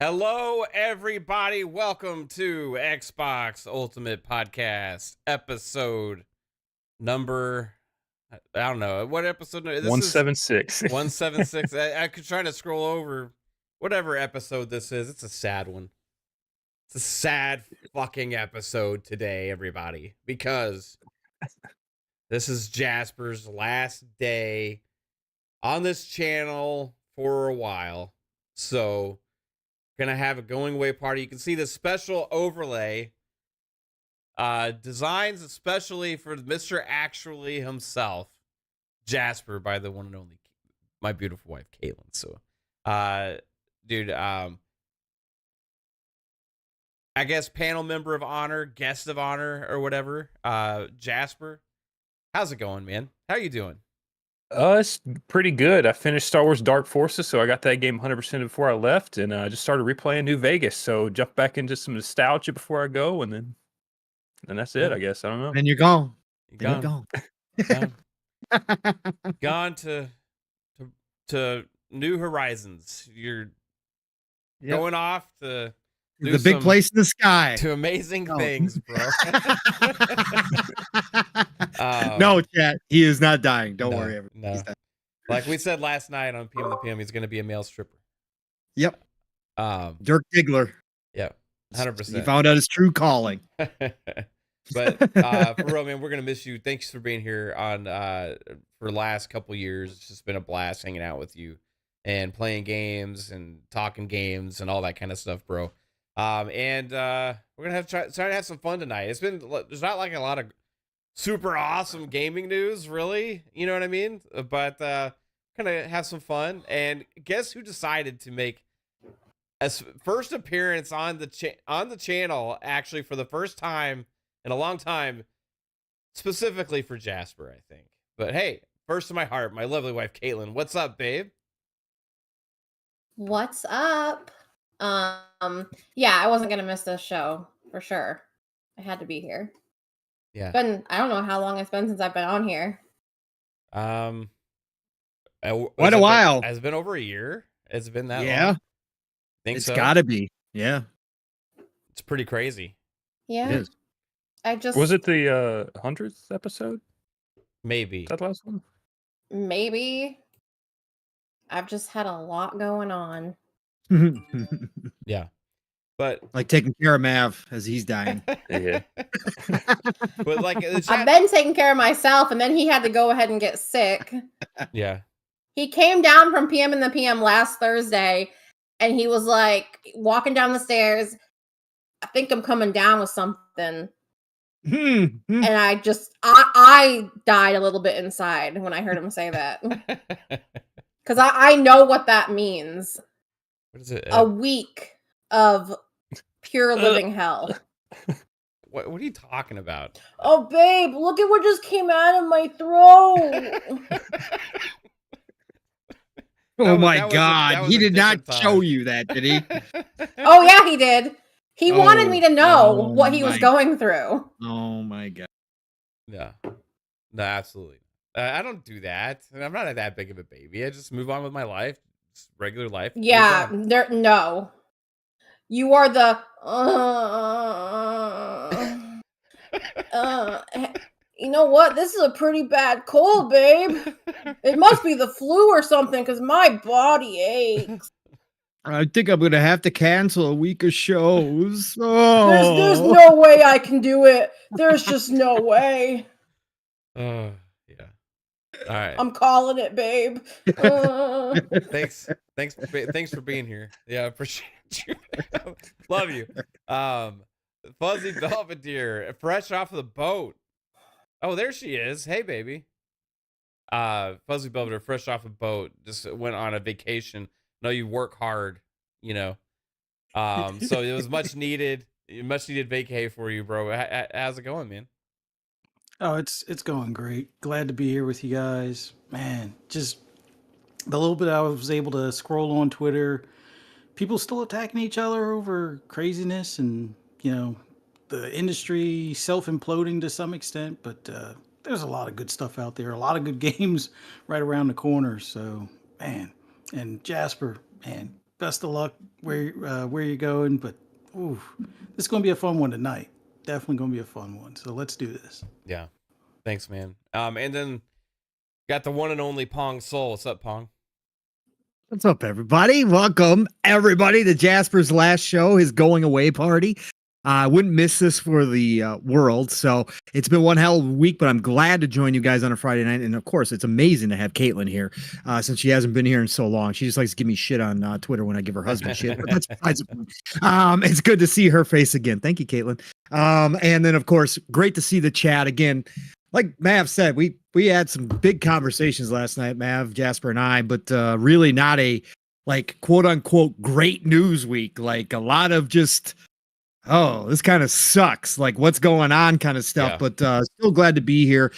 Hello, everybody. Welcome to Xbox Ultimate Podcast, episode number. I don't know what episode. This 176. is 176. I could try to scroll over whatever episode this is. It's a sad one. It's a sad fucking episode today, everybody, because this is Jasper's last day on this channel for a while. So, gonna have a going away party. You can see the special overlay designs especially for Mr. Actually himself, Jasper, by the one and only my beautiful wife Kaitlyn. So dude, I guess panel member of honor, guest of honor, or whatever, Jasper, how's it going, man? How you doing? It's pretty good. I finished Star Wars Dark Forces, so I got that game 100% before I left, and I just started replaying New Vegas. So jump back into some nostalgia before I go, and then that's it. I guess I don't know. And you're gone. You're gone. Gone to new horizons. You're going off to the big place in the sky. To amazing things, bro. No, chat. He is not dying. Don't worry. No. Like we said last night on PM the PM, he's going to be a male stripper. Yep. Dirk Diggler. Yep. 100%. He found out his true calling. But for real, man, we're going to miss you. Thanks for being here on for the last couple years. It's just been a blast hanging out with you and playing games and talking games and all that kind of stuff, bro. And we're gonna try to have some fun tonight. There's not like a lot of super awesome gaming news, really. You know what I mean? But gonna have some fun. And guess who decided to make a first appearance on the channel, actually for the first time in a long time, specifically for Jasper, I think. But hey, first to my heart, my lovely wife Kaitlyn. What's up, babe? What's up? Yeah, I wasn't gonna miss this show for sure. I had to be here. Yeah. But I don't know how long it's been since I've been on here. Quite a while. Has it been over a year? It's been that long? Yeah. It's gotta be. Yeah. It's pretty crazy. Yeah. It is. Was it the 100th episode? Maybe. Is that the last one? Maybe. I've just had a lot going on. Yeah. But like taking care of Mav as he's dying. Yeah. But like I've been taking care of myself, and then he had to go ahead and get sick. Yeah. He came down from PM in the PM last Thursday, and he was like walking down the stairs. I think I'm coming down with something. And I died a little bit inside when I heard him say that. Because I know what that means. What is it? A week of pure living hell. What are you talking about? Oh, babe, look at what just came out of my throat. Oh my God. He did not show you that, did he? Oh, yeah, he did. He wanted me to know what he was going through. Oh my God. No, absolutely. I don't do that. I'm not that big of a baby. I just move on with my life. Just regular life. Yeah, no. You are the you know what? This is a pretty bad cold, babe. It must be the flu or something because my body aches. I think I'm gonna have to cancel a week of shows. Oh. There's no way I can do it. There's just no way. Yeah. All right. I'm calling it, babe. Thanks for being here. Yeah, appreciate you. Love you. Fuzzy Belvedere, fresh off of the boat. Oh, there she is. Hey, baby. Fuzzy Belvedere, fresh off a boat, just went on a vacation. No, you work hard, you know. So it was much needed vacay for you, bro. How's it going, man? Oh, it's going great. Glad to be here with you guys. Man, just the little bit I was able to scroll on Twitter, people still attacking each other over craziness and, you know, the industry self-imploding to some extent, but there's a lot of good stuff out there, a lot of good games right around the corner. So, man, and Jasper, man, best of luck where you're going. But ooh, this is gonna be a fun one tonight. Definitely gonna be a fun one. So let's do this. Yeah. Thanks, man. And then got the one and only Pong Soul. What's up, Pong? What's up, everybody? Welcome, everybody, to Jasper's last show, his going away party. I wouldn't miss this for the world. So it's been one hell of a week, but I'm glad to join you guys on a Friday night. And of course, it's amazing to have Kaitlyn here since she hasn't been here in so long. She just likes to give me shit on Twitter when I give her husband shit. But that's besides the point. It's good to see her face again. Thank you, Kaitlyn. And then, of course, great to see the chat again. Like Mav said, we had some big conversations last night, Mav, Jasper, and I, but really not a like quote unquote great news week. Like a lot of just, oh, this kind of sucks. Like what's going on kind of stuff. Yeah. But still glad to be here.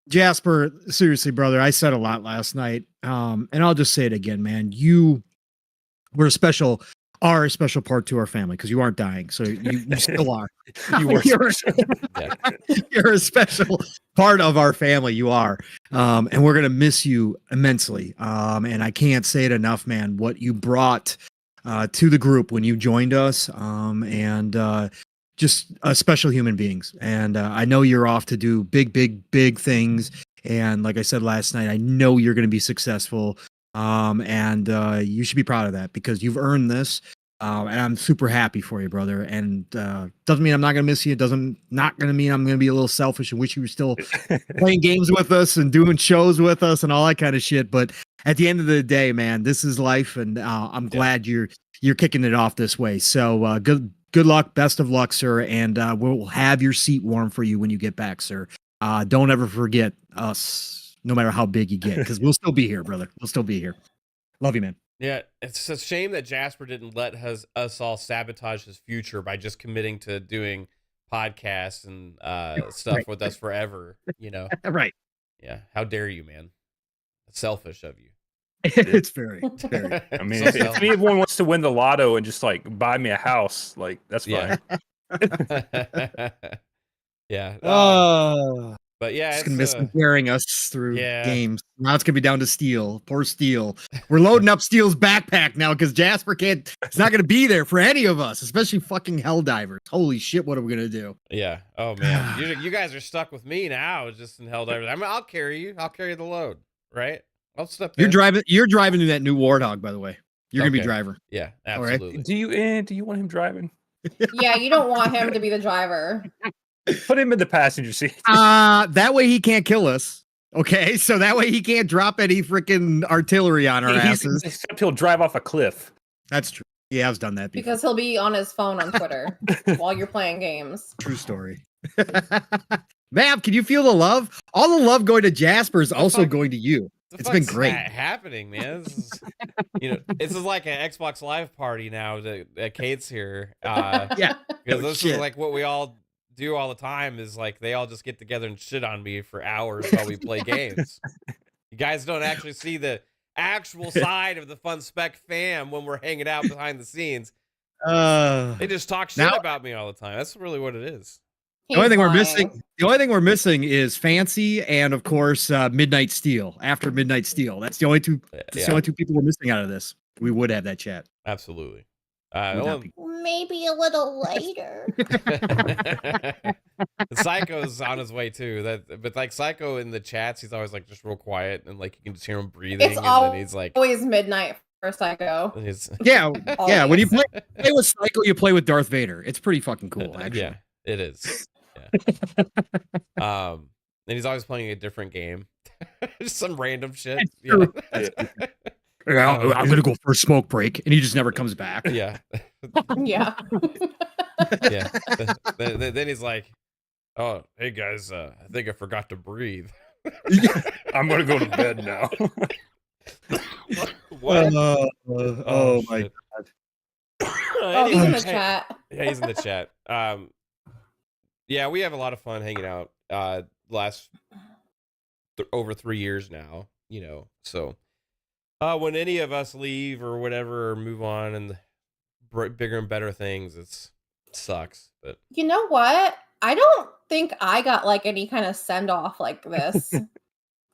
Jasper, seriously, brother, I said a lot last night. And I'll just say it again, man. You were a special part to our family because you aren't dying. So you still are. You're a special part of our family. You are. And we're going to miss you immensely. And I can't say it enough, man, what you brought to the group when you joined us. And just special human beings. And I know you're off to do big things. And like I said last night, I know you're going to be successful. And you should be proud of that because you've earned this. And I'm super happy for you, brother. And doesn't mean I'm not going to miss you. It doesn't not going to mean I'm going to be a little selfish and wish you were still playing games with us and doing shows with us and all that kind of shit. But at the end of the day, man, this is life. And I'm glad you're kicking it off this way. So good luck. Best of luck, sir. And we'll have your seat warm for you when you get back, sir. Don't ever forget us, no matter how big you get, because we'll still be here, brother. We'll still be here. Love you, man. Yeah, it's a shame that Jasper didn't let us all sabotage his future by just committing to doing podcasts and stuff with us forever, you know? Right. Yeah, how dare you, man? Selfish of you. It's very. I mean, So if anyone wants to win the lotto and just like buy me a house, like that's fine. Yeah. But yeah, it's it's gonna miss him carrying us through yeah. games. Now it's gonna be down to Steel. Poor Steel. We're loading up Steel's backpack now because Jasper can't. It's not gonna be there for any of us, especially fucking Helldivers. Holy shit! What are we gonna do? Yeah. Oh man, you guys are stuck with me now, just in Helldivers. I mean, I'll carry you. I'll carry the load. Right. I'll step. You're driving. You're driving in that new Warthog, by the way. You're gonna be driver. Yeah, All right. absolutely. Do you want him driving? Yeah, you don't want him to be the driver. Put him in the passenger seat. That way he can't kill us. Okay, so that way he can't drop any freaking artillery on our asses. Except he'll drive off a cliff. That's true. Yeah, I've done that before. Because he'll be on his phone on Twitter while you're playing games. True story. Mav, can you feel the love? All the love going to Jasper is also going to you. It's been great. Happening, man. This is, this is like an Xbox Live party now that Kate's here. Yeah, because this is like what we all do all the time. Is like they all just get together and shit on me for hours while we play games. You guys don't actually see the actual side of the Fun Spec fam when we're hanging out behind the scenes. They just talk shit about me all the time. That's really what it is. The only thing we're missing is Fancy and of course Midnight Steel. After Midnight Steel, that's the only two. That's the only two people we're missing out of this. We would have that chat. Absolutely. Maybe a little later. Psycho's on his way too. But like Psycho in the chats, he's always like just real quiet and like you can just hear him breathing. Then he's like always midnight for Psycho. Yeah. When you play with Psycho, you play with Darth Vader. It's pretty fucking cool, actually. Yeah, it is. Yeah. And he's always playing a different game. Just some random shit. Yeah. I'm gonna go for a smoke break, and he just never comes back. Yeah. Yeah. Yeah. Then he's like, "Oh, hey guys, I think I forgot to breathe. I'm gonna go to bed now." What? Oh my god. Oh, he's in the chat. Yeah, he's in the chat. Yeah, we have a lot of fun hanging out. Last over 3 years now, so. When any of us leave or whatever, or move on and bigger and better things, it sucks. But you know what? I don't think I got like any kind of send off like this.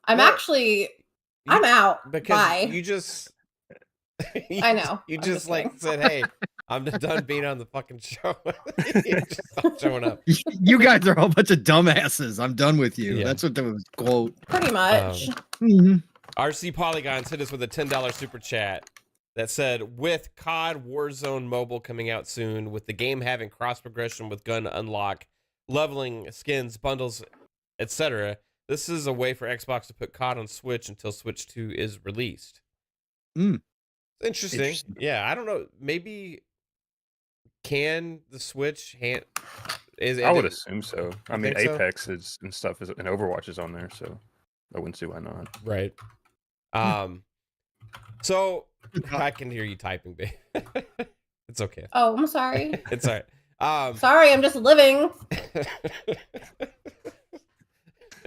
I'm out. Because Bye. you just I know. You I'm just like kidding. said, "Hey, I'm done being on the fucking show." You just stopped showing up. You guys are all a bunch of dumbasses. I'm done with you. Yeah. That's what the quote. Pretty much. Mhm. RC Polygons hit us with a $10 super chat that said, with COD Warzone Mobile coming out soon, with the game having cross progression with gun unlock, leveling, skins, bundles, etc., this is a way for Xbox to put COD on Switch until Switch 2 is released. Interesting. Yeah, I don't know. Maybe can the Switch I would assume so. I mean, think so? Apex is and stuff is and Overwatch is on there, so I wouldn't see why not. Right. So I can hear you typing, babe. It's okay. Oh, I'm sorry. It's all right. Sorry, I'm just living.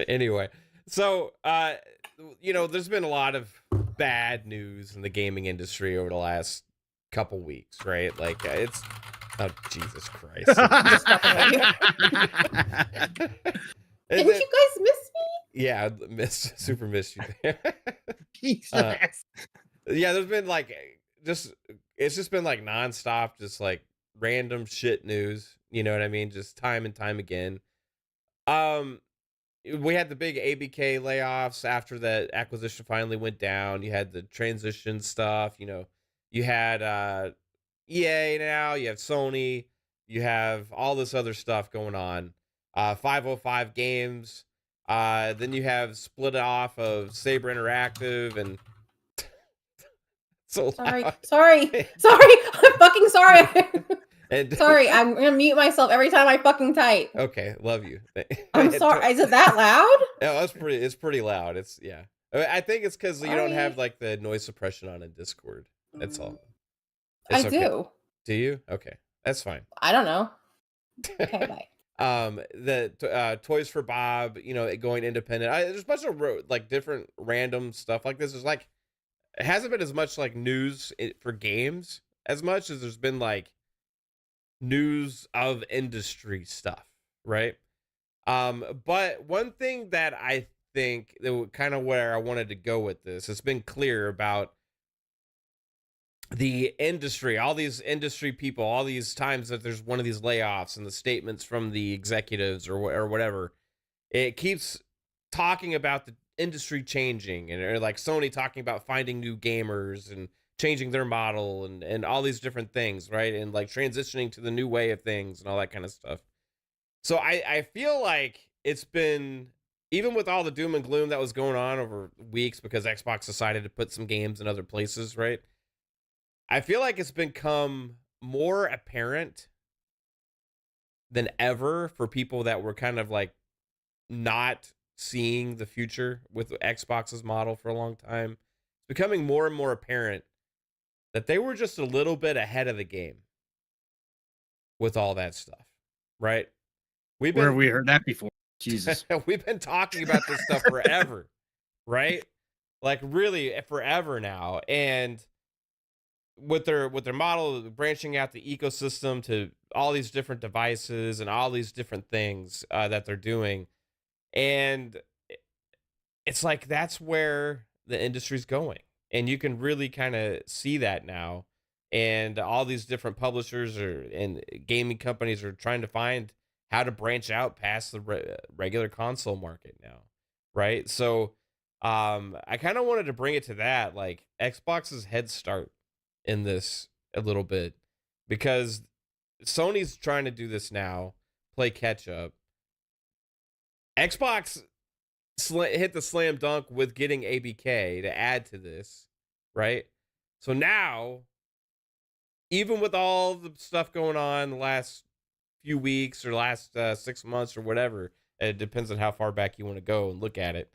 Anyway, so there's been a lot of bad news in the gaming industry over the last couple weeks, right? Like it's Jesus Christ. Didn't you guys miss me? Yeah, super missed you there. Jesus. Yeah, there's been like it's just been like nonstop, just like random shit news. You know what I mean? Just time and time again. We had the big ABK layoffs after that acquisition finally went down. You had the transition stuff. You had EA now. You have Sony. You have all this other stuff going on. 505 Games. Then you have split off of Saber Interactive and. So sorry. loud. I'm fucking sorry. And sorry, I'm gonna mute myself every time I fucking type. Okay, love you. I'm sorry. Is it that loud? No, it's pretty loud. I think it's because you don't have like the noise suppression on in Discord. That's all. I do. Do you? Okay, that's fine. I don't know. Okay, bye. The Toys for Bob, going independent. There's a bunch of like different random stuff like this. There's like it hasn't been as much like news for games as much as there's been like news of industry stuff, right? But one thing that I think that kind of where I wanted to go with this, it's been clear about the industry, all these industry people, all these times that there's one of these layoffs and the statements from the executives or whatever, it keeps talking about the industry changing or like Sony talking about finding new gamers and changing their model and all these different things, right? And like transitioning to the new way of things and all that kind of stuff. So I feel like it's been, even with all the doom and gloom that was going on over weeks because Xbox decided to put some games in other places, right? I feel like it's become more apparent than ever for people that were kind of like not seeing the future with Xbox's model for a long time. It's becoming more and more apparent that they were just a little bit ahead of the game with all that stuff, right? Where have we heard that before? Jesus. We've been talking about this stuff forever, right? Like really forever now. And with their model branching out the ecosystem to all these different devices and all these different things that they're doing. And it's like that's where the industry's going. And you can really kind of see that now. And all these different publishers and gaming companies are trying to find how to branch out past the regular console market now, right? So I kind of wanted to bring it to that, like Xbox's head start in this a little bit, because Sony's trying to do this now, play catch up. Xbox hit the slam dunk with getting ABK to add to this, right? So now, even with all the stuff going on the last few weeks or last 6 months or whatever, it depends on how far back you want to go and look at it.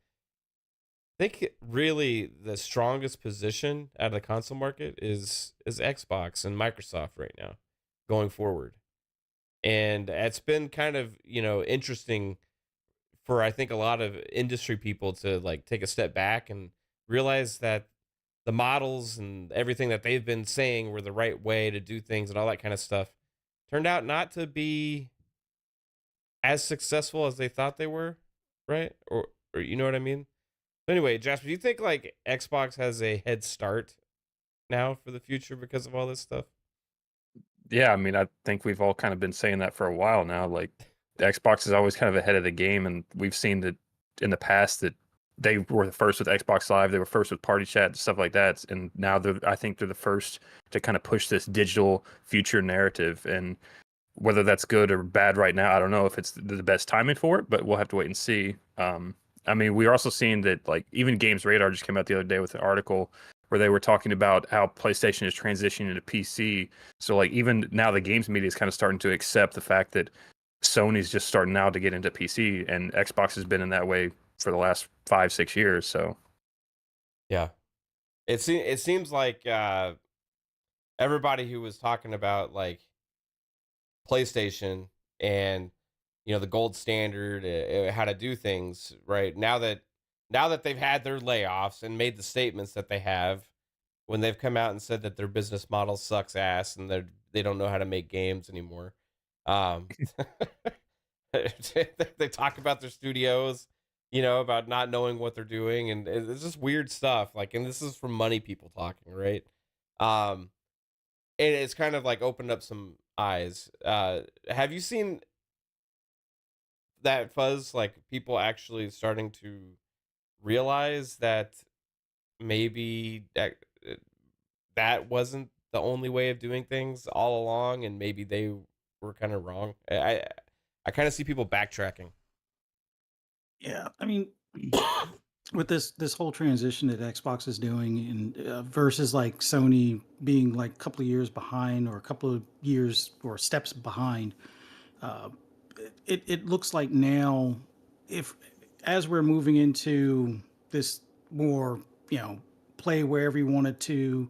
I think really the strongest position out of the console market is Xbox and Microsoft right now going forward. And it's been kind of, interesting for I think a lot of industry people to like take a step back and realize that the models and everything that they've been saying were the right way to do things and all that kind of stuff turned out not to be as successful as they thought they were, right? Or you know what I mean? Anyway, Jasper, do you think like Xbox has a head start now for the future because of all this stuff? Yeah, I mean, I think we've all kind of been saying that for a while now. Like, the Xbox is always kind of ahead of the game, and we've seen that in the past that they were the first with Xbox Live, they were first with Party Chat and stuff like that, and now I think they're the first to kind of push this digital future narrative. And whether that's good or bad right now, I don't know if it's the best timing for it, but we'll have to wait and see. I mean, we're also seeing that, like, even Games Radar just came out the other day with an article where they were talking about how PlayStation is transitioning to PC. So, like, even now the games media is kind of starting to accept the fact that Sony's just starting now to get into PC, and Xbox has been in that way for the last 5-6 years. So Yeah. It seems like everybody who was talking about like PlayStation and the gold standard, how to do things right now that they've had their layoffs and made the statements that they have, when they've come out and said that their business model sucks ass and they don't know how to make games anymore. Um, they talk about their studios, about not knowing what they're doing, and it's just weird stuff. Like, and this is from money people talking, right? Um, and it's kind of like opened up some eyes. Have you seen that, Fuzz? Like, people actually starting to realize that maybe that wasn't the only way of doing things all along, and maybe they were kind of wrong. I kind of see people backtracking. Yeah, I mean, with this whole transition that Xbox is doing, and versus like Sony being like a couple of years behind, or a couple of years or steps behind, uh, it looks like now, if as we're moving into this more, play wherever you wanted to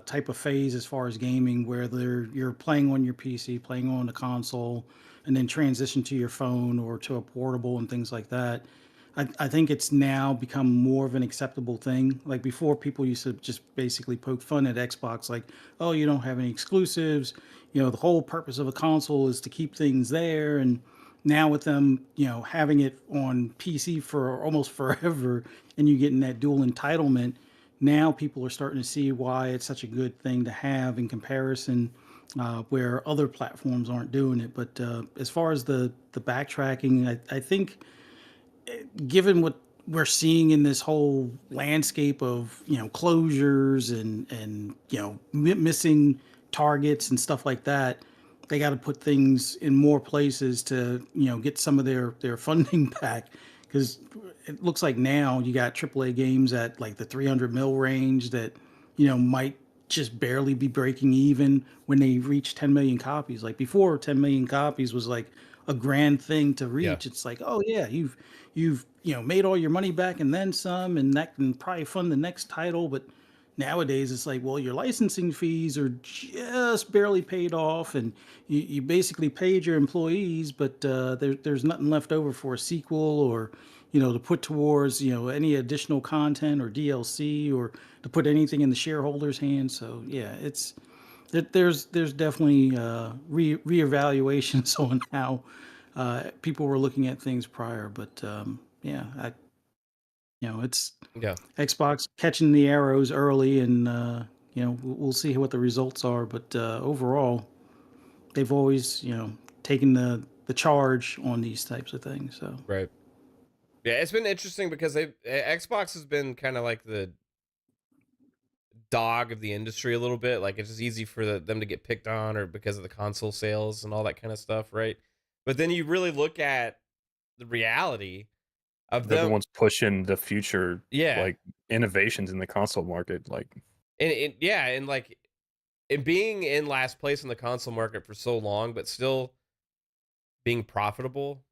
type of phase as far as gaming, where you're playing on your PC, playing on the console, and then transition to your phone or to a portable and things like that. I think it's now become more of an acceptable thing. Like before, people used to just basically poke fun at Xbox, like, oh, you don't have any exclusives. The whole purpose of a console is to keep things there. And now with them, having it on PC for almost forever, and you getting that dual entitlement, now people are starting to see why it's such a good thing to have in comparison, where other platforms aren't doing it. But as far as the backtracking, I think, given what we're seeing in this whole landscape of closures and missing targets and stuff like that, they got to put things in more places to get some of their funding back, because it looks like now you got AAA games at like the 300 mil range that might just barely be breaking even when they reach 10 million copies. Like before, 10 million copies was like a grand thing to Yeah. reach. It's like, oh yeah, you've made all your money back and then some, and that can probably fund the next title. But nowadays it's like, well, your licensing fees are just barely paid off, and you basically paid your employees, but there's nothing left over for a sequel, or to put towards any additional content or DLC, or to put anything in the shareholders' hands. So yeah, there's definitely reevaluations on how people were looking at things prior. But yeah, it's Yeah. Xbox catching the arrows early, and we'll see what the results are. But overall, they've always taken the charge on these types of things. So Right. Yeah, it's been interesting because Xbox has been kind of like the dog of the industry a little bit. Like, it's just easy for them to get picked on, or because of the console sales and all that kind of stuff, right? But then you really look at the reality of them. everyone's pushing the future, Yeah. like, innovations in the console market. Like, And like, and being in last place in the console market for so long, but still being profitable.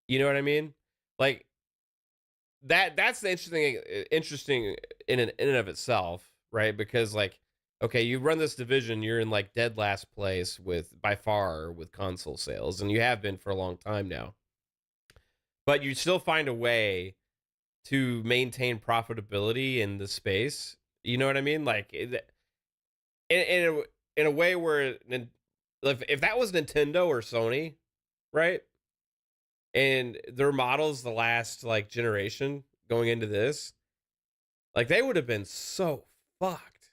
You know what I mean? Like, that's the interesting in and of itself, right? Because, like, okay, you run this division, you're in like dead last place by far with console sales, and you have been for a long time now. But you still find a way to maintain profitability in the space. You know what I mean? Like, in a way where, if that was Nintendo or Sony, right? And their models the last like generation going into this, like, they would have been so fucked.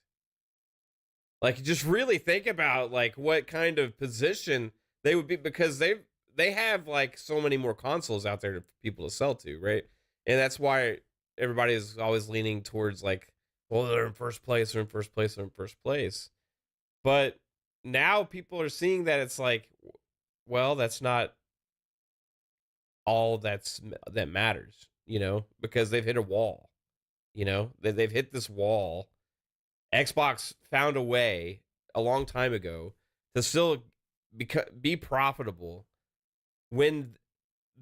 Like, just really think about like what kind of position they would be, because they have like so many more consoles out there for people to sell to, right? And that's why everybody is always leaning towards like, well, they're in first place, they're in first place, they're in first place. But now people are seeing that it's like, well, that's not all that matters, because they've hit a wall. They've hit this wall. Xbox found a way a long time ago to still be profitable when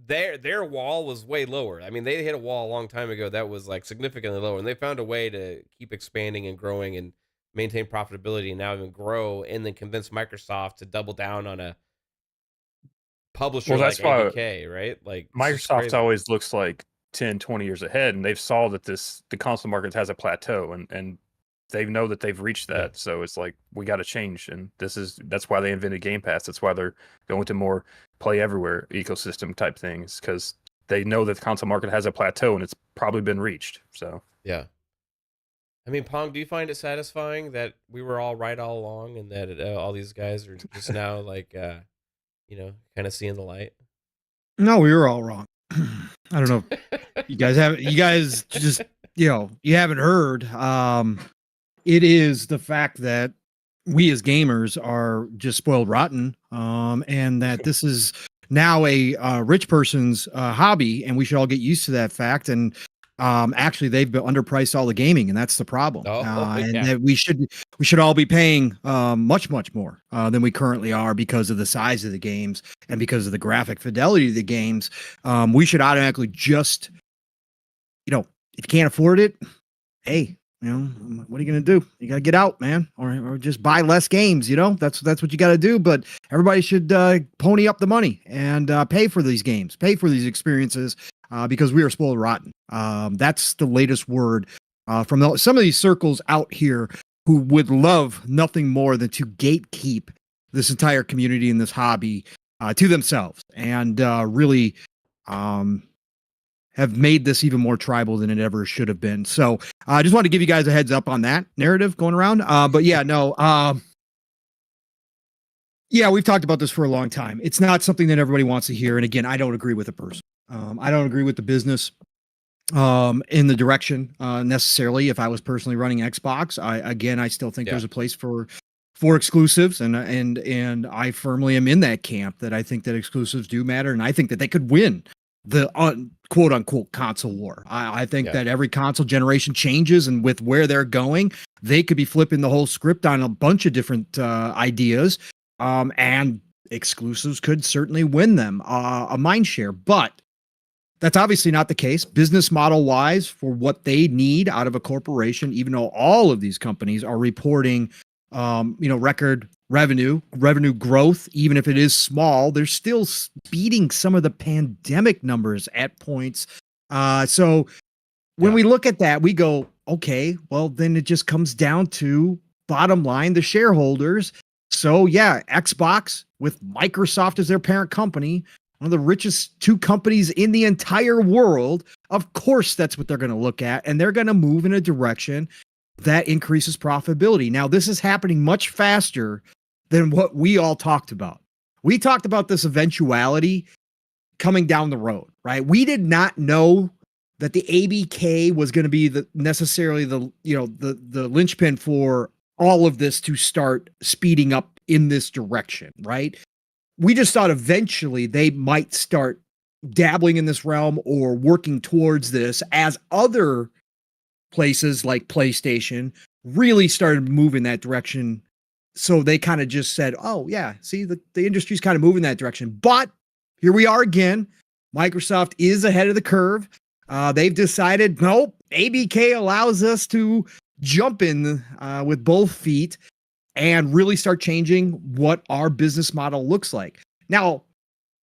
their wall was way lower. I mean, they hit a wall a long time ago that was like significantly lower, and they found a way to keep expanding and growing and maintain profitability, and now even grow, and then convince Microsoft to double down on a publisher Well, like that's why ABK, right? Like, it's just Microsoft crazy. always looks like 10, 20 years ahead, and they've saw that the console market has a plateau, and they know that they've reached that. Yeah. So it's like, we got to change, and that's why they invented Game Pass. That's why they're going to more play everywhere ecosystem type things, because they know that the console market has a plateau and it's probably been reached. So Yeah. I mean, Pong, do you find it satisfying that we were all right all along, and that all these guys are just now like, kind of seeing the light? No, we were all wrong. I don't know. You guys just, you haven't heard. It is the fact that we as gamers are just spoiled rotten. And that this is now a rich person's hobby, and we should all get used to that fact. And actually, they've underpriced all the gaming, and that's the problem. Oh, And yeah. that we should all be paying much more than we currently are, because of the size of the games and because of the graphic fidelity of the games. We should automatically just, if you can't afford it, hey, what are you going to do? You got to get out, man, or just buy less games. That's what you got to do. But everybody should pony up the money and pay for these games, pay for these experiences, because we are spoiled rotten. That's the latest word from some of these circles out here who would love nothing more than to gatekeep this entire community and this hobby to themselves, and really have made this even more tribal than it ever should have been. So I just wanted to give you guys a heads up on that narrative going around. But yeah, no. Yeah, we've talked about this for a long time. It's not something that everybody wants to hear. And again, I don't agree with the person. I don't agree with the business in the direction necessarily. If I was personally running Xbox, I still think there's a place for exclusives, and I firmly am in that camp, that I think that exclusives do matter, and I think that they could win the quote unquote console war. I think that every console generation changes, and with where they're going, they could be flipping the whole script on a bunch of different ideas. And exclusives could certainly win them a mind share, but that's obviously not the case business model wise for what they need out of a corporation. Even though all of these companies are reporting, record revenue growth, even if it is small, they're still beating some of the pandemic numbers at points. So when we look at that, we go, okay, well, then it just comes down to bottom line, the shareholders. So yeah, Xbox with Microsoft as their parent company, one of the richest two companies in the entire world. Of course, that's what they're going to look at, and they're going to move in a direction that increases profitability. Now, this is happening much faster than what we all talked about. We talked about this eventuality coming down the road, right? We did not know that the ABK was going to be necessarily the linchpin for all of this to start speeding up in this direction, right? We just thought eventually they might start dabbling in this realm or working towards this as other places like PlayStation really started moving that direction. So they kind of just said, oh yeah, see, the industry's kind of moving that direction. But here we are again. Microsoft is ahead of the curve. They've decided, nope, ABK allows us to jump in with both feet and really start changing what our business model looks like. Now,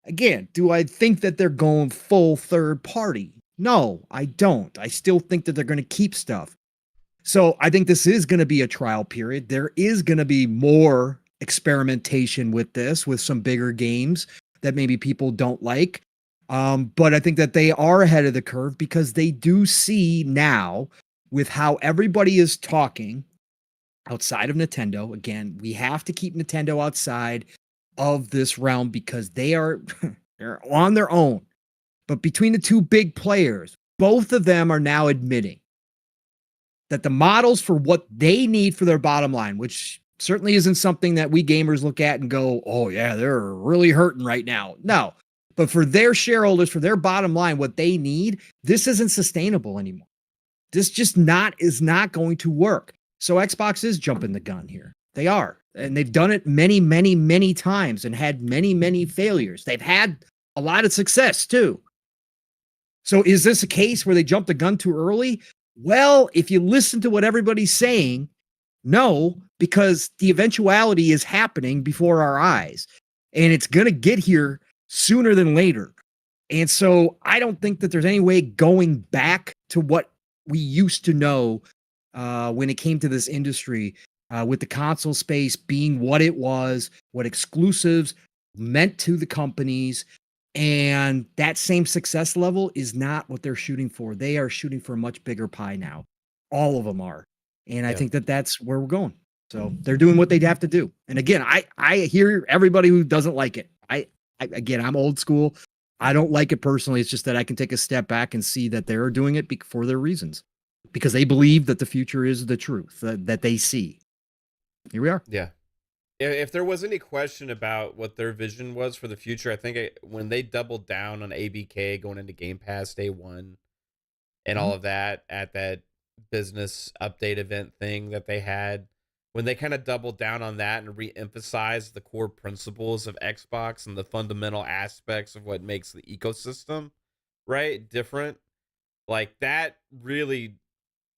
again, do I think that they're going full third party? No, I don't. I still think that they're going to keep stuff. So I think this is going to be a trial period. There is going to be more experimentation with this, with some bigger games that maybe people don't like. But I think that they are ahead of the curve because they do see now, with how everybody is talking, outside of Nintendo. Again, we have to keep Nintendo outside of this realm because they're on their own. But between the two big players, both of them are now admitting that the models for what they need for their bottom line, which certainly isn't something that we gamers look at and go, oh yeah, they're really hurting right now. No, but for their shareholders, for their bottom line, what they need, this isn't sustainable anymore. This just is not going to work. So Xbox is jumping the gun here. They are. And they've done it many, many, many times and had many, many failures. They've had a lot of success too. So is this a case where they jumped the gun too early? Well, if you listen to what everybody's saying, no, because the eventuality is happening before our eyes and it's going to get here sooner than later. And so I don't think that there's any way going back to what we used to know when it came to this industry, with the console space being what it was, what exclusives meant to the companies. And that same success level is not what they're shooting for. They are shooting for a much bigger pie now. All of them are. And I think that that's where we're going. So they're doing what they'd have to do. And again, I hear everybody who doesn't like it. Again, I'm old school. I don't like it personally. It's just that I can take a step back and see that they're doing it for their reasons, because they believe that the future is the truth that they see. Here we are. Yeah. If there was any question about what their vision was for the future, I think when they doubled down on ABK going into Game Pass day one and all of that at that business update event thing that they had, when they kind of doubled down on that and re-emphasized the core principles of Xbox and the fundamental aspects of what makes the ecosystem, right, different, like that really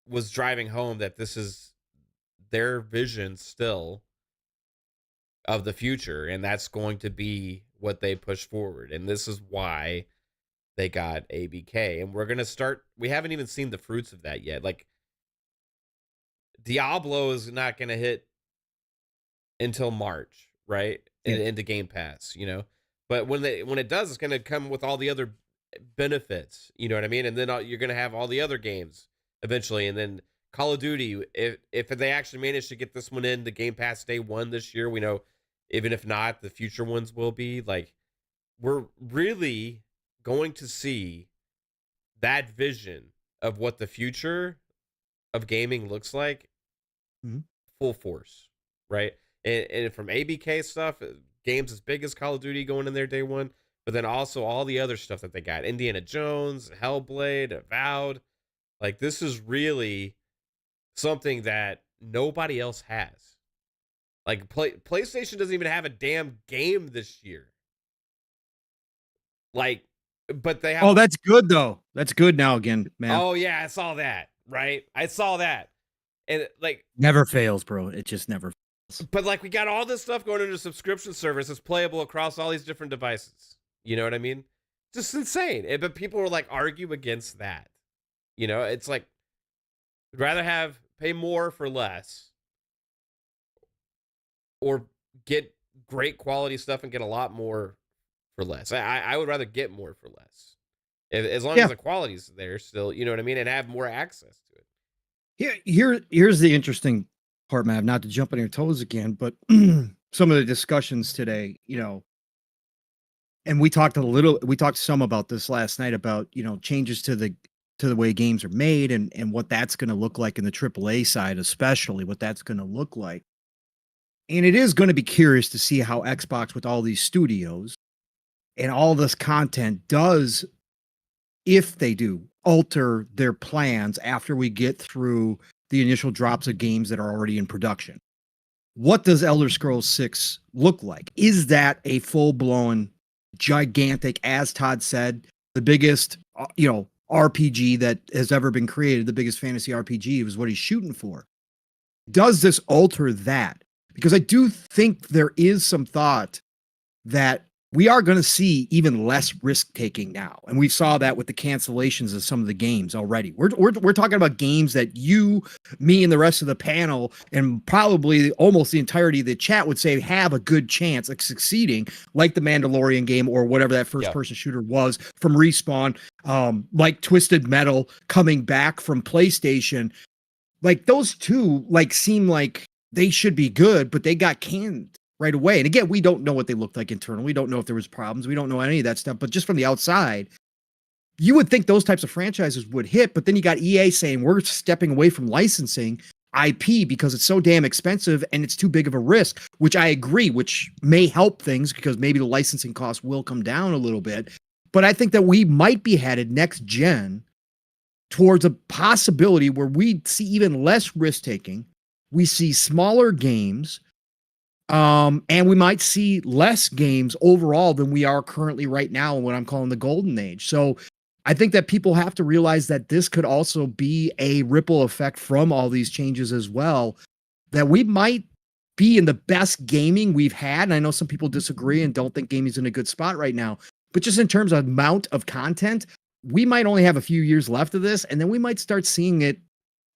was driving home that this is their vision still of the future, and that's going to be what they push forward. And this is why they got ABK. And we're going to start, we haven't even seen the fruits of that yet. Like, Diablo is not going to hit until March, right? Into Game Pass, you know. But when it does, it's going to come with all the other benefits, you know what I mean? And then you're going to have all the other games eventually. And then Call of Duty, if they actually manage to get this one in the Game Pass day one this year, we know, even if not, the future ones will be. Like, we're really going to see that vision of what the future of gaming looks like full force, right? And from ABK stuff, games as big as Call of Duty going in there day one, but then also all the other stuff that they got. Indiana Jones, Hellblade, Avowed. Like, this is really something that nobody else has. Like, PlayStation doesn't even have a damn game this year. Like, but they have... Oh, that's good, though. That's good now again, man. Oh, yeah, I saw that, right? I saw that. And, like... Never fails, bro. It just never fails. But, like, we got all this stuff going into subscription service that's playable across all these different devices. You know what I mean? Just insane. But people were, like, argue against that. You know, it's like, I'd rather pay more for less, or get great quality stuff and get a lot more for less. I would rather get more for less, as long as the quality's there still, you know what I mean, and have more access to it. Here's the interesting part, Matt, not to jump on your toes again, but some of the discussions today, you know, and we talked some about this last night about, you know, changes to the way games are made and what that's going to look like in the AAA side, especially what that's going to look like. And it is going to be curious to see how Xbox, with all these studios and all this content, does, if they do, alter their plans after we get through the initial drops of games that are already in production. What does Elder Scrolls 6 look like? Is that a full-blown, gigantic, as Todd said, the biggest, you know, RPG that has ever been created, the biggest fantasy RPG was what he's shooting for? Does this alter that? Because I do think there is some thought that we are going to see even less risk taking now. And we saw that with the cancellations of some of the games already. We're talking about games that you, me, and the rest of the panel, and probably almost the entirety of the chat would say have a good chance of succeeding, like the Mandalorian game or whatever that first person shooter was from Respawn, like Twisted Metal coming back from PlayStation. Like, those two, like, seem like they should be good, but they got canned right away. And again, we don't know what they looked like internally. We don't know if there was problems. We don't know any of that stuff. But just from the outside, you would think those types of franchises would hit. But then you got EA saying we're stepping away from licensing IP because it's so damn expensive and it's too big of a risk, which I agree, which may help things because maybe the licensing costs will come down a little bit. But I think that we might be headed next gen towards a possibility where we see even less risk taking. We see smaller games, and we might see less games overall than we are currently right now in what I'm calling the golden age. So I think that people have to realize that this could also be a ripple effect from all these changes as well, that we might be in the best gaming we've had. And I know some people disagree and don't think gaming's in a good spot right now, but just in terms of amount of content, we might only have a few years left of this, and then we might start seeing it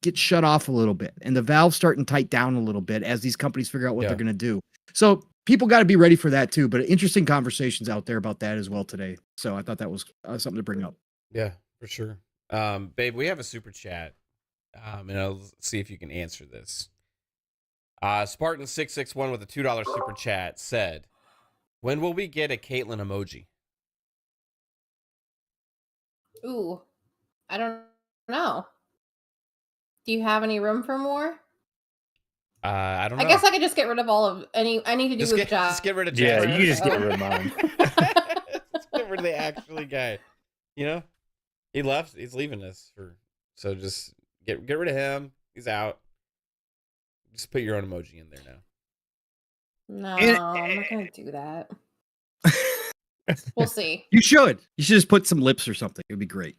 get shut off a little bit and the valve starting to tighten down a little bit as these companies figure out what they're going to do. So people got to be ready for that too, but interesting conversations out there about that as well today. So I thought that was something to bring up. Yeah, for sure. Babe, we have a super chat, and I'll see if you can answer this. Spartan661 with a $2 super chat said, when will we get a Kaitlyn emoji? Ooh, I don't know. Do you have any room for more? I don't know. I guess I could just get rid of all of any to do with Jasper. Just get rid of Yeah, Jasper. you can just get rid of mine. Just get rid of the actually guy. You know? He left. He's leaving us so just get rid of him. He's out. Just put your own emoji in there now. No, I'm not gonna do that. We'll see. You should just put some lips or something. It would be great.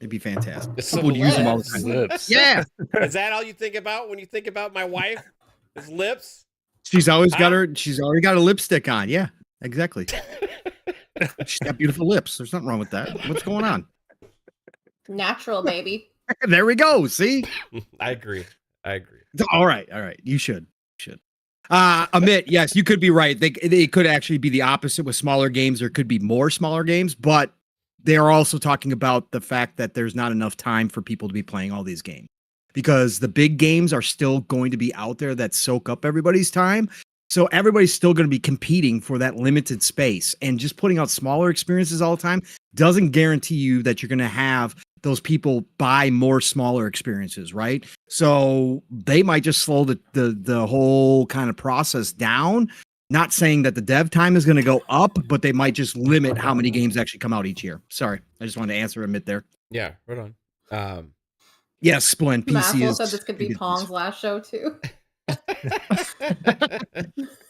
It'd be fantastic. Some People would use them all the lips. time. Lips. Yeah. Is that all you think about when you think about my wife? His lips? She's always got she's already got a lipstick on. Yeah, exactly. She's got beautiful lips. There's nothing wrong with that. What's going on? Natural, baby. There we go. See? I agree. All right. You should. Amit, yes, you could be right. They could actually be the opposite with smaller games. There could be more smaller games, but they are also talking about the fact that there's not enough time for people to be playing all these games because the big games are still going to be out there that soak up everybody's time. So everybody's still going to be competing for that limited space, and just putting out smaller experiences all the time doesn't guarantee you that you're going to have those people buy more smaller experiences, right? So they might just slow the whole kind of process down. Not saying that the dev time is going to go up, but they might just limit how many games actually come out each year. Sorry, I just wanted to answer Amit there. Yeah, right on. Yes, Splin. PC Massel is. said this could be Pong's last show too.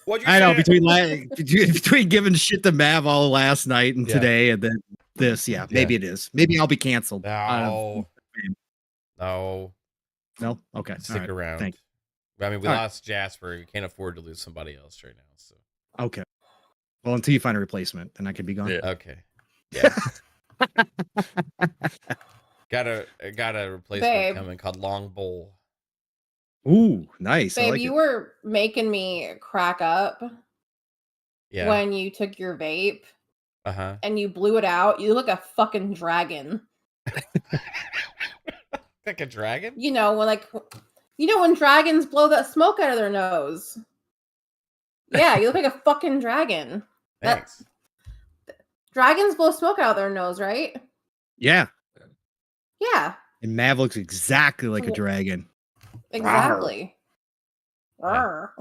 What'd you I know say? between giving shit to Mav all last night and today, and then this. Yeah, maybe it is. Maybe I'll be canceled. No. Okay. Stick around. Thanks. I mean, we lost Jasper. We can't afford to lose somebody else right now. So Okay. Well, until you find a replacement, then I could be gone. Yeah. okay. Yeah. got a replacement Babe. coming called Long Bowl. Ooh, nice. I Babe, like you it. were making me crack up Yeah. when you took your vape Uh-huh. and you blew it out. You look like a fucking dragon. Like a dragon? You know, when dragons blow that smoke out of their nose. Yeah, you look like a fucking dragon. Thanks. Dragons blow smoke out of their nose, right? Yeah. Yeah, And Mav looks exactly like a dragon. exactly. Yeah. Arr.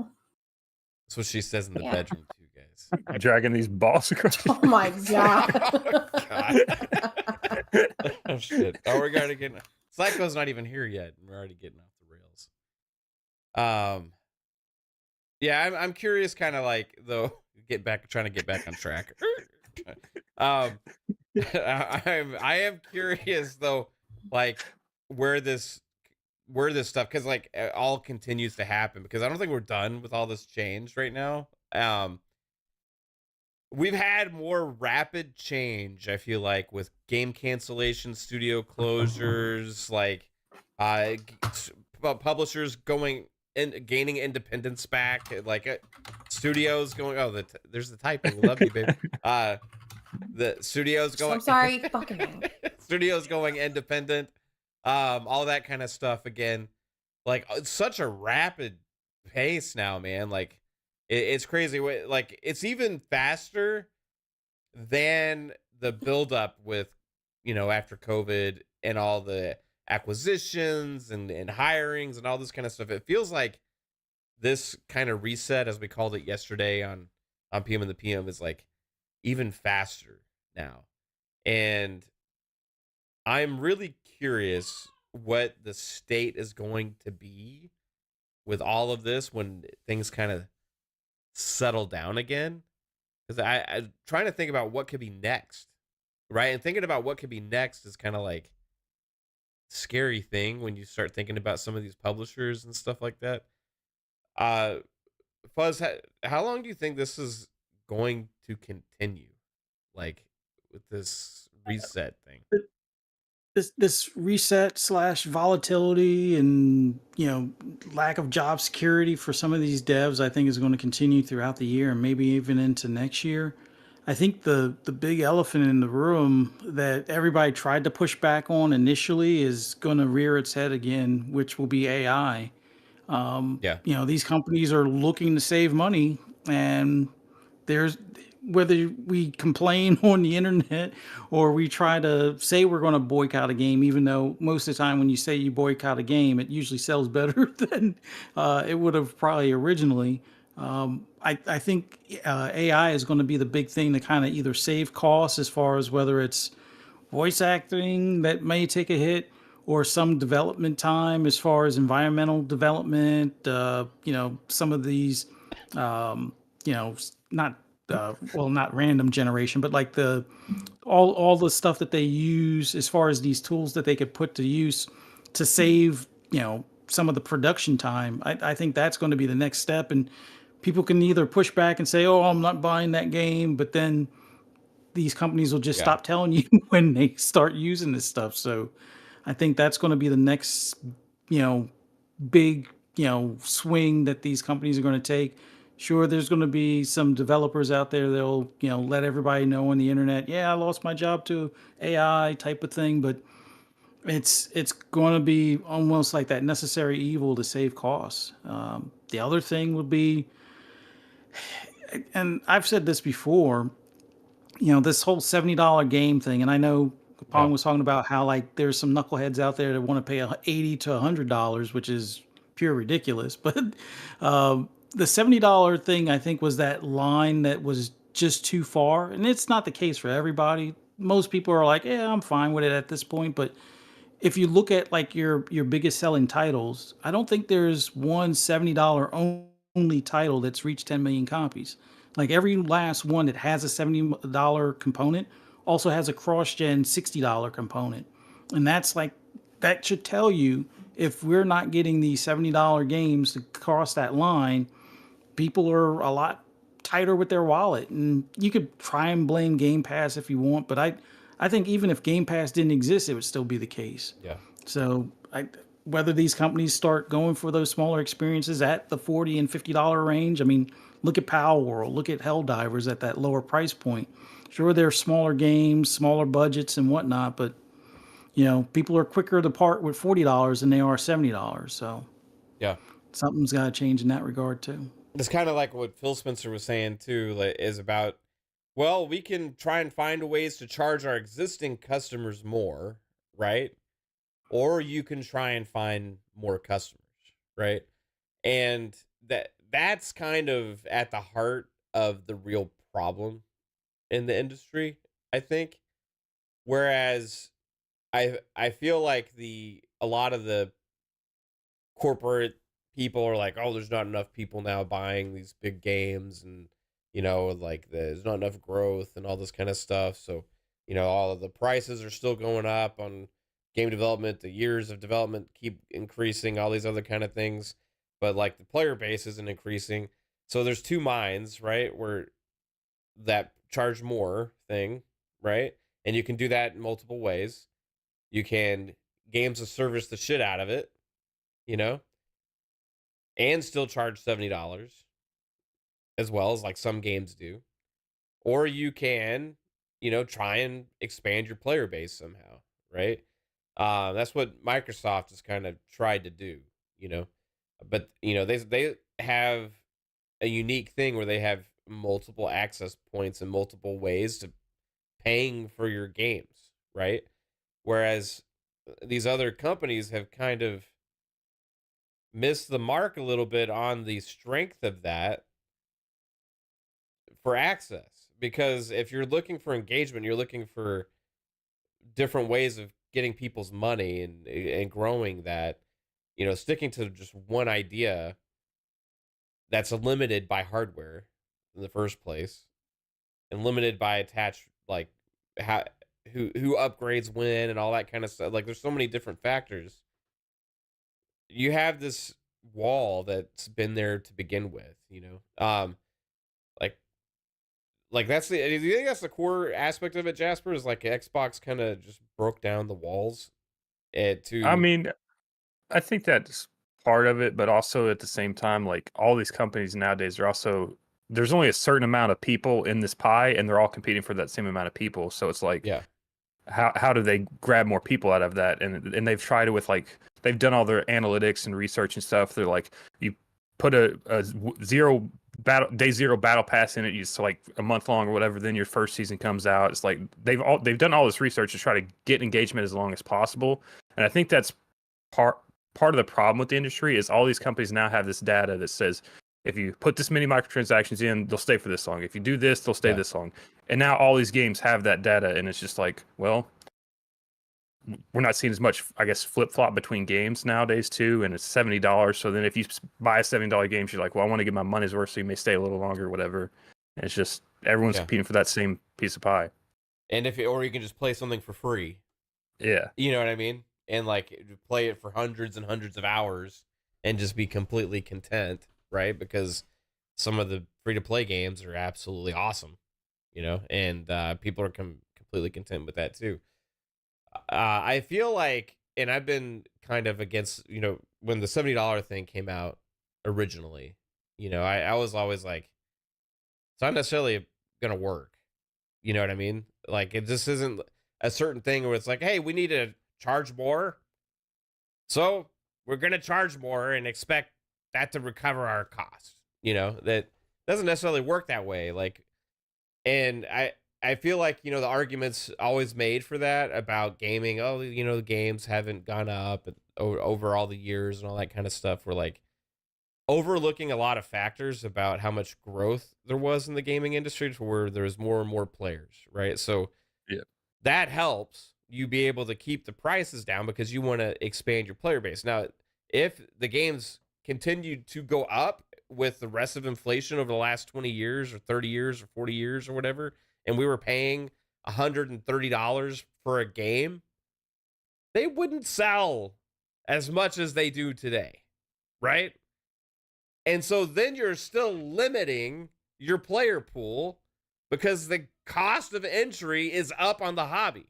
That's what she says in the Yeah. bedroom too, guys. I'm dragging these balls across. Oh my god. Oh, God. Oh shit. Oh, we're gonna get Psycho's not even here yet. We're already getting off the rails. Yeah, I'm curious, kind of like though. Trying to get back on track. I am curious though, like where this stuff, because like it all continues to happen, because I don't think we're done with all this change right now. We've had more rapid change, I feel like, with game cancellation, studio closures, like publishers going and gaining independence back, like studios going, there's the typo, we love you, baby. The studios going, I'm sorry, fucking studios going independent, all that kind of stuff again. Like it's such a rapid pace now, man. Like it's crazy. Like it's even faster than the buildup with, after COVID and all the acquisitions and hirings and all this kind of stuff. It feels like this kind of reset, as we called it yesterday on PM and the PM, is like even faster now. And I'm really curious what the state is going to be with all of this when things kind of settle down again. Because I'm trying to think about what could be next, right? And thinking about what could be next is kind of like scary thing when you start thinking about some of these publishers and stuff like that. Uh, Fuzz, how long do you think this is going to continue? Like with this reset thing? This reset slash volatility and lack of job security for some of these devs, I think, is going to continue throughout the year and maybe even into next year. I think the big elephant in the room that everybody tried to push back on initially is going to rear its head again, which will be AI. Yeah. These companies are looking to save money, and there's whether we complain on the internet or we try to say we're going to boycott a game, even though most of the time when you say you boycott a game, it usually sells better than it would have probably originally. I think AI is going to be the big thing to kind of either save costs as far as whether it's voice acting that may take a hit or some development time as far as environmental development. Some of these, not not random generation, but like all the stuff that they use as far as these tools that they could put to use to save some of the production time. I think that's going to be the next step, and people can either push back and say, "Oh, I'm not buying that game," but then these companies will just Yeah. stop telling you when they start using this stuff. So I think that's going to be the next, big, swing that these companies are going to take. Sure, there's going to be some developers out there that'll, let everybody know on the internet, yeah, I lost my job to AI type of thing, but it's going to be almost like that necessary evil to save costs. The other thing would be, and I've said this before, this whole $70 game thing, and I know Yeah. Pong was talking about how like there's some knuckleheads out there that want to pay $80 to $100, which is pure ridiculous. But the $70 thing, I think, was that line that was just too far, and it's not the case for everybody. Most people are like, yeah, I'm fine with it at this point. But if you look at like your biggest selling titles, I don't think there's one $70 only title that's reached 10 million copies. Like every last one that has a $70 component also has a cross-gen $60 component. And that's like that should tell you if we're not getting these $70 games to cross that line, people are a lot tighter with their wallet. And you could try and blame Game Pass if you want, but I think even if Game Pass didn't exist, it would still be the case. Yeah. So whether these companies start going for those smaller experiences at the $40 and $50 range, I mean, look at Power World, look at Helldivers at that lower price point. Sure, they're smaller games, smaller budgets and whatnot, but people are quicker to part with $40 than they are $70. So Yeah. something's got to change in that regard too. It's kind of like what Phil Spencer was saying too, like, is about, well, we can try and find ways to charge our existing customers more, right? Or you can try and find more customers, right? And that's kind of at the heart of the real problem in the industry, I think. Whereas I feel like a lot of the corporate people are like, oh, there's not enough people now buying these big games, and like there's not enough growth and all this kind of stuff. So all of the prices are still going up on game development. The years of development keep increasing, all these other kind of things, but like the player base isn't increasing. So there's two minds, right, where that charge more thing, right? And you can do that in multiple ways. You can games of service the shit out of it, and still charge $70 as well, as like some games do. Or you can, try and expand your player base somehow, right? That's what Microsoft has kind of tried to do, But they have a unique thing where they have multiple access points and multiple ways to paying for your games, right? Whereas these other companies have kind of missed the mark a little bit on the strength of that for access. Because if you're looking for engagement, you're looking for different ways of getting people's money and growing that, sticking to just one idea that's limited by hardware in the first place and limited by attached, like, how who upgrades when and all that kind of stuff. Like, there's so many different factors. You have this wall that's been there to begin with. Like that's do you think that's the core aspect of it, Jasper? Is like Xbox kind of just broke down the walls I to mean, I think that's part of it, but also at the same time, like all these companies nowadays are also there's only a certain amount of people in this pie, and they're all competing for that same amount of people. So it's like, yeah, how do they grab more people out of that? And they've tried it with like they've done all their analytics and research and stuff. They're like, you put a day zero battle pass in it, it's like a month long or whatever. Then your first season comes out. It's like they've done all this research to try to get engagement as long as possible. And I think that's part of the problem with the industry is all these companies now have this data that says if you put this many microtransactions in, they'll stay for this long. If you do this, they'll stay yeah, this long. And now all these games have that data, and it's just like, well, we're not seeing as much, I guess, flip flop between games nowadays too. And it's $70. So then if you buy a $70 game, you're like, well, I want to get my money's worth, so you may stay a little longer, or whatever. And it's just everyone's yeah. competing for that same piece of pie. And or you can just play something for free. Yeah. You know what I mean? And like play it for hundreds and hundreds of hours and just be completely content, right? Because some of the free to play games are absolutely awesome, and people are completely content with that too. I feel like, and I've been kind of against, when the $70 thing came out originally, I was always like, it's not necessarily going to work. You know what I mean? Like, it just isn't a certain thing where it's like, hey, we need to charge more, so we're going to charge more and expect that to recover our cost. That doesn't necessarily work that way. Like, and I feel like, the arguments always made for that about gaming, oh, the games haven't gone up over all the years and all that kind of stuff. We're like overlooking a lot of factors about how much growth there was in the gaming industry to where there's more and more players, right? So Yeah. that helps you be able to keep the prices down because you want to expand your player base. Now, if the games continue to go up with the rest of inflation over the last 20 years or 30 years or 40 years or whatever, and we were paying $130 for a game, they wouldn't sell as much as they do today, right? And so then you're still limiting your player pool because the cost of entry is up on the hobby.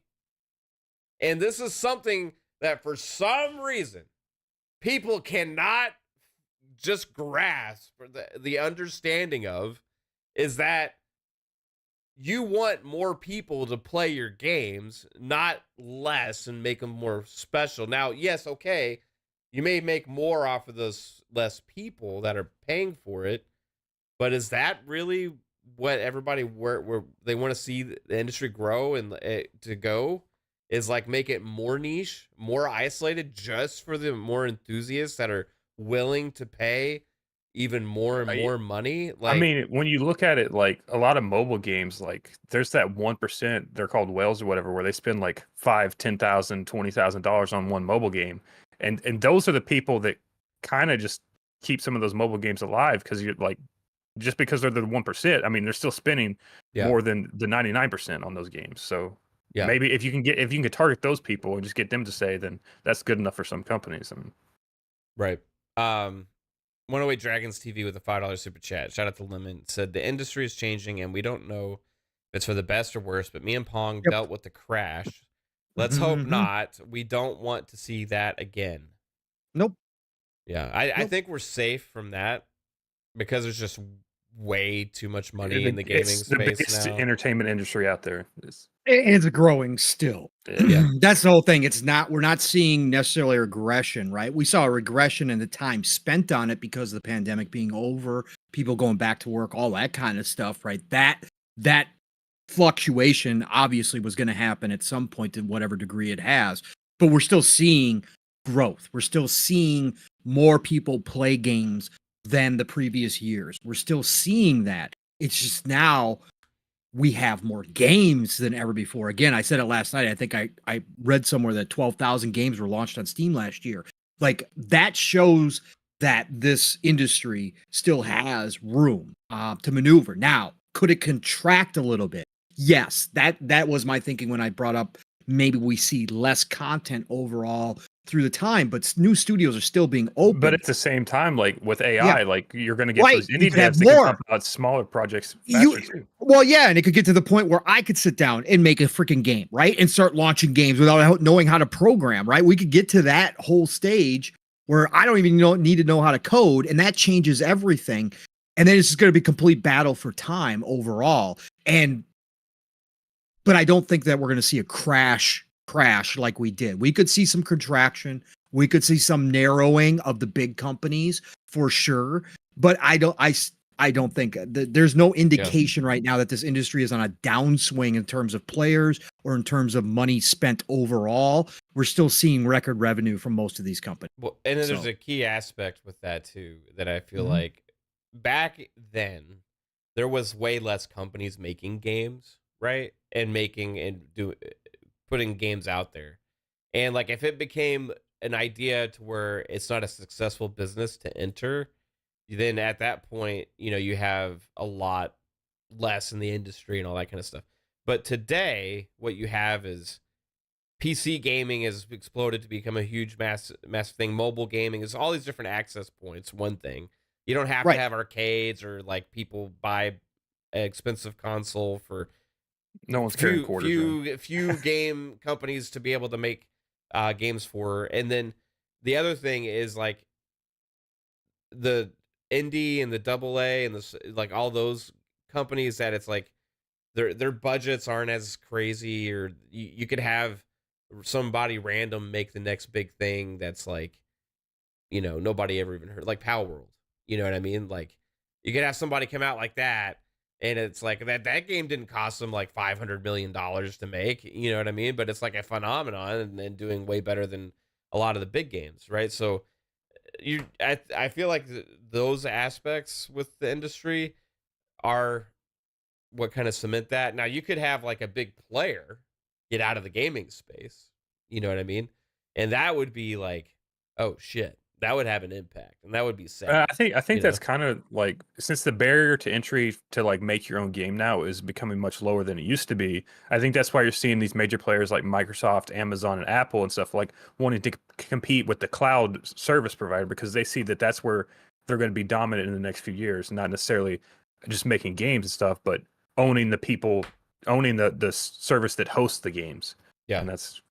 And this is something that for some reason people cannot just grasp the understanding of, is that you want more people to play your games, not less, and make them more special. Now, yes, okay, you may make more off of those less people that are paying for it, but is that really what everybody where they want to see the industry grow and to go? Is like make it more niche, more isolated, just for the more enthusiasts that are willing to pay even more and more money. Like, I mean, when you look at it, like a lot of mobile games, like there's that 1%, they're called whales or whatever, where they spend like $5,000, $10,000, $20,000 on one mobile game, and those are the people that kind of just keep some of those mobile games alive because you're like, just because they're the 1%, I mean, they're still spending more than the 99% on those games. So maybe if you can target those people and just get them to say, then that's good enough for some companies. I mean, right. 108 Dragons TV with a $5 super chat. Shout out to Lemon. Said the industry is changing and we don't know if it's for the best or worse, but me and Pong dealt with the crash. Let's hope not. We don't want to see that again. Nope. Yeah, I think we're safe from that because there's just way too much money in the gaming It's the space biggest now. entertainment industry out there. And it's growing still. Yeah. That's the whole thing. We're not seeing necessarily a regression, right? We saw a regression in the time spent on it because of the pandemic being over, people going back to work, all that kind of stuff, right? That fluctuation obviously was going to happen at some point to whatever degree it has, but we're still seeing growth. We're still seeing more people play games than the previous years. We're still seeing that. It's just now we have more games than ever before. Again, I said it last night. I think I read somewhere that 12,000 games were launched on Steam last year. Like, that shows that this industry still has room to maneuver. Now, could it contract a little bit? Yes, that was my thinking when I brought up maybe we see less content overall through the time, but new studios are still being open. But at the same time, like with AI, Yeah. like you're going to get Right, those you indie could have devs that can more. pump out smaller projects faster too. Well, yeah, and it could get to the point where I could sit down and make a freaking game, right? And start launching games without knowing how to program, right? We could get to that whole stage where I don't even need to know how to code, and that changes everything. And then it's just going to be a complete battle for time overall. But I don't think that we're going to see a crash like we did. We could see some contraction. We could see some narrowing of the big companies for sure. But I don't think there's no indication right now that this industry is on a downswing in terms of players or in terms of money spent overall. We're still seeing record revenue from most of these companies. Well, and then there's a key aspect with that too that I feel like back then there was way less companies making games, right? And putting games out there. And like if it became an idea to where it's not a successful business to enter, then at that point, you have a lot less in the industry and all that kind of stuff. But today, what you have is PC gaming has exploded to become a huge massive thing. Mobile gaming is all these different access points. One thing, you don't have to have arcades or like people buy an expensive console for no one's carrying quarters. Few game companies to be able to make games for. And then the other thing is like the indie and the AA and like all those companies that it's like their budgets aren't as crazy, or you could have somebody random make the next big thing that's like nobody ever even heard, like Power World. You know what I mean? Like you could have somebody come out like that, and it's like that game didn't cost them like $500 million to make. You know what I mean? But it's like a phenomenon and doing way better than a lot of the big games, right? So I feel like those aspects with the industry are what kind of cement that. Now you could have like a big player get out of the gaming space, you know what I mean? And that would be like, oh shit, that would have an impact, and that would be sad. I think that's kind of like, since the barrier to entry to like make your own game now is becoming much lower than it used to be. I think that's why you're seeing these major players like Microsoft, Amazon, and Apple and stuff like wanting to compete with the cloud service provider, because they see that that's where they're going to be dominant in the next few years, not necessarily just making games and stuff, but owning the people, owning the service that hosts the games. Yeah, and that's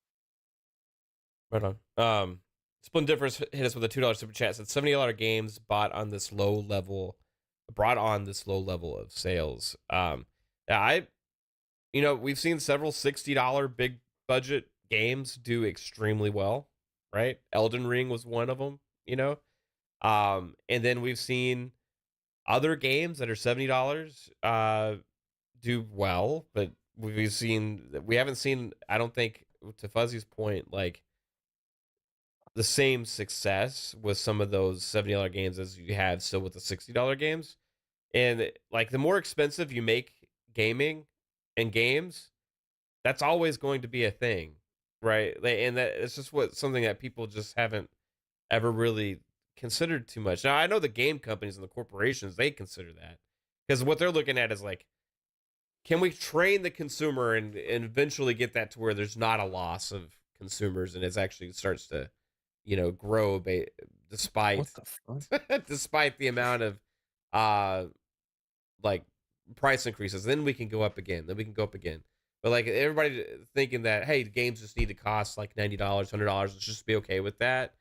right on. Splendiferous hit us with a $2 super chat. Said $70 games brought on this low level of sales. Yeah, we've seen several $60 big budget games do extremely well, right? Elden Ring was one of them, and then we've seen other games that are $70 do well, but we haven't seen, I don't think, to Fuzzy's point, like the same success with some of those $70 games as you had still with the $60 games. And like the more expensive you make gaming and games, that's always going to be a thing, right? And that it's just something that people just haven't ever really considered too much. Now I know the game companies and the corporations, they consider that, because what they're looking at is like, can we train the consumer and eventually get that to where there's not a loss of consumers and it actually starts to grow despite despite the amount of like price increases. Then we can go up again. But like everybody thinking that, hey, games just need to cost like $90, $100, let's just be okay with that.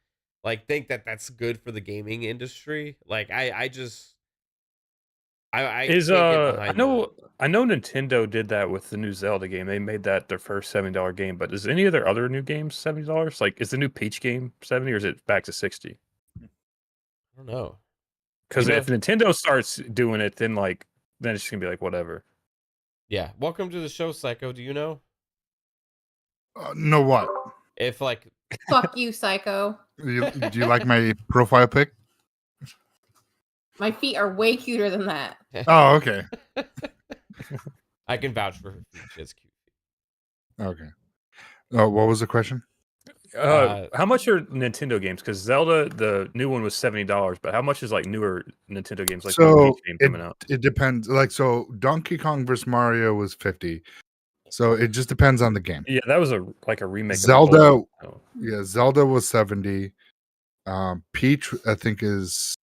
Like think that that's good for the gaming industry. Like I I Is can't get I behind know that. I know Nintendo did that with the new Zelda game. They made that their first $70 game. But is any of their other new games $70? Like, is the new Peach game 70 or is it back to 60? I don't know. Because if Nintendo starts doing it, then it's just gonna be like whatever. Yeah. Welcome to the show, Psycho. Do you know know what? if like Fuck you, Psycho. Do you like my profile pic? My feet are way cuter than that. Oh, okay. I can vouch for her feet. She has cute feet. Okay. Oh, what was the question? How much are Nintendo games? Because Zelda, the new one was $70, but how much is like newer Nintendo games, like the So Peach game coming out? it depends. Like, so Donkey Kong vs. Mario was 50. So it just depends on the game. Yeah, that was a remake. Zelda, of the old, yeah, Zelda was 70. Peach, I think, is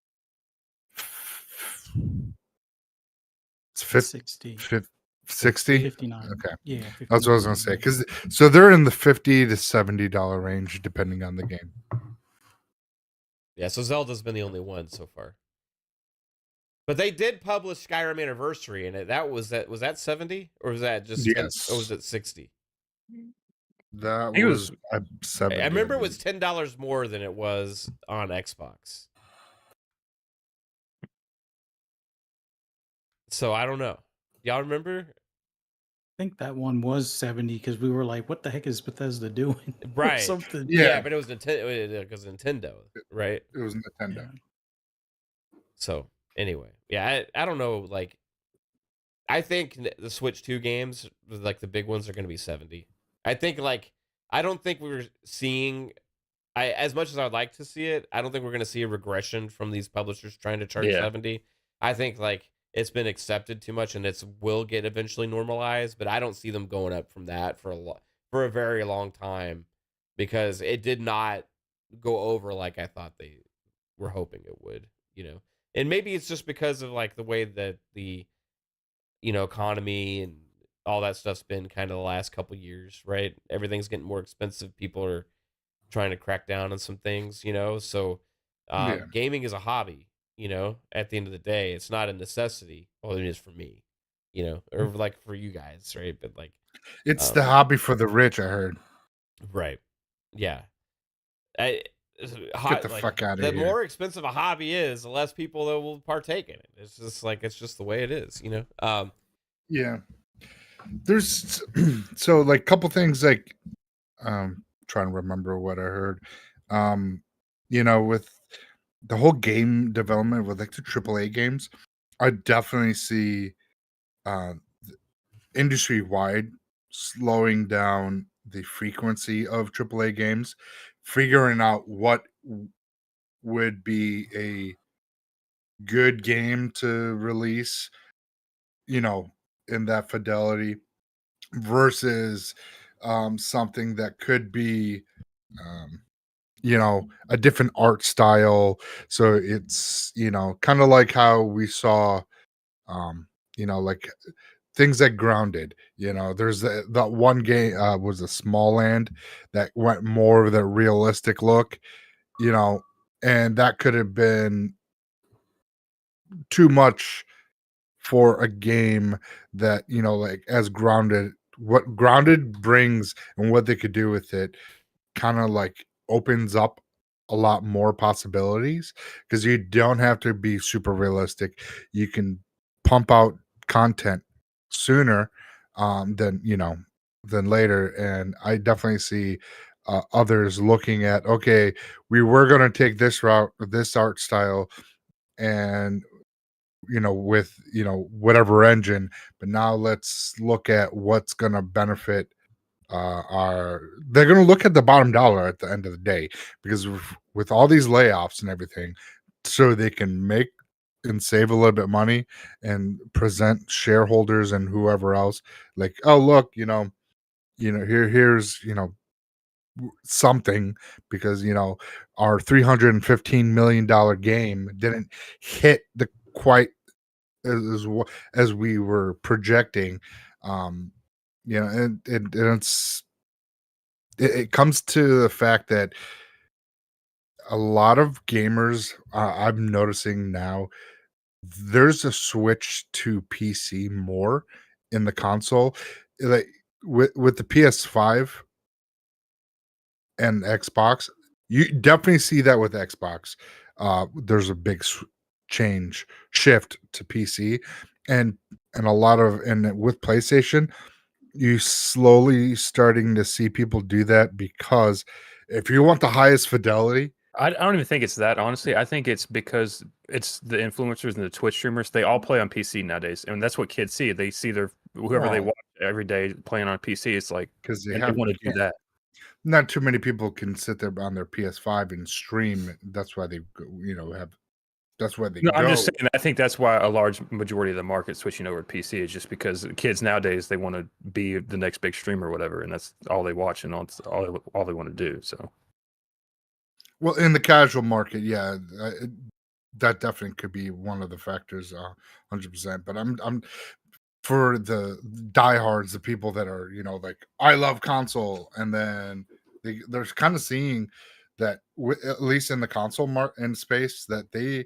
it's 50, 60. 60. 59. Okay. Yeah. That's what I was gonna say. Because so they're in the $50 to $70 range, depending on the game. Yeah, so Zelda's been the only one so far. But they did publish Skyrim Anniversary, and was that 70 or was that just 10, Yes. or was it 60? That It was was 70. I remember it was $10 more than it was on Xbox. So I don't know. Y'all remember? I think that one was 70 because we were like, what the heck is Bethesda doing? Or Right. something. Yeah, but it was Nintendo, right? It was Nintendo. Yeah. So anyway, yeah, I don't know. Like, I think the Switch 2 games, like the big ones, are going to be 70. I think I don't think we're seeing. As much as I'd like to see it, I don't think we're going to see a regression from these publishers trying to charge 70. I think it's been accepted too much, and it will get eventually normalized. But I don't see them going up from that for a very long time, because it did not go over like I thought they were hoping it would. And maybe it's just because of the way that the economy and all that stuff's been kind of the last couple years, right? Everything's getting more expensive. People are trying to crack down on some things, so gaming is a hobby, at the end of the day. It's not a necessity. Well, it is for me, or for you guys, right? But it's the hobby for the rich, I heard. Right. Yeah. Get the fuck out of here. The more expensive a hobby is, the less people that will partake in it. It's just the way it is, Yeah. There's so a couple things trying to remember what I heard. With the whole game development with the AAA games, I definitely see industry wide slowing down the frequency of AAA games, figuring out what would be a good game to release, in that fidelity versus something that could be a different art style. So it's kind of like how we saw like things like Grounded. There's that one game was a Small Land that went more of the realistic look, and that could have been too much for a game that as Grounded, what Grounded brings and what they could do with it kind of opens up a lot more possibilities, because you don't have to be super realistic. You can pump out content sooner than later. And I definitely see others looking at, okay, we were going to take this route, this art style, and with whatever engine, but now let's look at what's going to benefit they're going to look at the bottom dollar at the end of the day, because with all these layoffs and everything, so they can make and save a little bit of money and present shareholders and whoever else oh, look, here's something, because our $315 million game didn't hit the quite as we were projecting. And it comes to the fact that a lot of gamers, I'm noticing now, there's a switch to PC more in the console. Like with the PS5 and Xbox, you definitely see that with Xbox. There's a big shift to PC, and a lot of, and with PlayStation, you slowly starting to see people do that, because if you want the highest fidelity, I don't even think it's that, honestly. I think it's because it's the influencers and the Twitch streamers. They all play on PC nowadays, and that's what kids see. They see whoever they Well, watch every day playing on PC. It's like, because and they want to do that. not too many people can sit there on their PS5 and stream. That's why they have. That's why they No, go. I'm just saying. I think that's why a large majority of the market switching over to PC is just because kids nowadays, they want to be the next big streamer or whatever, and that's all they watch and all they want to do. So, Well, in the casual market, yeah, that definitely could be one of the factors, 100%. But I'm for the diehards, the people that are like, I love console, and then they're kind of seeing that, at least in the console in space, that they're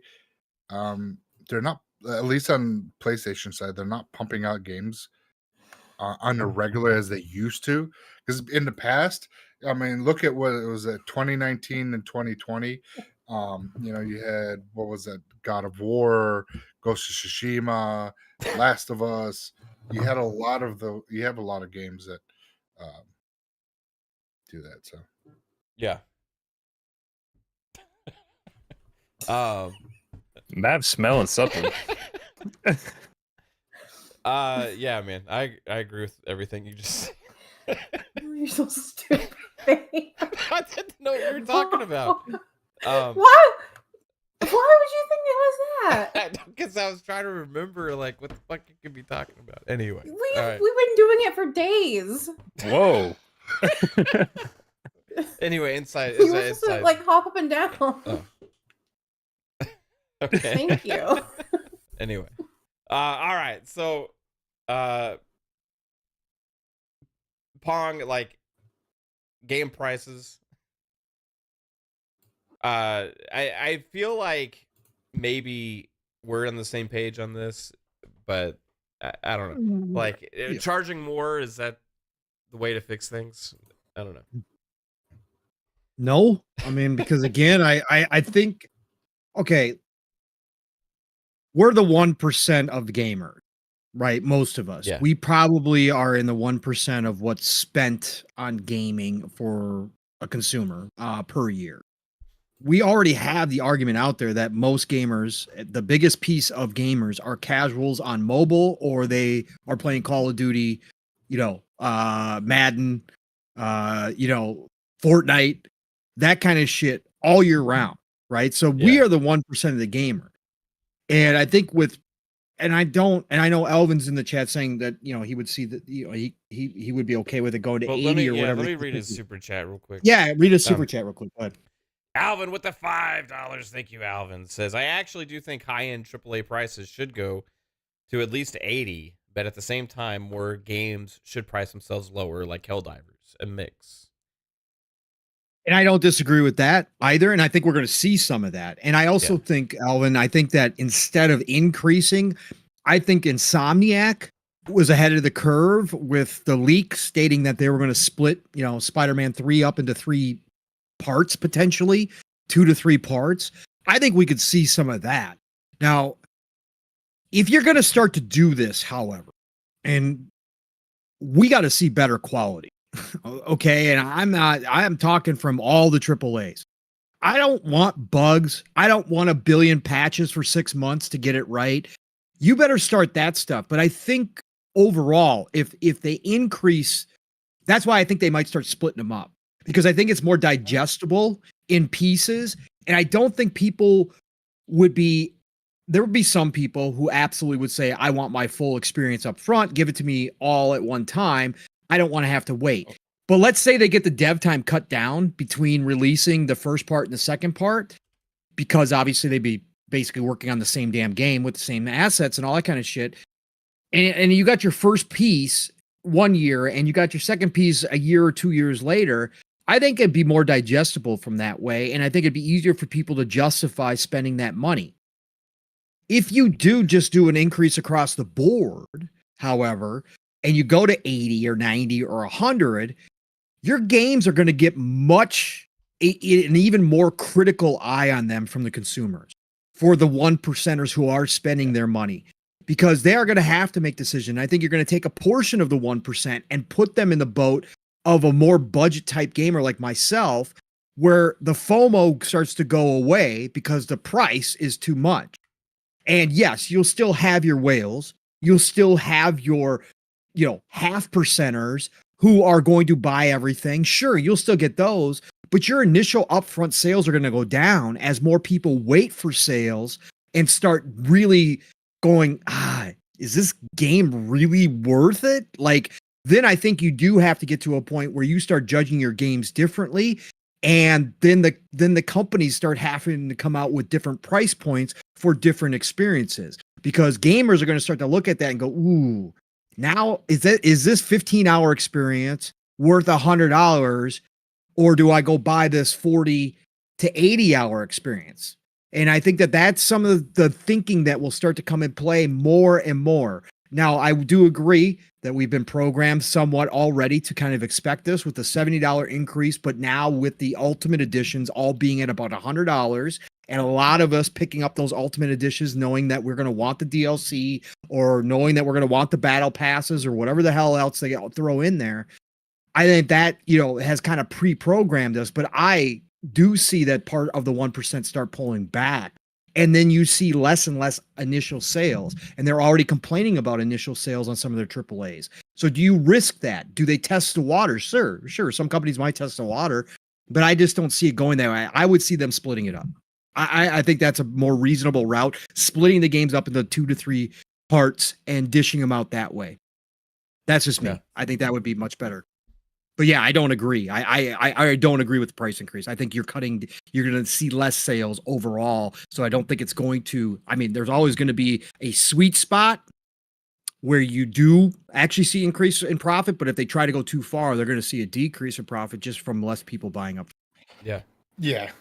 not, at least on PlayStation side, they're not pumping out games on a regular as they used to. Because in the past, I mean, look at what it was at 2019 and 2020. You had, what was that? God of War, Ghost of Tsushima, Last of Us. You have a lot of games that do that. So yeah. Mav's smelling something. Yeah, man. I agree with everything you just said. You're so stupid. I didn't know what you were talking about. What? Why would you think it was that? Because I was trying to remember, like, what the fuck you could be talking about. Anyway, We've all right. been doing it for days. Whoa. Anyway, inside. You were supposed to like hop up and down. Oh. Okay. Thank you. Anyway, all right. So, Pong, like, game prices. I feel like maybe we're on the same page on this, but I don't know. Like, charging more, is that the way to fix things? I don't know. No, I mean, because again, I think, okay, we're the 1% of gamers, right? Most of us. Yeah. We probably are in the 1% of what's spent on gaming for a consumer per year. We already have the argument out there that most gamers, the biggest piece of gamers, are casuals on mobile, or they are playing Call of Duty, Madden, Fortnite, that kind of shit all year round, right? So we are the 1% of the gamer. And I think I know Elvin's in the chat saying that, he would see that, he would be okay with it going to 80 or whatever. Let me read his super chat real quick. Yeah, read his super chat real quick. Go ahead. Alvin with the $5. Thank you, Alvin. Says, I actually do think high-end AAA prices should go to at least 80, but at the same time, more games should price themselves lower, like Helldivers and Mix. And I don't disagree with that either. And I think we're going to see some of that. And I also think, Alvin, I think that instead of increasing, I think Insomniac was ahead of the curve with the leak stating that they were going to split, Spider-Man 3 up into 3 parts, potentially 2 to 3 parts. I think we could see some of that. Now, if you're going to start to do this, however, and we got to see better quality. Okay. And I am talking from all the AAAs. I don't want bugs. I don't want 1 billion patches for 6 months to get it right. You better start that stuff. But I think overall, if they increase, that's why I think they might start splitting them up, because I think it's more digestible in pieces. And I don't think people there would be some people who absolutely would say, I want my full experience up front, give it to me all at one time. I don't want to have to wait. But let's say they get the dev time cut down between releasing the first part and the second part, because obviously they'd be basically working on the same damn game with the same assets and all that kind of shit. And you got your first piece 1 year and you got your second piece a year or 2 years later. I think it'd be more digestible from that way. And I think it'd be easier for people to justify spending that money. If you do just do an increase across the board, however, and you go to 80 or 90 or 100, your games are going to get an even more critical eye on them from the consumers, for the 1%ers who are spending their money, because they are going to have to make decisions. I think you're going to take a portion of the 1% and put them in the boat of a more budget type gamer like myself, where the FOMO starts to go away because the price is too much. And yes, you'll still have your whales. You'll still have your, half percenters who are going to buy everything. Sure, you'll still get those, but your initial upfront sales are going to go down as more people wait for sales and start really going, is this game really worth it? Like, then I think you do have to get to a point where you start judging your games differently. And then the companies start having to come out with different price points for different experiences, because gamers are going to start to look at that and go, ooh, now is this 15-hour experience worth $100, or do I go buy this 40 to 80-hour experience? And I think that that's some of the thinking that will start to come in play more and more. Now, I do agree that we've been programmed somewhat already to kind of expect this with the $70 increase, but now with the Ultimate Editions all being at about $100, and a lot of us picking up those Ultimate Editions knowing that we're going to want the DLC, or knowing that we're going to want the battle passes or whatever the hell else they throw in there. I think that, has kind of pre-programmed us, but I do see that part of the 1% start pulling back. And then you see less and less initial sales, and they're already complaining about initial sales on some of their AAAs. So do you risk that? Do they test the water? Sure. Some companies might test the water, but I just don't see it going that way. I would see them splitting it up. I think that's a more reasonable route, splitting the games up into 2 to 3 parts and dishing them out that way. That's just me. Yeah. I think that would be much better. But yeah, I don't agree. I don't agree with the price increase. I think you're going to see less sales overall. So I don't think it's going to, there's always going to be a sweet spot where you do actually see increase in profit. But if they try to go too far, they're going to see a decrease in profit just from less people buying up. Yeah. Yeah.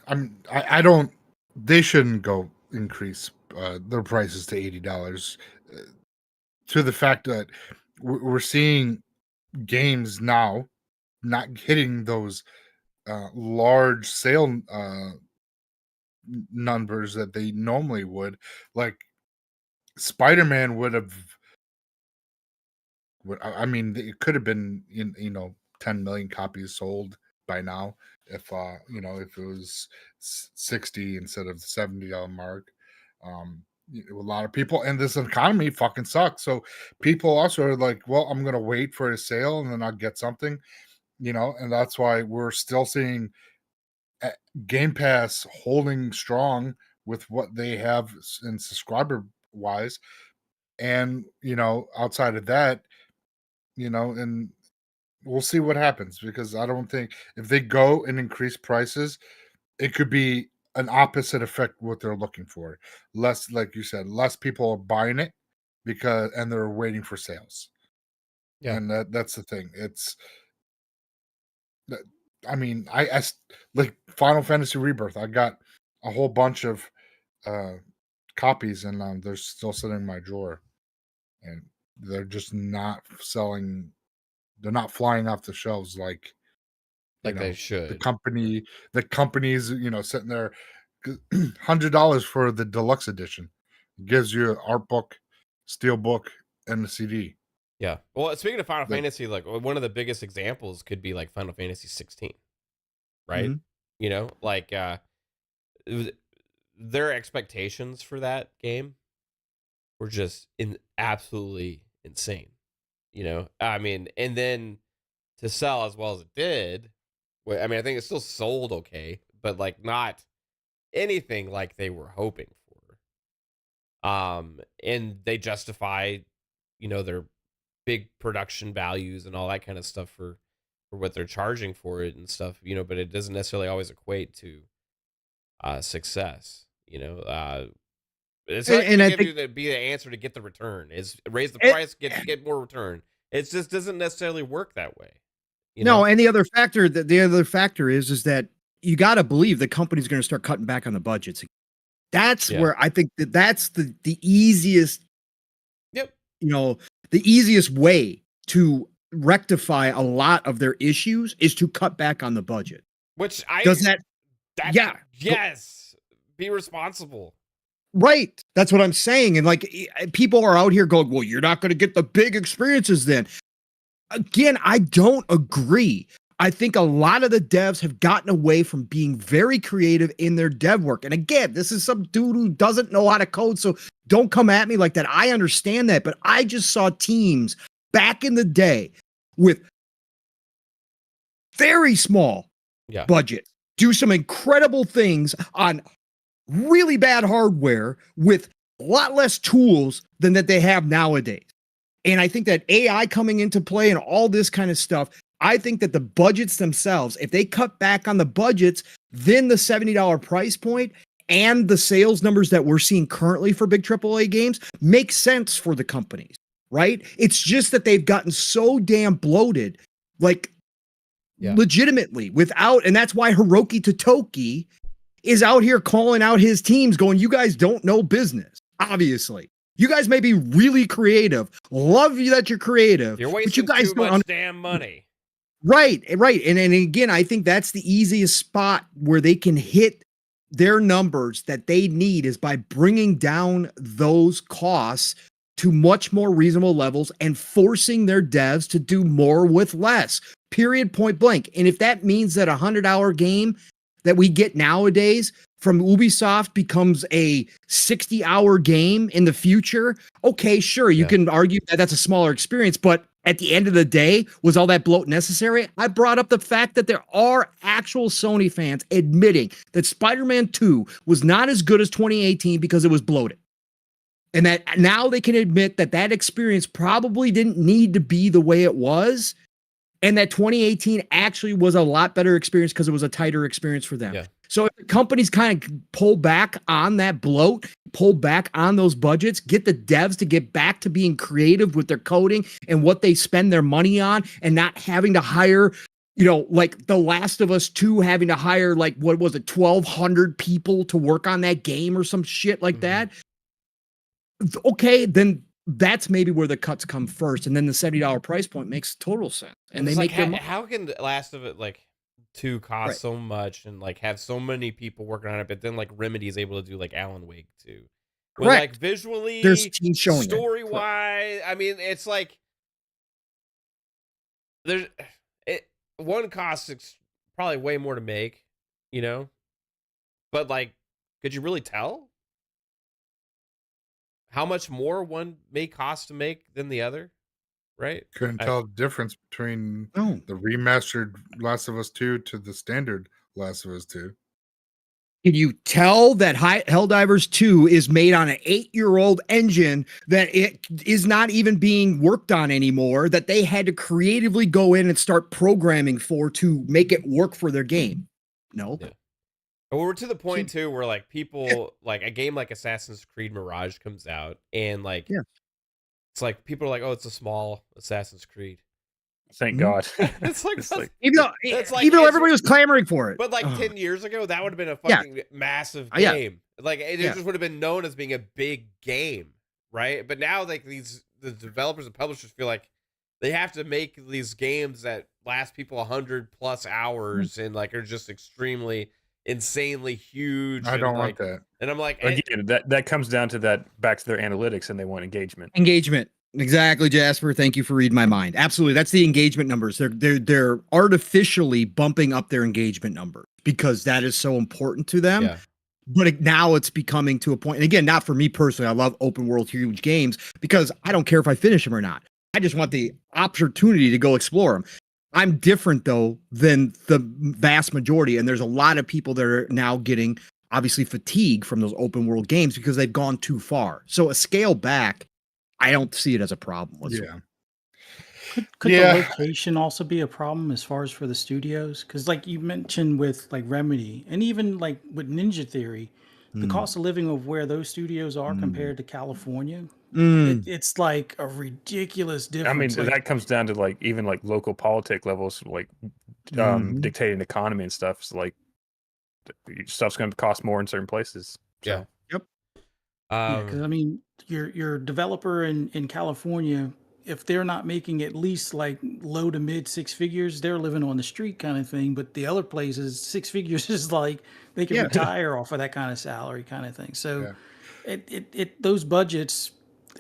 I don't, they shouldn't go increase their prices to $80 to the fact that we're seeing games now not hitting those large sale numbers that they normally would. Like Spider-Man would have, it could have been 10 million copies sold by now if if it was 60 instead of the $70 mark. A lot of people, and this economy fucking sucks, so people also are like, well, I'm gonna wait for a sale and then I'll get something, and that's why we're still seeing Game Pass holding strong with what they have in subscriber wise, and outside of that, and we'll see what happens, because I don't think if they go and increase prices, it could be an opposite effect what they're looking for. Less, like you said, less people are buying it and they're waiting for sales. Yeah. And that's the thing. It's I like Final Fantasy Rebirth. I got a whole bunch of copies, and they're still sitting in my drawer, and they're just not selling. They're not flying off the shelves like they should. The companies, sitting there, $100 for the deluxe edition. It gives you an art book, steel book, and the CD. Yeah. Well, speaking of Final Fantasy, like one of the biggest examples could be like Final Fantasy 16, right? Mm-hmm. Their expectations for that game were just absolutely insane. And then to sell as well as it did, I think it still sold okay, but like not anything like they were hoping for. And they justify, their big production values and all that kind of stuff for what they're charging for it and stuff, but it doesn't necessarily always equate to success. It's not going to be the answer to get the return. Is raise the price, get more return. It just doesn't necessarily work that way. No, and the other factor is that you got to believe the company's going to start cutting back on the budgets. That's Yeah. where I think that's the easiest, Yep. The easiest way to rectify a lot of their issues is to cut back on the budget. Which Yeah. Yes. Be responsible. Right. That's what I'm saying. And like people are out here going, well, you're not going to get the big experiences then. Again, I don't agree. I think a lot of the devs have gotten away from being very creative in their dev work. And again, this is some dude who doesn't know how to code. So don't come at me like that. I understand that. But I just saw teams back in the day with very small budget do some incredible things on really bad hardware with a lot less tools than that they have nowadays. And I think that AI coming into play and all this kind of stuff, I think that the budgets themselves, if they cut back on the budgets, then the $70 price point and the sales numbers that we're seeing currently for big AAA games make sense for the companies, right? It's just that they've gotten so damn bloated, like legitimately without, and that's why Hiroki Totoki is out here calling out his teams going, you guys don't know business, obviously. You guys may be really creative. Love you that you're creative. You're wasting but you guys too much damn money. Right. And again, I think that's the easiest spot where they can hit their numbers that they need is by bringing down those costs to much more reasonable levels and forcing their devs to do more with less. Period, point blank. And if that means that a $100 game that we get nowadays from Ubisoft becomes a 60-hour game in the future, okay, sure, you can argue that that's a smaller experience, but at the end of the day, was all that bloat necessary? I brought up the fact that there are actual Sony fans admitting that Spider-Man 2 was not as good as 2018 because it was bloated. And that now they can admit that that experience probably didn't need to be the way it was, and that 2018 actually was a lot better experience because it was a tighter experience for them. Yeah. So if the companies kind of pull back on that bloat, pull back on those budgets, get the devs to get back to being creative with their coding and what they spend their money on and not having to hire, like The Last of Us 2 having to hire, like, what was it, 1,200 people to work on that game or some shit like that. Okay, then that's maybe where the cuts come first. And then the $70 price point makes total sense. And they make their money. How can The Last of It, like, 2 cost so much and like have so many people working on it, but then like Remedy is able to do like Alan Wake 2. Where, like, visually, there's teams showing story wise, I mean, it's like one costs probably way more to make, but like, could you really tell how much more one may cost to make than the other? Right? Couldn't tell the difference between the remastered Last of Us 2 to the standard Last of Us 2. Can you tell that Helldivers 2 is made on an 8-year-old engine that it is not even being worked on anymore, that they had to creatively go in and start programming for to make it work for their game? No. Yeah. And we're to the point too where like people like a game like Assassin's Creed Mirage comes out and like it's like people are like, oh, it's a small Assassin's Creed. Thank God. It's like even though everybody was clamoring for it. But like 10 years ago, that would have been a fucking massive game. Like it just would have been known as being a big game, right? But now like the developers and publishers feel like they have to make these games that last people 100+ hours and like are just extremely insanely huge. I don't want that. And I'm like, again, that comes down to that back to their analytics, and they want engagement. Exactly, Jasper. Thank you for reading my mind. Absolutely, that's the engagement numbers. They're artificially bumping up their engagement number because that is so important to them. Yeah. But now it's becoming to a point, and again, not for me personally. I love open world huge games because I don't care if I finish them or not. I just want the opportunity to go explore them. I'm different though than the vast majority, and there's a lot of people that are now getting obviously fatigue from those open world games because they've gone too far. So a scale back, I don't see it as a problem. Could the location also be a problem as far as for the studios? Because like you mentioned with like Remedy and even like with Ninja Theory, the cost of living of where those studios are compared to California, it's like a ridiculous difference. I mean, that comes down to like even like local politic levels, like dictating economy and stuff. So like stuff's going to cost more in certain places. So. Yeah. Yeah, because I mean, your developer in California, if they're not making at least like low to mid six figures, they're living on the street kind of thing. But the other places, six figures is like they can Yeah. retire off of that kind of salary kind of thing. So Yeah. it those budgets.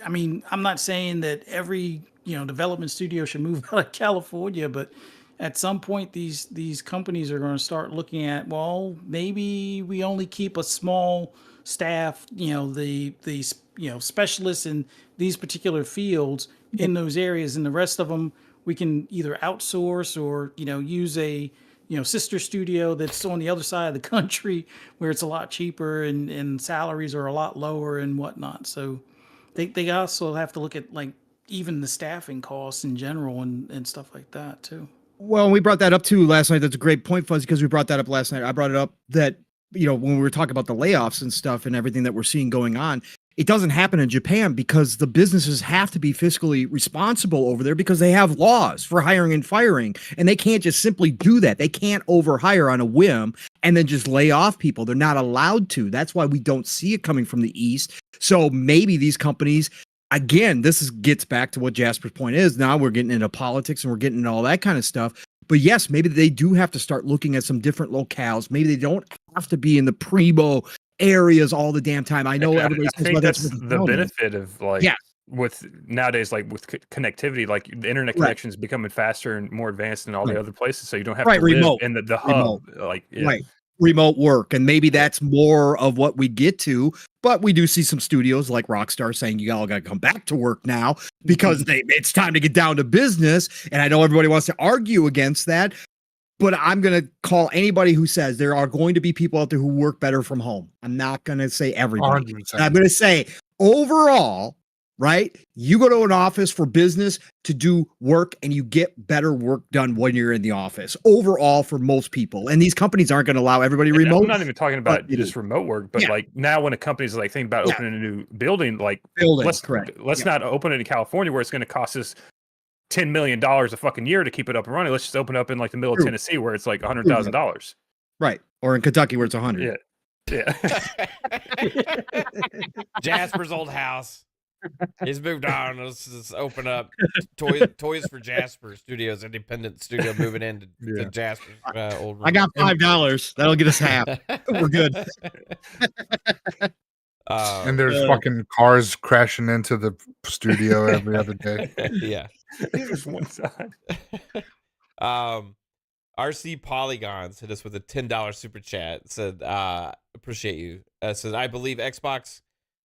I mean, I'm not saying that every development studio should move out of California, but at some point these companies are going to start looking at, well, maybe we only keep a small staff, specialists in these particular fields in those areas, and the rest of them we can either outsource or use a sister studio that's on the other side of the country where it's a lot cheaper and salaries are a lot lower and whatnot. So they also have to look at like even the staffing costs in general and stuff like that too. Well, we brought that up too last night. That's a great point, Fuzzy, because we brought that up last night. I brought it up that, when we were talking about the layoffs and stuff and everything that we're seeing going on, it doesn't happen in Japan because the businesses have to be fiscally responsible over there because they have laws for hiring and firing, and they can't just simply do that. They can't overhire on a whim and then just lay off people. They're not allowed to. That's why we don't see it coming from the East. So maybe these companies, again, gets back to what Jasper's point is. Now we're getting into politics and we're getting into all that kind of stuff. But yes, maybe they do have to start looking at some different locales. Maybe they don't have to be in the primo areas all the damn time. I know everybody says, well, that's the benefit of with nowadays, like with connectivity, like the internet connection is becoming faster and more advanced in all the other places. So you don't have to remote live in the hub. Remote work, and maybe that's more of what we get to. But we do see some studios like Rockstar saying you all got to come back to work now because it's time to get down to business. And I know everybody wants to argue against that, but I'm going to call anybody who says there are going to be people out there who work better from home. I'm not going to say everybody. 100%. I'm going to say overall, right? You go to an office for business to do work and you get better work done when you're in the office overall for most people. And these companies aren't going to allow everybody remote. I'm not even talking about just remote work, but like now when a company's like thinking about opening a new building, like let's not open it in California where it's going to cost us $10 million a fucking year to keep it up and running. Let's just open up in like the middle of Tennessee where it's like $100,000. Right. Or in Kentucky where it's 100. Yeah. Jasper's old house. He's moved on. Let's just open up Toys for Jasper Studios, independent studio moving into Jasper's old room. I got $5. That'll get us half. We're good. And there's fucking cars crashing into the studio every other day. Yeah. There's one side. RC Polygons hit us with a $10 super chat. Said, appreciate you. Says, I believe Xbox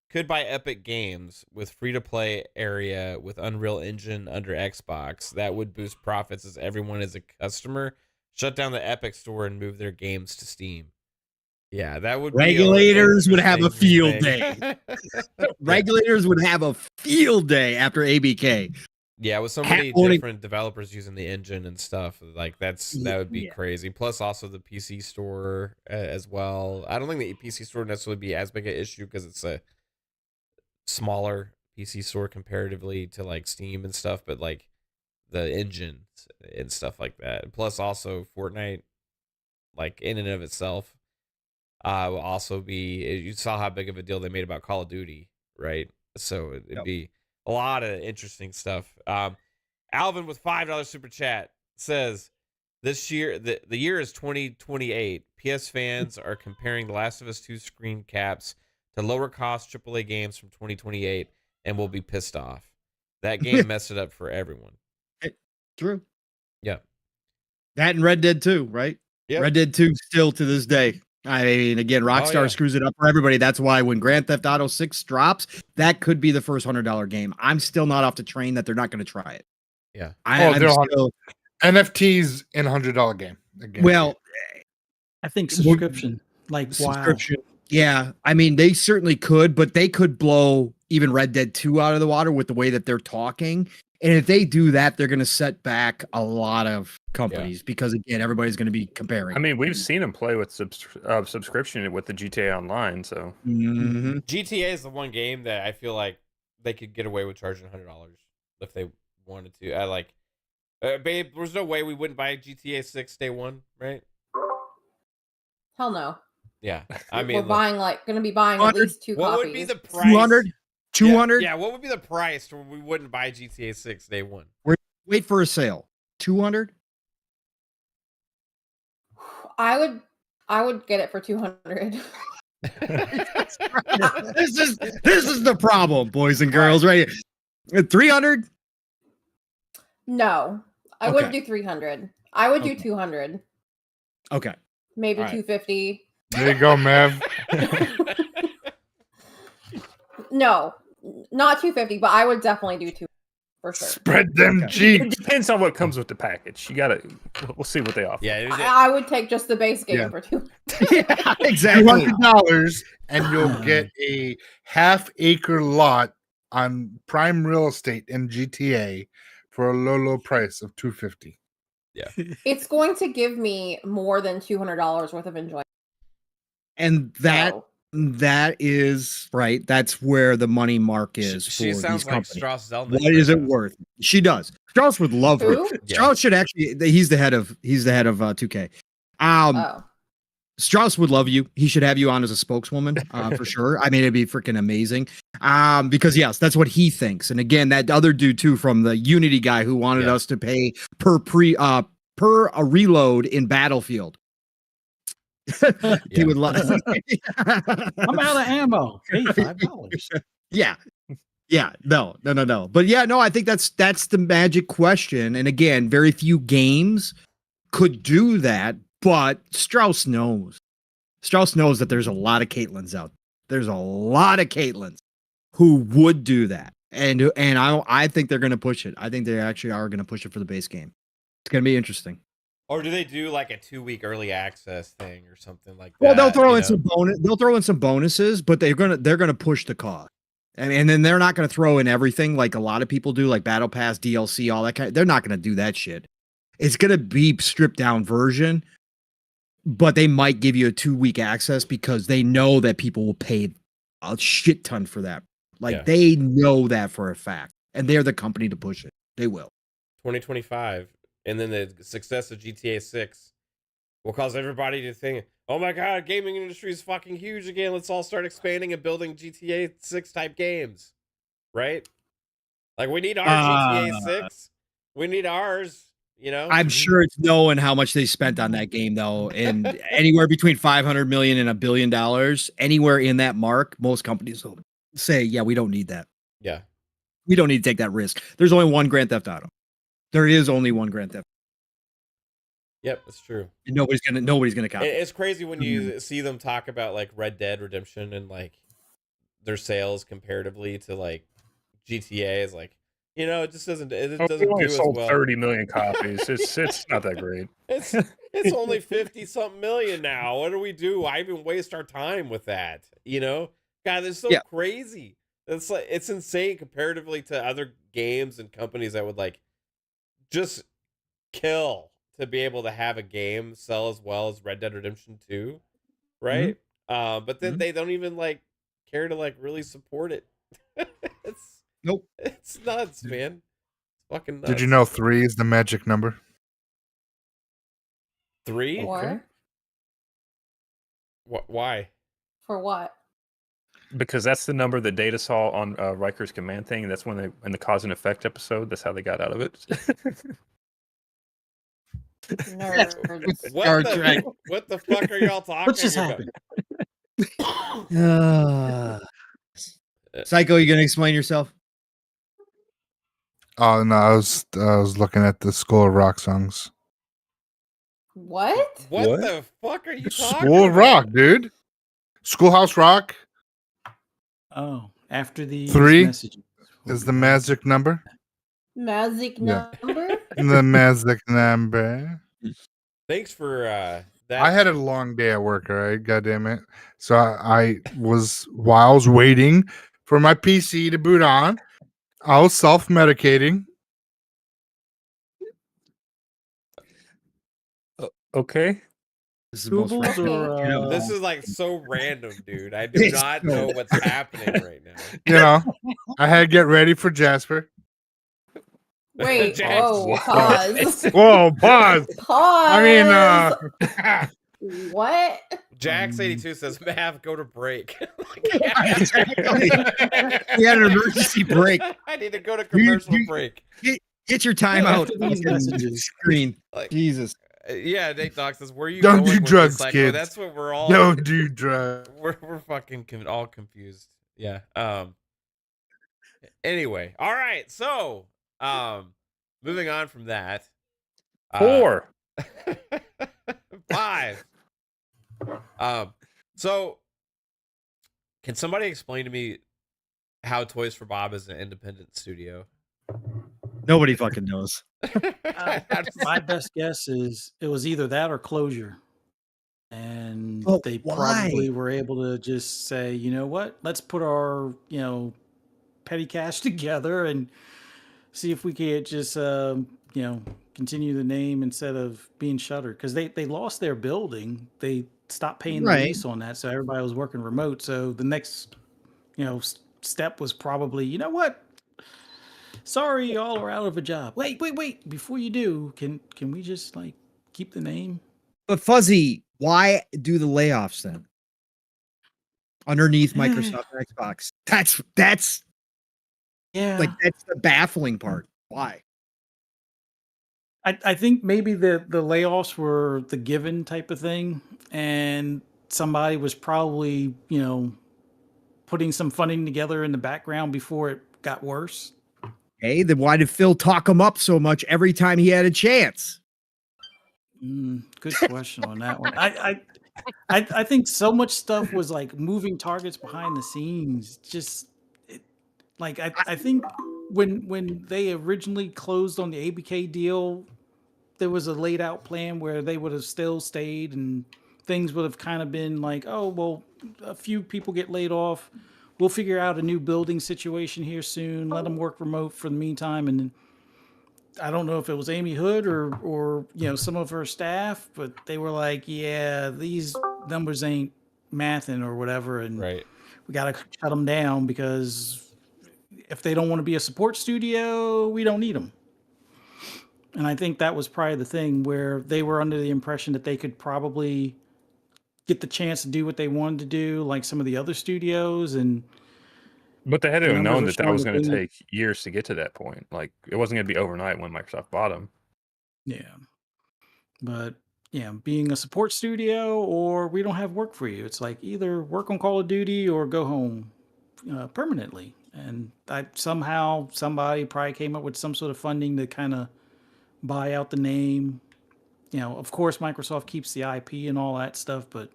could buy Epic Games with free-to-play area with Unreal Engine under Xbox. That would boost profits as everyone is a customer. Shut down the Epic store and move their games to Steam. Yeah, that would regulators would have a field day. Regulators would have a field day after ABK. Yeah, with so many different developers using the engine and stuff, like that would be crazy. Plus, also the PC store as well. I don't think the PC store necessarily be as big an issue because it's a smaller PC store comparatively to like Steam and stuff, but like the engines and stuff like that. Plus, also Fortnite, like in and of itself, will also be. You saw how big of a deal they made about Call of Duty, right? So it'd be a lot of interesting stuff. Alvin with $5 super chat says, this year, the year is 2028. PS fans are comparing The Last of Us 2 screen caps to lower cost AAA games from 2028 and will be pissed off. That game messed it up for everyone. True. Yeah. That and Red Dead 2, right? Yeah. Red Dead 2 still to this day. I mean, again, Rockstar screws it up for everybody. That's why when Grand Theft Auto 6 drops, that could be the first $100 game. I'm still not off the train that they're not going to try it. Yeah. NFTs in $100 game. Well, I think subscription. Subscription. Wow. Yeah. I mean, they certainly could, but they could blow even Red Dead 2 out of the water with the way that they're talking. And if they do that, they're going to set back a lot of companies because, again, everybody's going to be comparing. I mean, we've seen them play with subscription with the GTA Online. So GTA is the one game that I feel like they could get away with charging $100 if they wanted to. I like, babe, there's no way we wouldn't buy GTA 6 day one, right? Hell no. Yeah, I mean, We're going to be buying at least 2 what copies. would be the price? 200? 200? Yeah, what would be the price where we wouldn't buy GTA 6 day one? Wait for a sale. 200? I would get it for 200. This is the problem, boys and girls, right? 300? No, I Okay. wouldn't do 300. I would do Okay. 200. Okay. Maybe All right. 250. There you go, Mev. No, not 250, but I would definitely do 200 for sure. Spread them It cheeks. depends on what comes with the package. You gotta. We'll see what they offer. Yeah, I would take just the base game Yeah. for 200. Yeah, exactly. $200, and you'll get a half-acre lot on prime real estate in GTA for a low price of $250. It's going to give me more than $200 worth of enjoyment. And So, that is right. That's where the money mark is she for sounds these like companies. Strauss Zelnick. What is it worth? She does. Strauss would love her. who? Yeah. Strauss should actually. He's the head of 2K. Oh. Strauss would love you. He should have you on as a spokeswoman for sure. I mean, it'd be freaking amazing. Because yes, that's what he thinks. And again, that other dude too from the Unity guy who wanted us to pay per a reload in Battlefield. He would love. I'm out of ammo. Hey, $5. Yeah. No. But yeah, no, I think that's the magic question. And again, very few games could do that, but Strauss knows. Strauss knows that there's a lot of Kaitlyns out there. There's a lot of Kaitlyns who would do that. And I think they're going to push it. I think they actually are going to push it for the base game. It's going to be interesting. Or do they do like a 2-week early access thing or something like that? Well, they'll throw in some bonus. They'll throw in some bonuses, but they're gonna push the cost. And then they're not gonna throw in everything like a lot of people do, like Battle Pass, DLC, all that kind. They're not gonna do that shit. It's gonna be stripped down version, but they might give you a 2-week access because they know that people will pay a shit ton for that. Like they know that for a fact, and they're the company to push it. They will. 2025, and then the success of GTA 6 will cause everybody to think, "Oh my god, gaming industry is fucking huge again. Let's all start expanding and building GTA 6 type games." Right? Like we need our GTA 6. We need ours, you know? I'm sure it's knowing how much they spent on that game though, and anywhere between 500 million and $1 billion, anywhere in that mark, most companies will say, "Yeah, we don't need that. Yeah. We don't need to take that risk." There's only one Grand Theft Auto. There is only one Grand Theft. Yep, that's true. And nobody's gonna copy. It's crazy when you see them talk about like Red Dead Redemption and like their sales comparatively to like GTA is like, you know, it just doesn't We do only as sold well. 30 million copies. It's not that great. It's only 50 something million now. What do we do? Why even waste our time with that? You know, God, it's so crazy. It's like it's insane comparatively to other games and companies that would like just kill to be able to have a game sell as well as Red Dead Redemption 2, right? But then they don't even like care to like really support it. It's nuts, man. It's fucking nuts. Did you know 3 is the magic number? 3? Or Why? for what? Because that's the number that Data saw on Riker's command thing. And that's when they in the cause and effect episode. That's how they got out of it. Nerds. What the fuck are y'all talking What just about? happened? Psycho, you gonna explain yourself? Oh no, I was looking at the School of Rock songs. What? What the fuck are you talking School of about? Rock, dude. Schoolhouse Rock Oh, after the 3 messages. is the magic number. Magic Yeah. number? The magic number. Thanks for that. I had a long day at work, all right? God damn it. So I was, while I was waiting for my PC to boot on, I was self-medicating. Okay. This is the most Goobles random- or This is like so random, dude. I do It's not so- know what's happening right now. You know, I had to get ready for Jasper. Wait, Jax, whoa, what? pause. Whoa, pause. Pause. I mean, What? Jax82 says, Mav, go to break. Exactly. We had an emergency break. I need to go to commercial break. Get your time out. After these messages. Screen. Like, Jesus. Yeah, Nate Doc says, where are you Don't going do with drugs, this, Psycho? kids. That's what we're all... Don't do drugs. We're fucking all confused. Yeah. Anyway. All right. So, moving on from that. 4. 5. So can somebody explain to me how Toys for Bob is an independent studio? Nobody fucking knows. My best guess is it was either that or closure. And they why? probably were able to just say, you know what, let's put our, petty cash together and see if we could just, continue the name instead of being shuttered. Because they lost their building. They stopped paying the lease on that. So everybody was working remote. So the next, step was probably, you know what? Sorry, y'all are out of a job. Wait. Before you do, can we just keep the name? But Fuzzy, why do the layoffs then? Underneath Microsoft and Xbox. That's that's the baffling part. Why? I think maybe the layoffs were the given type of thing, and somebody was probably, putting some funding together in the background before it got worse. Hey, then why did Phil talk him up so much every time he had a chance? Good question on that one. I think so much stuff was moving targets behind the scenes. I think when they originally closed on the ABK deal, there was a laid out plan where they would have still stayed and things would have kind of been like, oh, well, a few people get laid off. We'll figure out a new building situation here soon. Let them work remote for the meantime. And then I don't know if it was Amy Hood or some of her staff, but they were like, yeah, these numbers ain't mathing or whatever. And Right. we got to shut them down because if they don't want to be a support studio, we don't need them. And I think that was probably the thing where they were under the impression that they could probably get the chance to do what they wanted to do, like some of the other studios. But they had to have known that was going to take take years to get to that point. Like, it wasn't going to be overnight when Microsoft bought them. Yeah. But yeah, being a support studio or we don't have work for you. It's like either work on Call of Duty or go home permanently. And somehow somebody probably came up with some sort of funding to kind of buy out the name. Of course, Microsoft keeps the IP and all that stuff, but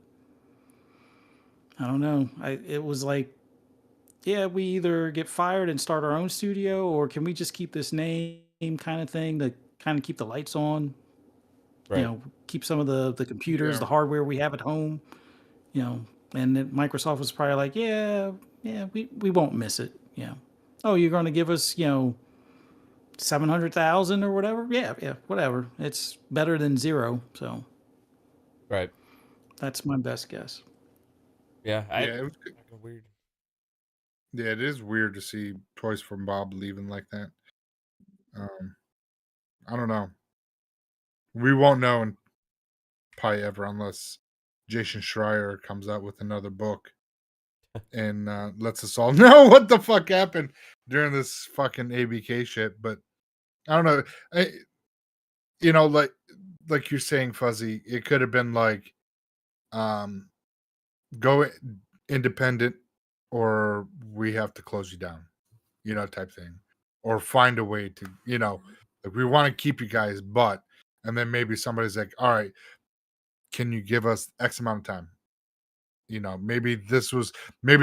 I don't know. It was like, yeah, we either get fired and start our own studio, or can we just keep this name kind of thing to kind of keep the lights on? Right. Keep some of the computers, the hardware we have at home, and then Microsoft was probably like, yeah, we won't miss it. Oh, you're going to give us, 700,000 or whatever. Yeah, whatever. It's better than zero. So, Right. that's my best guess. Yeah. It was fucking weird. Yeah, it is weird to see Toys from Bob leaving like that. I don't know. We won't know probably ever unless Jason Schreier comes out with another book and lets us all know what the fuck happened during this fucking ABK shit. But I don't know. Like you're saying, Fuzzy, it could have been like go independent or we have to close you down, type thing. Or find a way to, like we want to keep you guys, and then maybe somebody's like, all right, can you give us X amount of time? Maybe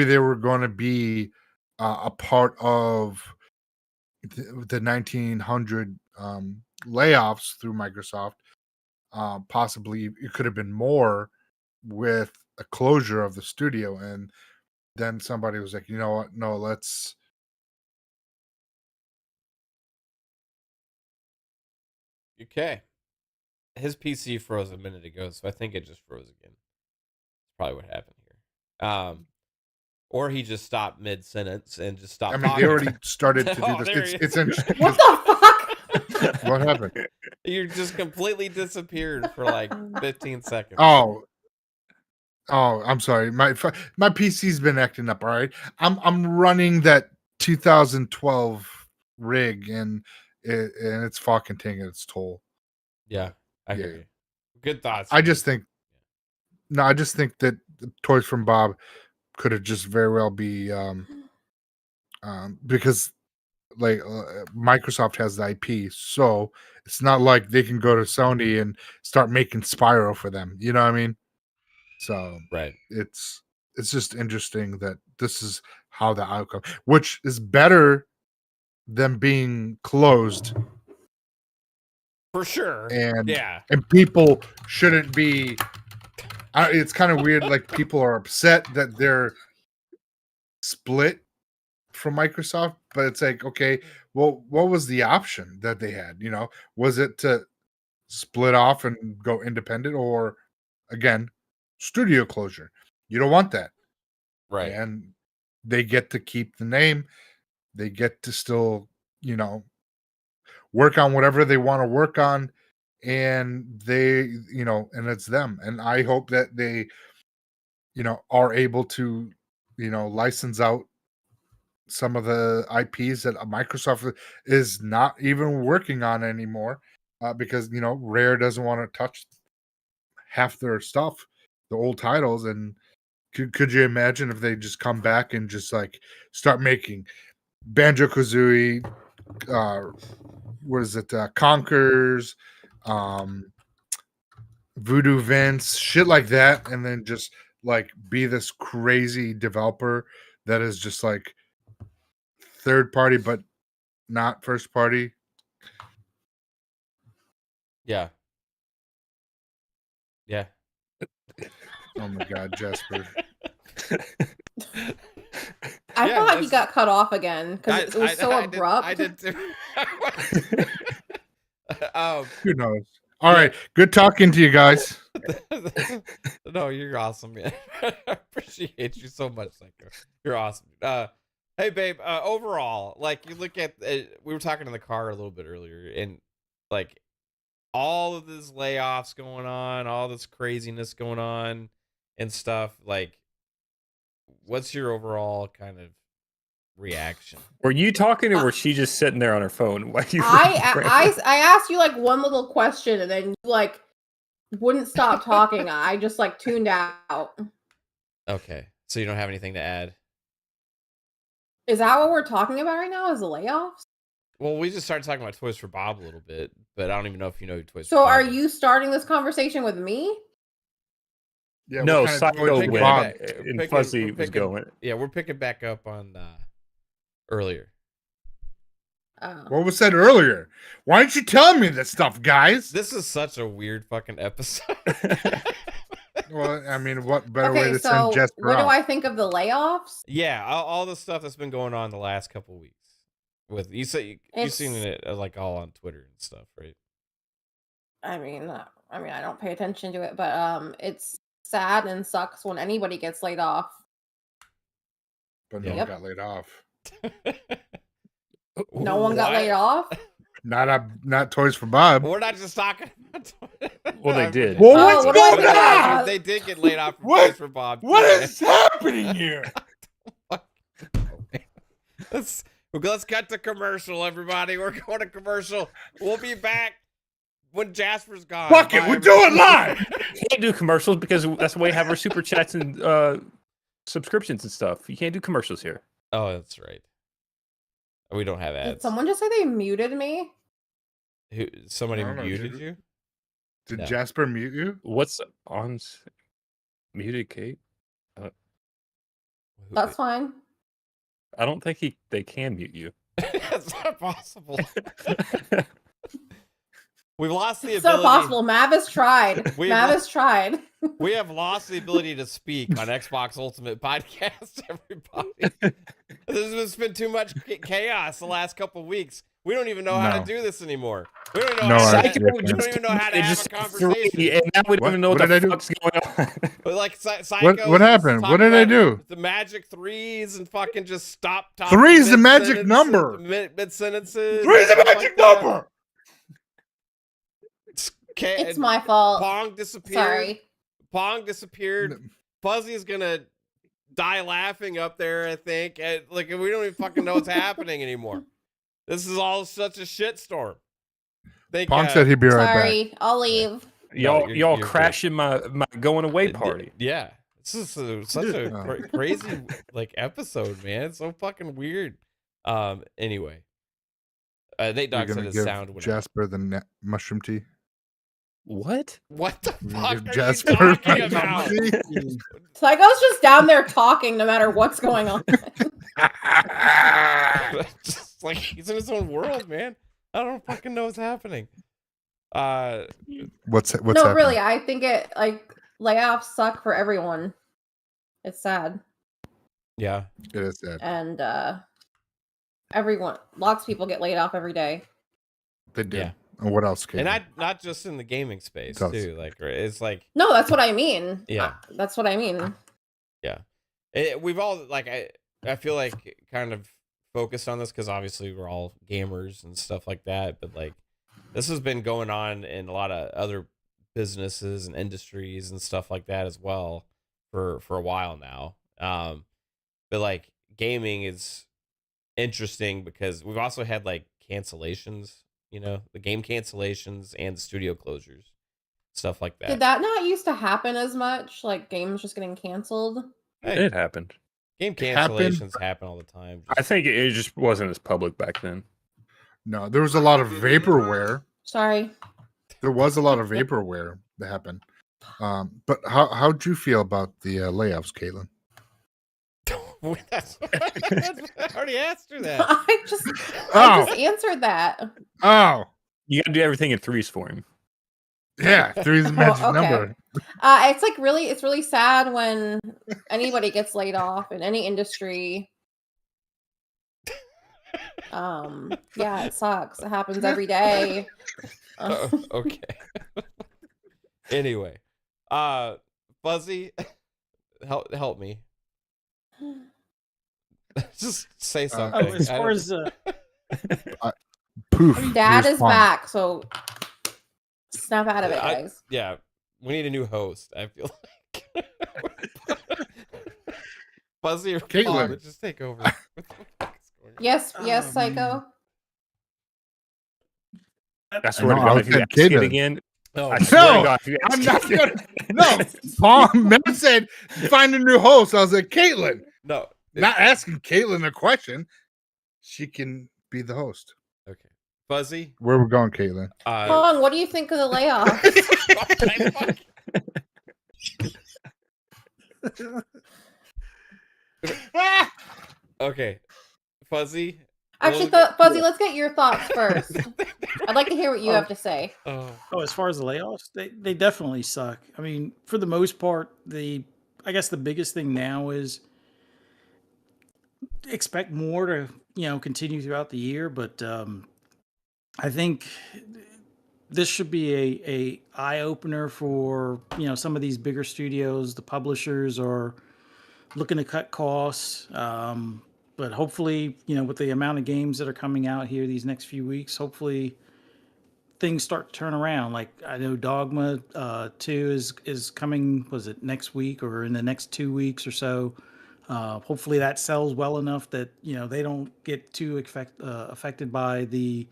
they were going to be a part of the 1900 layoffs through Microsoft. Possibly it could have been more with a closure of the studio. And then somebody was like, you know what? No, let's. Okay. His PC froze a minute ago, so I think it just froze again. That's probably what happened here. Or he just stopped mid-sentence and just stopped talking. They already started to do this. It's interesting. What the fuck? What happened? You just completely disappeared for like 15 seconds. Oh, Oh, I'm sorry. My PC's been acting up. All right, I'm running that 2012 rig, and it's fucking taking its toll. Yeah, I hear Yeah. you. Good thoughts. I dude. just think that the Toys from Bob could have just very well be because like Microsoft has the IP, so it's not like they can go to Sony and start making Spyro for them. You know what I mean? So right. it's just interesting that this is how the outcome, which is better than being closed, For sure. and Yeah. people shouldn't be. It's kind of weird. Like people are upset that they're split from Microsoft, but it's like, okay, well, what was the option that they had? You know, was it to split off and go independent, or again, studio closure? You don't want that. Right. And they get to keep the name. They get to still, you know, work on whatever they want to work on, and they, you know, and it's them. And I hope that they, you know, are able to, you know, license out some of the IPs that Microsoft is not even working on anymore, because you know Rare doesn't want to touch half their stuff, the old titles. And could you imagine if they just come back and just like start making Banjo Kazooie, what is it, Conkers, Voodoo Vince, shit like that, and then just like be this crazy developer that is just like third party but not first party. Yeah. Yeah. Oh my god, Jasper. I Yeah, thought he that's- got cut off again because it was so abrupt. I did too. Who knows? All right, good talking to you guys. No, you're awesome, man. I appreciate you so much, Psycho. You're awesome. Hey, babe. Overall, like you look at, we were talking in the car a little bit earlier, and like all of this layoffs going on, all this craziness going on, and stuff. Like, what's your overall kind of reaction? Were you talking, or was she just sitting there on her phone? Why do you? I asked you like one little question and then you like wouldn't stop talking. I just like tuned out. Okay, so you don't have anything to add? Is that what we're talking about right now? Is the layoffs? Well, we just started talking about Toys for Bob a little bit, but I don't even know if you know who Toys for So Bob are is. you starting this conversation with me? Yeah, No, what kind of Psycho Toys Picking for went Bob? back- we're and picking- Fuzzy we're was picking- going. Yeah, we're picking back up on earlier. Oh. What was said earlier? Why aren't you telling me this stuff, guys? This is such a weird fucking episode. Well, I mean, what better way Okay, to so send Jasper what do out? I think of the layoffs? Yeah, all the stuff that's been going on the last couple weeks. With you say you've It's- seen it like all on Twitter and stuff, right? I mean, I don't pay attention to it, but it's sad and sucks when anybody gets laid off. But no one Yep. got laid off. No one got What? laid off. Not Toys for Bob. We're not just talking about Well, they did. Well, Oh, what's what do I going think about- on? They did get laid off from What? Toys for Bob. What too, is happening here? Let's cut to commercial, everybody. We're going to commercial. We'll be back when Jasper's gone. Fuck it, Bye, we're doing everybody. live. Can't do commercials because that's the way we have our super chats and subscriptions and stuff. You can't do commercials here. Oh, that's right. We don't have Did ads. someone just say they muted me? Somebody I don't know, muted did- you? Did No. Jasper mute you? What's on muted, Kate? That's fine. I don't think they can mute you. That's not possible. We've lost the It's ability. not possible. Mav has tried. We've Mav lo- has tried. We have lost the ability to speak on Xbox Ultimate Podcast, everybody. There's been too much chaos the last couple of weeks. We don't even know how No. to do this anymore. We don't know No how to, idea. we don't even know how to It have just a conversation. three, and now we don't What- even know what what the did I do? fuck's going on. But like Psycho. What happened? What did I do? The magic threes and fucking just stop talking. Three is the mid-sentence- magic number. Mid sentences. Three is the magic number. It's my fault. Pong disappeared. Sorry. Pong disappeared. Fuzzy is gonna die laughing up there. I think, like we don't even fucking know what's happening anymore. This is all such a shitstorm. Pong said he'd be right back. Sorry, I'll leave. Y'all you're crashing my going away party. Yeah, this is such a crazy like episode, man. It's so fucking weird. Anyway, Nate Dogg said his sound went Jasper the mushroom tea. What? What the fuck are Jasper you talking about? Psycho's just down there talking no matter what's going on. Just like he's in his own world, man. I don't fucking know what's happening. What's No, happening? really, I think it like layoffs suck for everyone. It's sad. Yeah, It is sad. And lots of people get laid off every day. They did. Yeah. And what else? Caitlin? and not just in the gaming space too. Like it's like No, that's what I mean. Yeah. That's what I mean. we've all like I feel like kind of focused on this because obviously we're all gamers and stuff like that, but like this has been going on in a lot of other businesses and industries and stuff like that as well for a while now. But like gaming is interesting because we've also had like cancellations, the game cancellations and the studio closures, stuff like that. Did that not used to happen as much? Like games just getting canceled? Hey, It happened. game cancellations happen all the time. I think it just wasn't as public back then. No, there was a lot of vaporware. Sorry. There was a lot of vaporware that happened. But how'd you feel about the layoffs, Kaitlyn? I already asked her that. I just answered that. Oh, You got to do everything in threes for him. yeah, three's the magic okay. number. It's really sad when anybody gets laid off in any industry. Yeah, it sucks. It happens every day. Okay. Anyway, Fuzzy, help me. Just say something. As far as Poof. Dad here's is Pong. back, so snap out of it, I- guys. Yeah, we need a new host. I feel like Fuzzy or Kaitlyn. Pong, just take over. What the fuck is going on? Yes, Oh, Psycho. I swear to No, God, I if you said ask it Kaitlyn. again, Oh, I my swear No, to God, if you I'm ask not it gonna. No, Pong. Matt said find a new host. I was like, Kaitlyn. no. Not asking Kaitlyn a question. She can be the host. Okay. Fuzzy. Where we going, Kaitlyn? Pong, what do you think of the layoff? Okay. Fuzzy. Actually, Well, Fuzzy, let's get your thoughts first. I'd like to hear what you have to say. Oh, as far as the layoffs, they definitely suck. I mean, for the most part, I guess the biggest thing now is expect more to continue throughout the year, but I think this should be a eye opener for some of these bigger studios. The publishers are looking to cut costs, but hopefully with the amount of games that are coming out here these next few weeks, hopefully things start to turn around. Like I know Dogma 2 is coming. Was it next week or in the next 2 weeks or so? Hopefully that sells well enough that they don't get too affected by the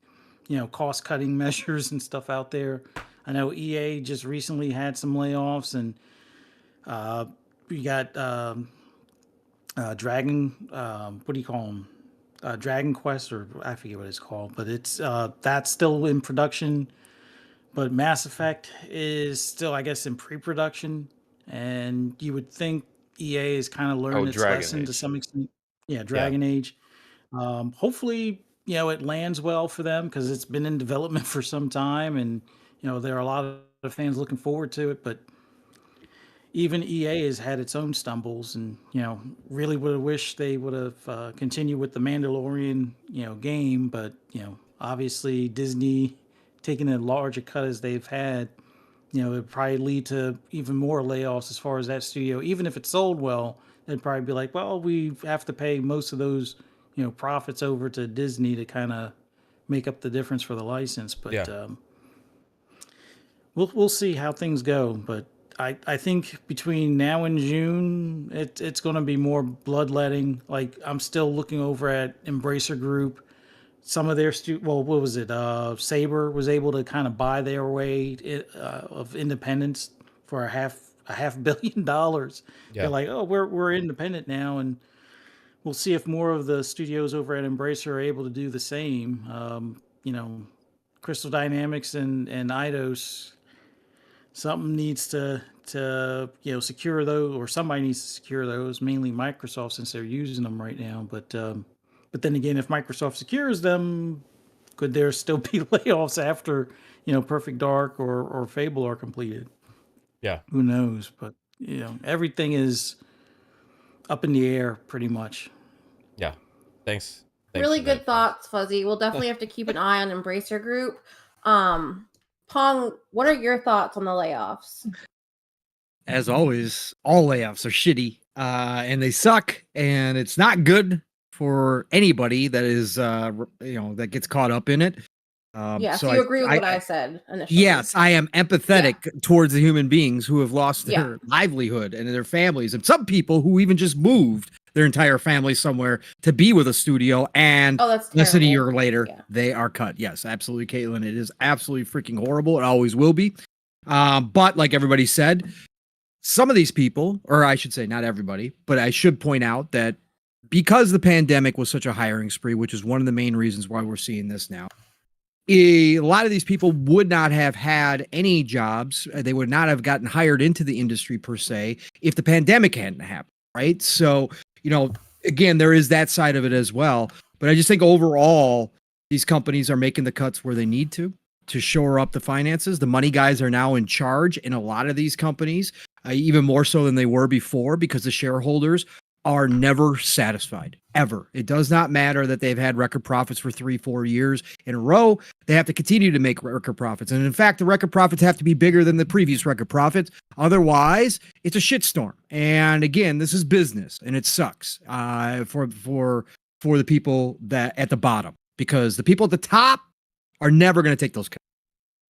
cost cutting measures and stuff out there. I know EA just recently had some layoffs, and we got Dragon. What do you call them? Dragon Quest, or I forget what it's called, but it's that's still in production. But Mass Effect is still, I guess, in pre-production, and you would think EA is kind of learning its Dragon lesson to Age. some extent. Yeah, Dragon Age. Hopefully, it lands well for them because it's been in development for some time, and there are a lot of fans looking forward to it. But even EA has had its own stumbles, and really would have wished they would have continued with the Mandalorian game. But obviously Disney taking a larger cut as they've had, it would probably lead to even more layoffs as far as that studio. Even if it sold well, they'd probably be like, well, we have to pay most of those profits over to Disney to kind of make up the difference for the license. But Yeah. we'll see how things go. But I think between now and June, it's going to be more bloodletting. Like I'm still looking over at Embracer Group. Some of their well, what was it? Saber was able to kind of buy their way of independence for $500 million. They're Yeah. like, oh, we're independent now, and we'll see if more of the studios over at Embracer are able to do the same. Crystal Dynamics and Eidos, something needs to secure those, or somebody needs to secure those. Mainly Microsoft, since they're using them right now. But then again, if Microsoft secures them, could there still be layoffs after Perfect Dark or Fable are completed? Yeah. Who knows? But everything is up in the air pretty much. Yeah. Thanks. Really for good that, thoughts, Fuzzy. We'll definitely have to keep an eye on Embracer Group. Pong, what are your thoughts on the layoffs? As always, all layoffs are shitty, and they suck, and it's not good for anybody that is, that gets caught up in it. Yeah, so so you agree with what I said initially. Yes, I am empathetic towards the human beings who have lost their livelihood and their families, and some people who even just moved their entire family somewhere to be with a studio, and that's less than a terrible. year later, they are cut. Yes, absolutely, Kaitlyn. It is absolutely freaking horrible. It always will be. But like everybody said, some of these people, or I should say not everybody, but I should point out that because the pandemic was such a hiring spree, which is one of the main reasons why we're seeing this now, a lot of these people would not have had any jobs. They would not have gotten hired into the industry per se if the pandemic hadn't happened, right? So, again, there is that side of it as well. But I just think overall, these companies are making the cuts where they need to shore up the finances. The money guys are now in charge in a lot of these companies, even more so than they were before, because the shareholders are never satisfied, ever. It does not matter that they've had record profits for 3-4 years in a row. They have to continue to make record profits. And in fact, the record profits have to be bigger than the previous record profits. Otherwise, it's a shitstorm. And again, this is business, and it sucks for the people that at the bottom, because the people at the top are never going to take those cuts.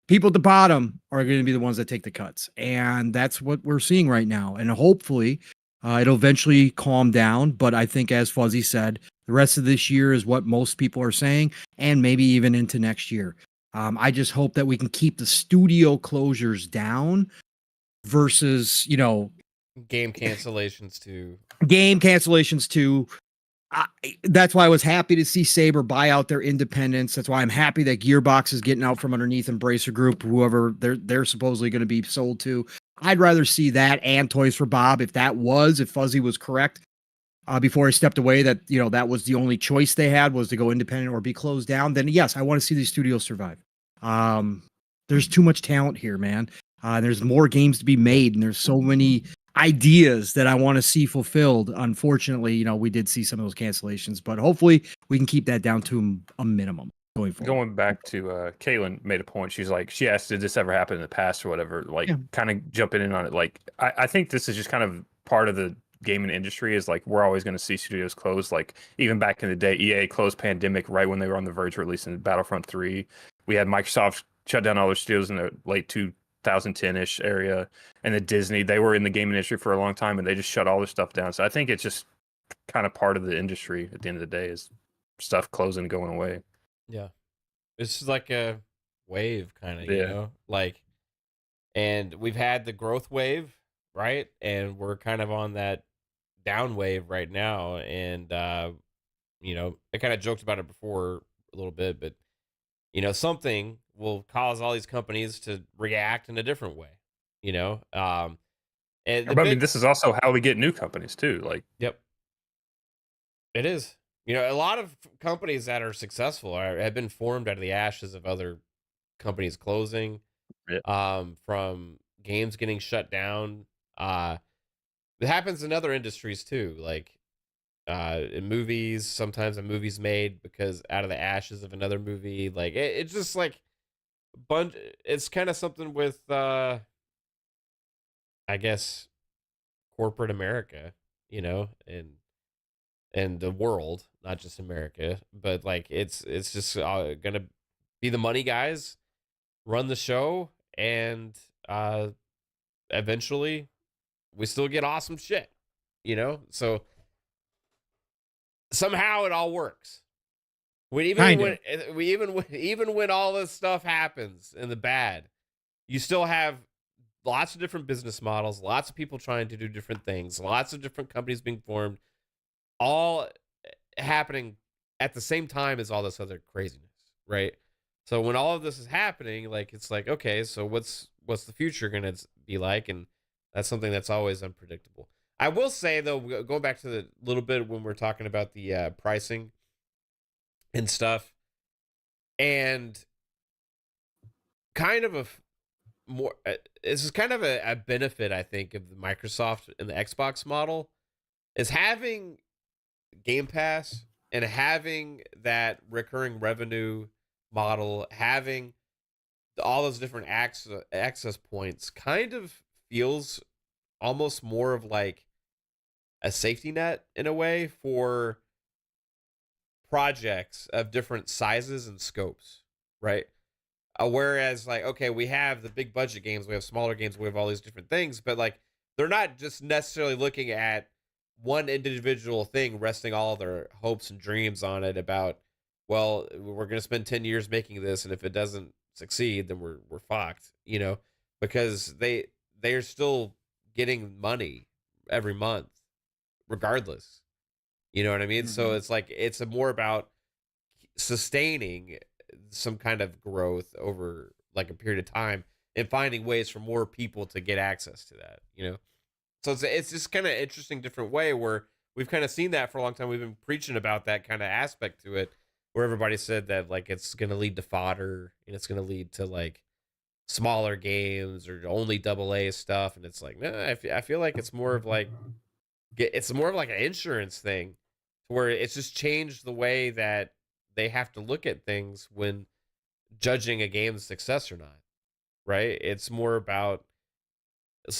People at the bottom are going to be the ones that take the cuts. And that's what we're seeing right now. And hopefully, it'll eventually calm down, but I think, as Fuzzy said, the rest of this year is what most people are saying, and maybe even into next year. I just hope that we can keep the studio closures down versus, game cancellations too. Game cancellations too. That's why I was happy to see Saber buy out their independence. That's why I'm happy that Gearbox is getting out from underneath Embracer Group, whoever they're supposedly going to be sold to. I'd rather see that and Toys for Bob if Fuzzy was correct before he stepped away, that that was the only choice they had, was to go independent or be closed down. Then yes, I want to see these studios survive. There's too much talent here, man. There's more games to be made, and there's so many ideas that I want to see fulfilled. Unfortunately, we did see some of those cancellations, but hopefully we can keep that down to a minimum going forward. Going back to Kaitlyn made a point. She's like, she asked, did this ever happen in the past or whatever? Like, kind of jumping in on it. Like, I think this is just kind of part of the gaming industry, is like, we're always going to see studios close. Like, even back in the day, EA closed Pandemic right when they were on the verge of releasing Battlefront 3. We had Microsoft shut down all their studios in the late 2010-ish area, and then Disney, they were in the gaming industry for a long time, and they just shut all their stuff down. So I think it's just kind of part of the industry at the end of the day, is stuff closing and going away. Yeah. It's like a wave kind of, like, and we've had the growth wave, right? And we're kind of on that down wave right now. And, I kind of joked about it before a little bit, but, something will cause all these companies to react in a different way, and I mean, this is also how we get new companies too. Like, yep, it is. A lot of companies that are successful have been formed out of the ashes of other companies closing, from games getting shut down. It happens in other industries too, like in movies. Sometimes a movie's made because out of the ashes of another movie. Like it's just like it's kind of something with, I guess, corporate America, and the world, not just America, but like it's just gonna be the money guys run the show, and eventually we still get awesome shit, you know? So somehow it all works. Even when all this stuff happens in the bad, you still have lots of different business models, lots of people trying to do different things, lots of different companies being formed, all happening at the same time as all this other craziness, right? So when all of this is happening, like it's like, okay, so what's the future gonna be like? And that's something that's always unpredictable. I will say though, going back to the little bit when we're talking about the pricing and stuff, and kind of more this is kind of a benefit, I think, of the Microsoft and the Xbox model is having Game Pass and having that recurring revenue model, having all those different access points kind of feels almost more of like a safety net in a way for projects of different sizes and scopes, right? Whereas, like, okay, we have the big budget games, we have smaller games, we have all these different things, but like they're not just necessarily looking at one individual thing, resting all their hopes and dreams on it about, well, we're going to spend 10 years making this, and if it doesn't succeed, then we're fucked, you know, because they're still getting money every month regardless. You know what I mean? Mm-hmm. So it's like it's more about sustaining some kind of growth over like a period of time and finding ways for more people to get access to that, you know? So it's just kind of interesting different way where we've kind of seen that for a long time. We've been preaching about that kind of aspect to it where everybody said that like it's going to lead to fodder and it's going to lead to like smaller games or only AA stuff. And it's like, no, I feel like it's more of like an insurance thing where it's just changed the way that they have to look at things when judging a game's success or not, right? It's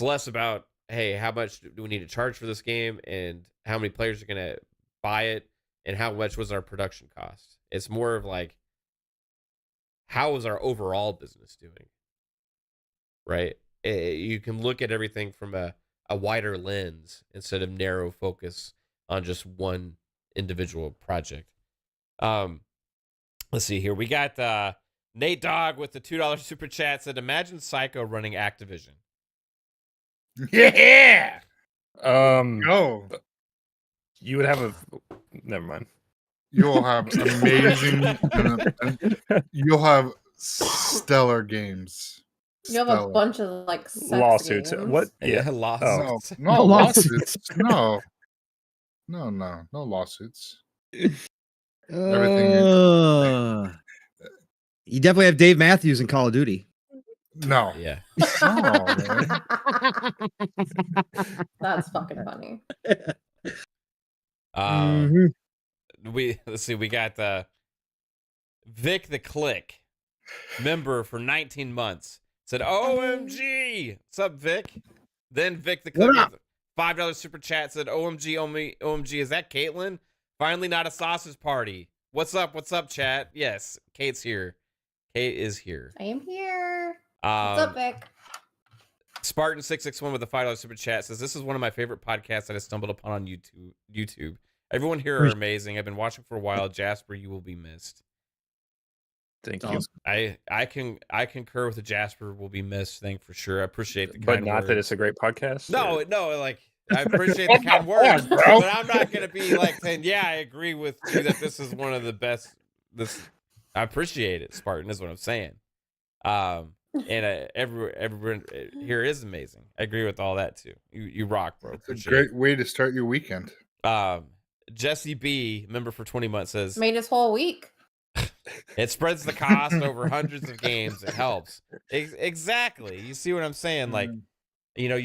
less about, hey, how much do we need to charge for this game and how many players are going to buy it and how much was our production cost. It's more of like, how is our overall business doing, right? You can look at everything from a wider lens instead of narrow focus on just one individual project. Let's see here. We got Nate Dogg with the $2 super chat said, imagine Psycho running Activision. Yeah. Oh, you would have never mind. You'll have amazing. You'll have stellar games. You have a bunch of like sex lawsuits. games. What? Yeah, lawsuits. No lawsuits. No lawsuits. Everything. You definitely have Dave Matthews in Call of Duty. No. Yeah. No, man. That's fucking funny. Let's see. We got Vic the Click, member for 19 months, said, "OMG, what's up, Vic?" Then Vic the Click with $5 super chat said, "OMG, OMG, is that Kaitlyn? Finally, not a sausage party. What's up? What's up, chat? Yes, Kate's here. Kate is here. I am here. What's up, Vic? Spartan661 with a $5 super chat says, this is one of my favorite podcasts that I stumbled upon on YouTube. Everyone here are amazing. I've been watching for a while. Jasper, you will be missed. Thank you. I concur with the Jasper will be missed thing for sure. I appreciate the kind But not words. that it's a great podcast. No, like I appreciate the kind words, but I'm not gonna be like saying, yeah, I agree with you that this is one of the best. I appreciate it, Spartan, is what I'm saying. And everyone here is amazing. I agree with all that too. You rock, bro. It's a great way to start your weekend. Jesse B, member for 20 months, says made his whole week. It spreads the cost over hundreds of games. It helps. Exactly. You see what I'm saying? Like, you know,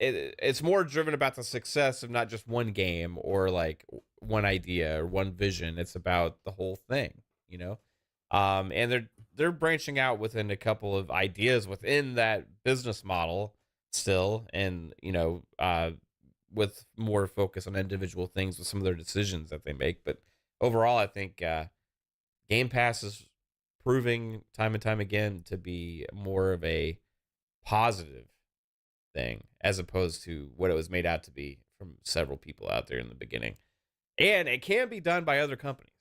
it's more driven about the success of not just one game or like one idea or one vision. It's about the whole thing, you know? And they're branching out within a couple of ideas within that business model still, and you know, with more focus on individual things with some of their decisions that they make. But overall, I think Game Pass is proving time and time again to be more of a positive thing as opposed to what it was made out to be from several people out there in the beginning. And it can be done by other companies.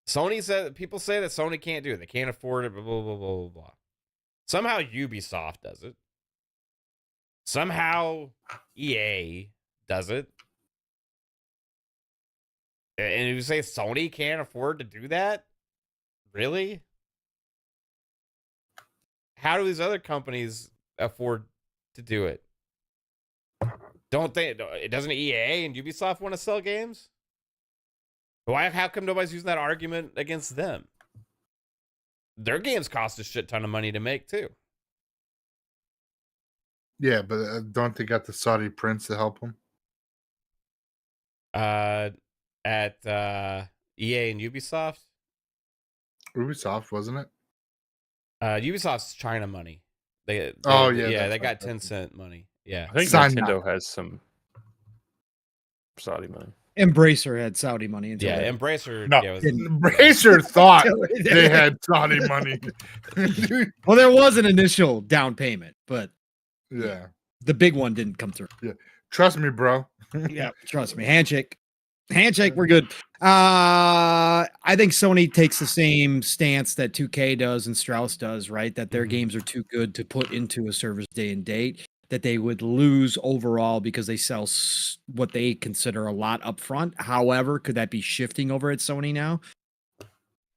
People say that Sony can't do it. They can't afford it, blah, blah, blah, blah, blah. Somehow Ubisoft does it. Somehow EA does it. And you say Sony can't afford to do that? Really? How do these other companies afford to do it? Doesn't EA and Ubisoft want to sell games? How come nobody's using that argument against them? Their games cost a shit ton of money to make too. Yeah, but don't they got the Saudi prince to help them? At EA and Ubisoft? Ubisoft, wasn't it? Ubisoft's China money. They that's got right. Tencent money. Yeah. I think Sign Nintendo has some Saudi money. Embracer had Saudi money. Until Yeah, they- Embracer. No, Yeah, Embracer thought until they had Saudi money. Well, there was an initial down payment, but Yeah. the big one didn't come through. Trust me, bro. Yeah, trust me. Handshake, we're good. I think Sony takes the same stance that 2K does and Strauss does, right? That their games are too good to put into a service day and date, that they would lose overall because they sell what they consider a lot upfront. However, could that be shifting over at Sony now?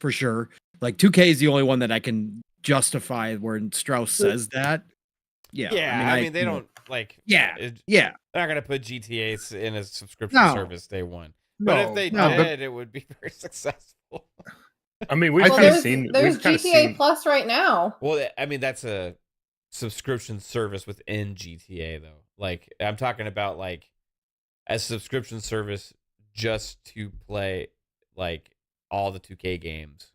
For sure. Like 2K is the only one that I can justify where Strauss says that. Yeah. I mean they don't like. Yeah. They're Yeah. not gonna put GTA in a subscription No. service day one. But if they did, it would be very successful. I mean, we've I kind think- of seen. There's We've kind of GTA seen. Plus right now. Well, I mean that's a subscription service within GTA though. Like I'm talking about like a subscription service just to play like all the 2K games.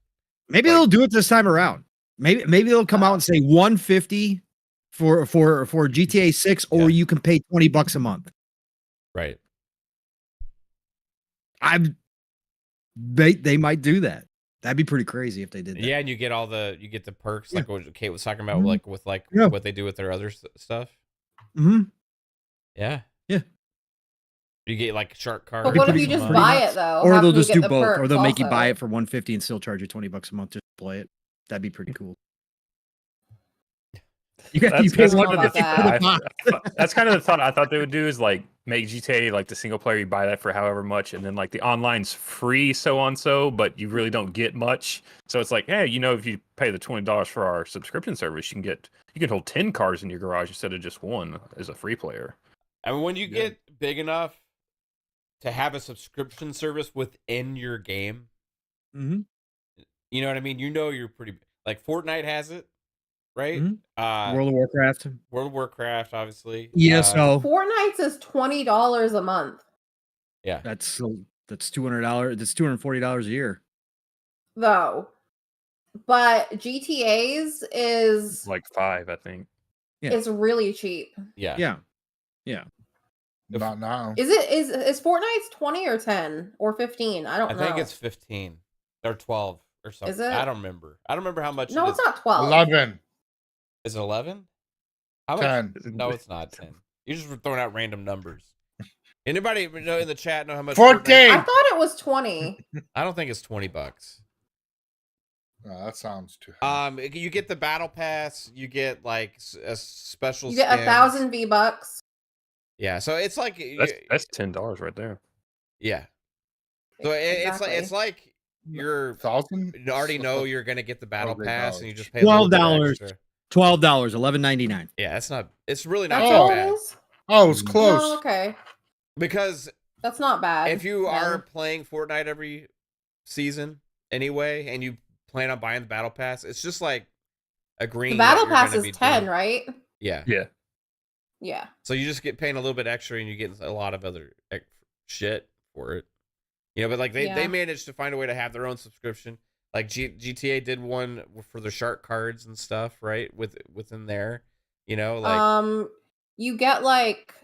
Maybe Like- they'll do it this time around. Maybe they'll come out and say 150 for GTA 6, or Yeah. you can pay $20 a month. Right. They might do that. That'd be pretty crazy if they did that. Yeah, and you get the perks like what Kate was talking about, Mhm. like with Yeah. what they do with their other stuff. Mm-hmm. Yeah. Yeah. You get like shark cards. But what if pretty you just pretty buy nuts. it though? Or How they'll can you just get do the both, or perks they'll make you also? buy it for 150 and still charge you $20 a month just to play it. That'd be pretty cool. You got That's, you pay that's kind of the 150 for the that. box. That's kind of the thought I thought they would do is like make GTA like the single player, you buy that for however much, and then like the online's free, so on so, but you really don't get much. So it's like, hey, if you pay the $20 for our subscription service, you can hold 10 cars in your garage instead of just one as a free player. I mean, when you get big enough to have a subscription service within your game, Mm-hmm. you know what I mean? You're pretty like Fortnite has it, right? Mhm. World World of Warcraft, obviously. ESO. Fortnite's is $20 a month Yeah. That's $200. That's $240 a year. though. But GTA's is Like 5, I think. Yeah. it's really cheap. Yeah. Yeah. Not now. Is Fortnite's 20 or 10 or 15? I don't I know. think it's 15 or 12 or something. Is it? I don't remember. I don't remember how much. No, it it's is. not 12. 11, Is it 11? How much? 10. No, it's not 10. You're just throwing out random numbers. Anybody know in the chat know how much? 14. I thought it was 20. I don't think it's $20. Oh, that sounds too high. You get the battle pass. You get like a special. You get skins. 1,000 V-bucks. Yeah, so it's like That's $10 right there. yeah. So it's like you're 1,000? you already know you're gonna get the battle Probably pass, about and you just pay a little bit $12. extra. $12, $11.99. Yeah, it's not. It's really not That's that all bad. it is? Oh, it was No, close. Oh, okay. Because That's not bad. if you are then. playing Fortnite every season anyway, and you plan on buying the battle pass, it's just like agreeing. The battle that you're pass gonna is be 10, doing- right? Yeah. Yeah. Yeah. So you just get paying a little bit extra, and you get a lot of other shit for it. But like they Yeah. managed to find a way to have their own subscription. Like GTA did one for the shark cards and stuff, right? Within there, like You get like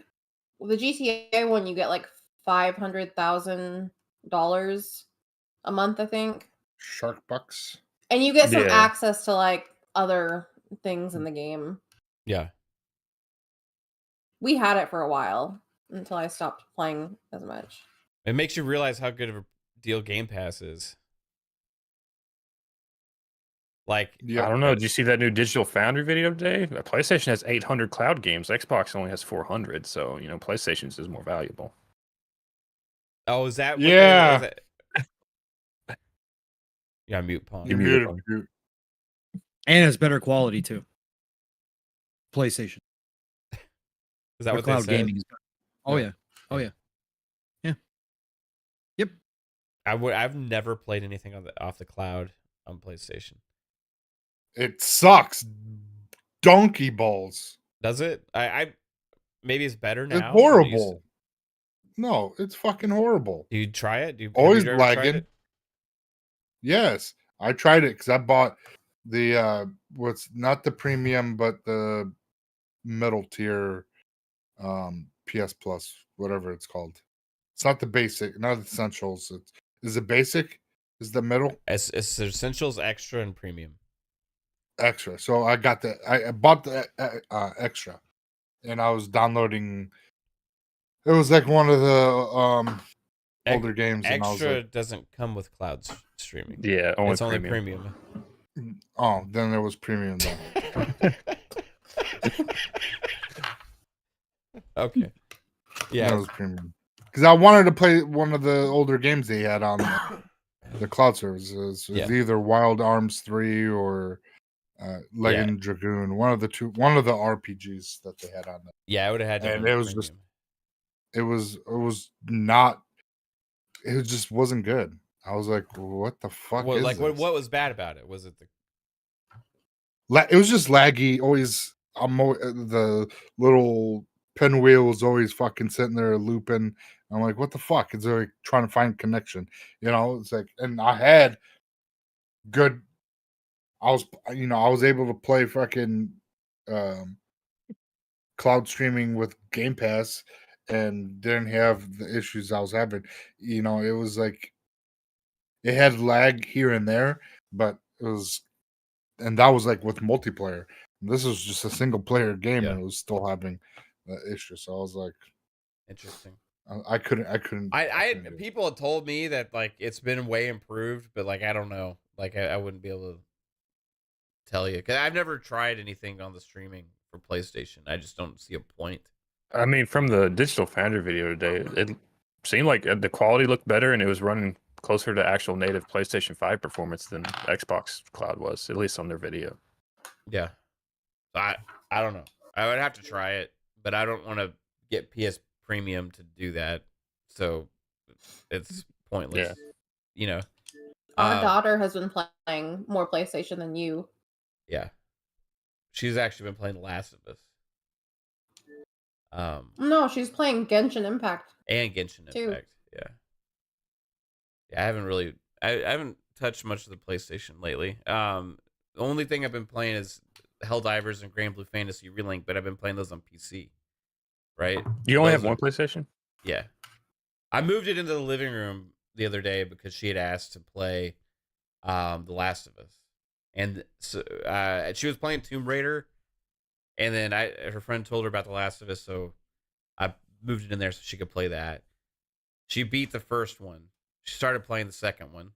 the GTA one. You get like $500,000 a month, I think, Shark bucks. and you get some Yeah. access to like other things in the game. yeah. We had it for a while until I stopped playing as much. It makes you realize how good of a deal Game Pass is. Like, Yeah. I don't know. Did you see that new Digital Foundry video today? PlayStation has 800 cloud games. Xbox only has 400. So, you know, PlayStation's is more valuable. oh, is that? Yeah. Is that... Yeah, mute pawn. You You muted muted. him. And it's better quality too. PlayStation. Is that Their what they cloud said? gaming is better. Oh Yeah. yeah. Oh yeah. Yeah. Yep. I've never played anything off the cloud on PlayStation. It sucks. Donkey balls. Does it? I maybe it's better now. It's than it used to- horrible. No, it's fucking horrible. Do you try it? Have Always you ever tried lagging. it? Yes, I tried it because I bought the what's not the premium but the middle tier PS Plus, whatever it's called. It's not the basic, not the essentials. Is it basic? Is the middle It's essentials, extra, and premium. extra? So I got the I bought the extra, and I was downloading. It was like one of the older games, and I was Extra like, doesn't come with cloud streaming. Yeah, only It's only premium. premium. oh, then it was premium then. Okay. Yeah, Yeah. it was premium because I wanted to play one of the older games they had on the cloud services. It was Yeah. either Wild Arms 3 or Legend Dragoon, one of the RPGs that they had on there. Yeah, I would have had to. And go it with was just- premium. It just wasn't good. I was like, what the fuck is Like this? what was bad about it? Was it the It was just laggy. Always, the little pinwheel was always fucking sitting there looping. I'm like, what the fuck? It's like trying to find connection. You know, it's like, and I had good. I was able to play fucking cloud streaming with Game Pass, and didn't have the issues I was having. You know, it was like it had lag here and there, but it was. And that was like with multiplayer. This was just a single player game, Yeah. and it was still having the issue. So I was like, interesting? I couldn't. I couldn't do it. people had told me that like it's been way improved, but like I don't know. Like I wouldn't be able to tell you because I've never tried anything on the streaming for PlayStation. I just don't see a point. I mean, from the Digital Foundry video today, it seemed like the quality looked better and it was running closer to actual native PlayStation 5 performance than Xbox Cloud was, at least on their video. Yeah, I don't know. I would have to try it, but I don't want to get PS Premium to do that, so it's pointless. Yeah. You know, Our daughter has been playing more PlayStation than you. yeah, she's actually been playing The Last of Us. No, she's playing Genshin Impact. And Genshin Too. Impact. Yeah. I haven't touched much of the PlayStation lately. The only thing I've been playing is Helldivers and Grand Blue Fantasy Relink, but I've been playing those on PC. Right? You only Those have one PlayStation? Yeah. I moved it into the living room the other day because she had asked to play The Last of Us. And so she was playing Tomb Raider, and then her friend told her about The Last of Us, so I moved it in there so she could play that. She beat the first one. She started playing the second one.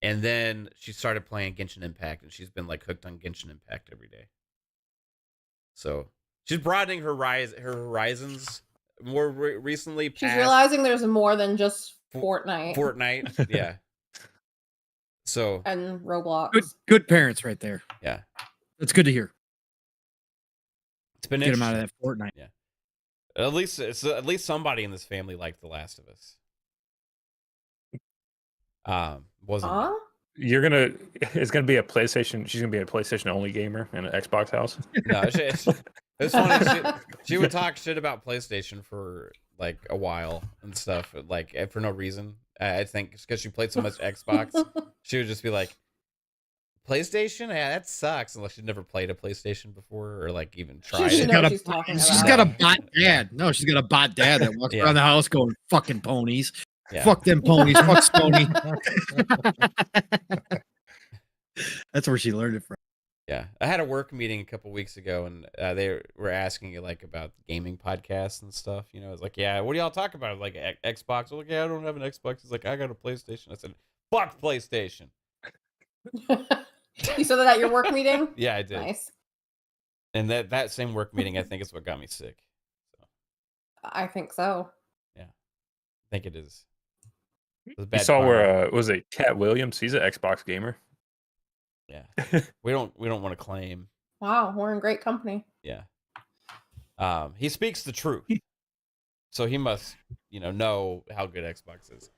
And then she started playing Genshin Impact, and she's been like hooked on Genshin Impact every day. So she's broadening her horizons more recently. She's past realizing there's more than just Fortnite Fortnite. Yeah. So and Roblox. Good parents right there. yeah, That's good to hear. it's been Get them out of interesting. that Fortnite. At least somebody in this family liked The Last of Us. Wasn't Huh? It's gonna be a PlayStation. She's gonna be a PlayStation only gamer in an Xbox house. no. It's funny. She would talk shit about PlayStation for like a while and stuff, like for no reason. I think because she played so much Xbox, she would just be like, "PlayStation, yeah, that sucks." Unless she'd never played a PlayStation before or like even tried She it. knows what she's talking She's about. got a bot dad. No, she's got a bot dad that walks Yeah. around the house going, fucking ponies. Yeah. Fuck them ponies. Fuck Sony. That's where she learned it from. Yeah, I had a work meeting a couple weeks ago, and they were asking you like about gaming podcasts and stuff. You know, it's like, yeah, what do y'all talk about? Like Xbox? I'm like, yeah, I don't have an Xbox. It's like, I got a PlayStation. I said, fuck PlayStation. You said that at your work meeting? Yeah, I did. Nice. And that same work meeting, I think, is what got me sick. So, I think so. yeah, I think it is. It was You bad saw karma. where was it Cat Williams? He's an Xbox gamer. Yeah, we don't want to claim. Wow, we're in great company. Yeah. He speaks the truth, so he must, know how good Xbox is.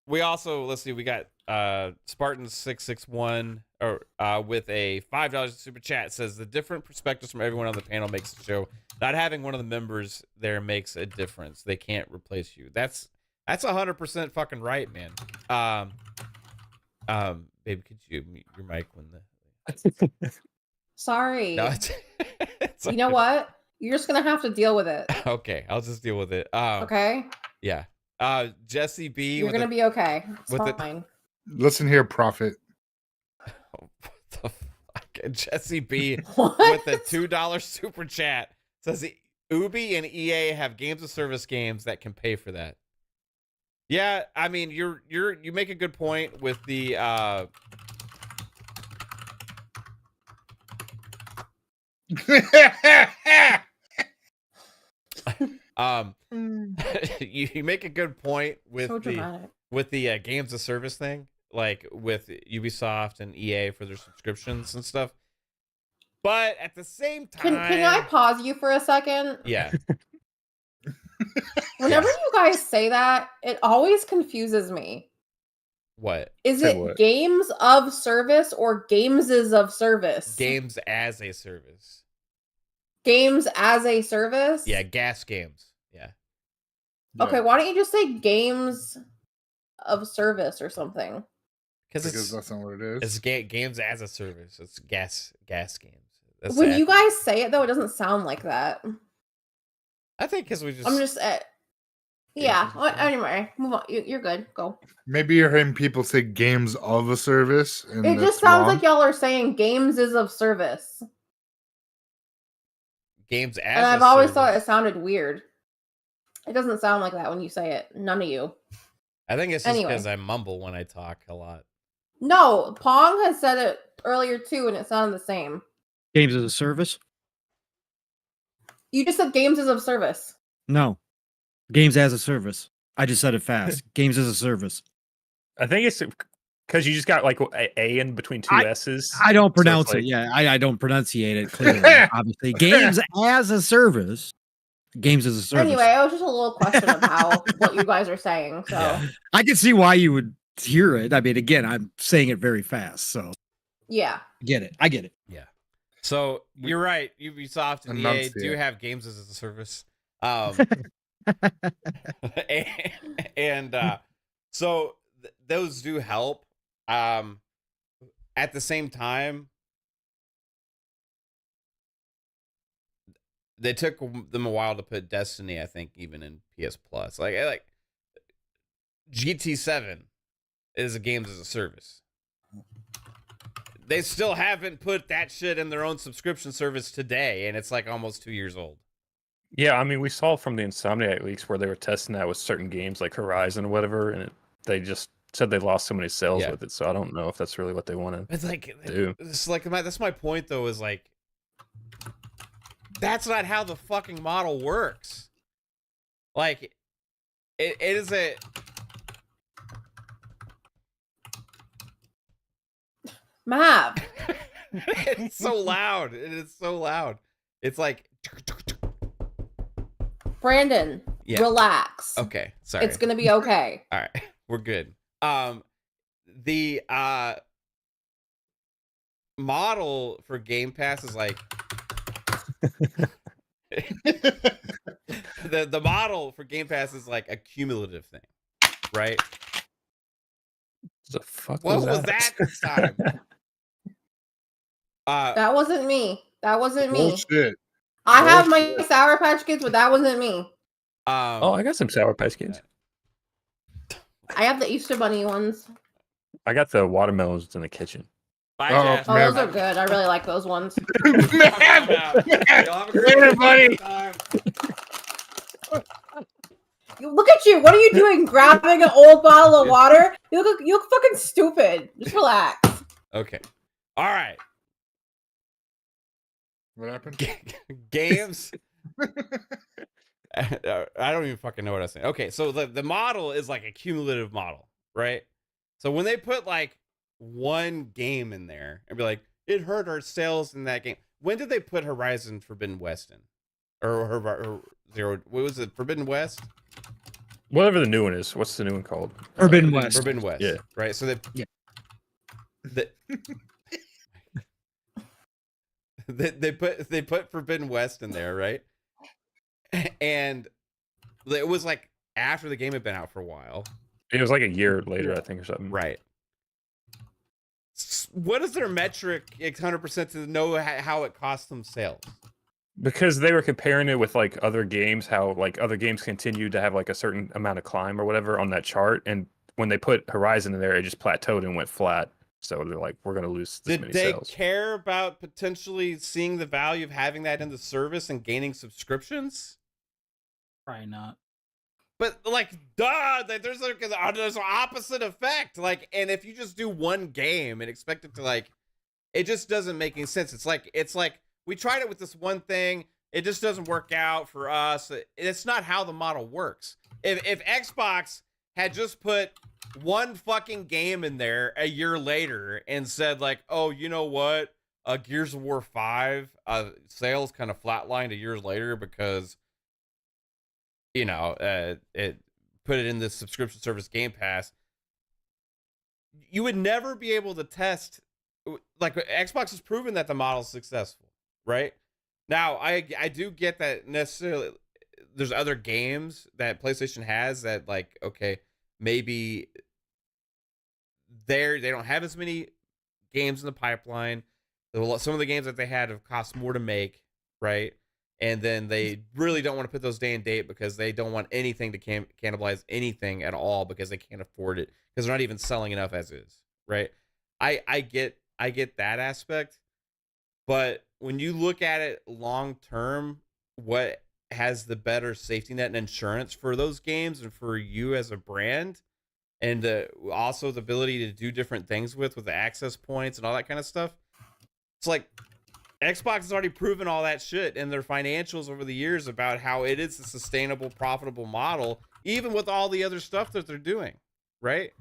We also, let's see, we got Spartan661 or with a $5 super chat, says the different perspectives from everyone on the panel makes the show. Not having one of the members there makes a difference. They can't replace you. That's 100% fucking right, man. Baby, could you mute your mic when the Sorry. No, it's You know what? You're just gonna have to deal with it. Okay, I'll just deal with it. Okay? Yeah. Jesse B. You're gonna be okay. It's with fine. Listen here, Prophet. What the fuck? Jesse B. What? with a $2 super chat says Ubi and EA have games of service games that can pay for that. Yeah, I mean, you make a good point with the you make a good point with So dramatic. the games of service thing, like with Ubisoft and EA for their subscriptions and stuff. But at the same time, Can I pause you for a second? Yeah. Whenever you guys say that, it always confuses me. What? Is Say it what? games of service or games is of service? Games as a service. Games as a service? Yeah, gas games. Yeah. Okay, why don't you just say games of service or something? Because that's not what it is. It's games as a service. It's gas games. That's When the you acronym. guys say it though, it doesn't sound like that. I think because we just. I'm just yeah. Games as a service. Anyway, move on. You're good. Go. Maybe you're hearing people say games of a service. And It just that's sounds wrong. like y'all are saying games is of service. Games as And a I've always service. thought it sounded weird. It doesn't sound like that when you say it. None of you. I think it's just Anyway. because I mumble when I talk a lot. No, Pong has said it earlier too, and it sounded the same. Games as a service? You just said games is of service. No. Games as a service. I just said it fast. Games as a service. I think it's because you just got like a in between two S's. I don't So it's pronounce like- it. Yeah, I don't pronunciate it clearly. Obviously, games as a service. Games as a service. Anyway, it was just a little question of how what you guys are saying. So Yeah. I can see why you would hear it. I mean, again, I'm saying it very fast, so yeah. get it. I get it. Yeah. So you're right. Ubisoft and EA do Enunciate. have games as a service. And so those do help. At the same time, they took them a while to put Destiny, I think, even in PS Plus. Like GT7 is a games as a service. They still haven't put that shit in their own subscription service today, and it's like almost 2 years old. Yeah, I mean, we saw from the Insomniac leaks where they were testing that with certain games like Horizon or whatever, and they just said they lost so many sales Yeah. with it. So I don't know if that's really what they wanted. It's like, Do. it's like that's my point though. Is like, that's not how the fucking model works. Like, it is a. Mav. It's so loud. It is so loud. It's like. Brandon, Yeah. relax. Okay, sorry. It's gonna be okay. All right, we're good. The model for Game Pass is like the model for Game Pass is like a cumulative thing, right? The fuck What was that this time? That wasn't me. That wasn't me. Bullshit. I have my Sour Patch Kids, but that wasn't me. Oh, I got some Sour Patch Kids. I have the Easter Bunny ones. I got the watermelons in the kitchen. Bye, Oh, Jasper. Oh, man. those are good. I really like those ones. Man, Y'all have a great Later, buddy. time. Look at you. What are you doing? Grabbing an old bottle of water? You look fucking stupid. Just relax. Okay. All right. what happened? Games. I don't even fucking know what I was saying. Okay, so the model is like a cumulative model, right? So when they put like one game in there and be like, it hurt our sales in that game. When did they put Horizon Forbidden West in? Or Zero? What was it? Forbidden West? Whatever the new one is. What's the new one called? Forbidden West. Forbidden West. Yeah. Right. So they put Forbidden West in there, right? And it was like after the game had been out for a while. It was like a year later, I think, or something. Right. What is their metric 100% to know how it costs them sales? Because they were comparing it with like other games, how like other games continue to have like a certain amount of climb or whatever on that chart. And when they put Horizon in there, it just plateaued and went flat. So they're like, we're going to lose this many sales. Did they care about potentially seeing the value of having that in the service and gaining subscriptions? Probably not. But like, duh, there's an opposite effect. Like, and if you just do one game and expect it to like, it just doesn't make any sense. It's like we tried it with this one thing. It just doesn't work out for us. It's not how the model works. If Xbox had just put one fucking game in there a year later and said like, oh, you know what? Gears of War 5 sales kind of flatlined a year later because it put it in this subscription service Game Pass. You would never be able to test. Like, Xbox has proven that the model is successful, right? Now, I do get that necessarily. There's other games that PlayStation has that, like, okay, maybe they don't have as many games in the pipeline. Some of the games that they had have cost more to make, right? And then they really don't want to put those day and date because they don't want anything to cannibalize anything at all because they can't afford it because they're not even selling enough as is, right? I get that aspect, but when you look at it long term, what has the better safety net and insurance for those games and for you as a brand, and also the ability to do different things with the access points and all that kind of stuff? It's like Xbox has already proven all that shit in their financials over the years about how it is a sustainable, profitable model, even with all the other stuff that they're doing, right?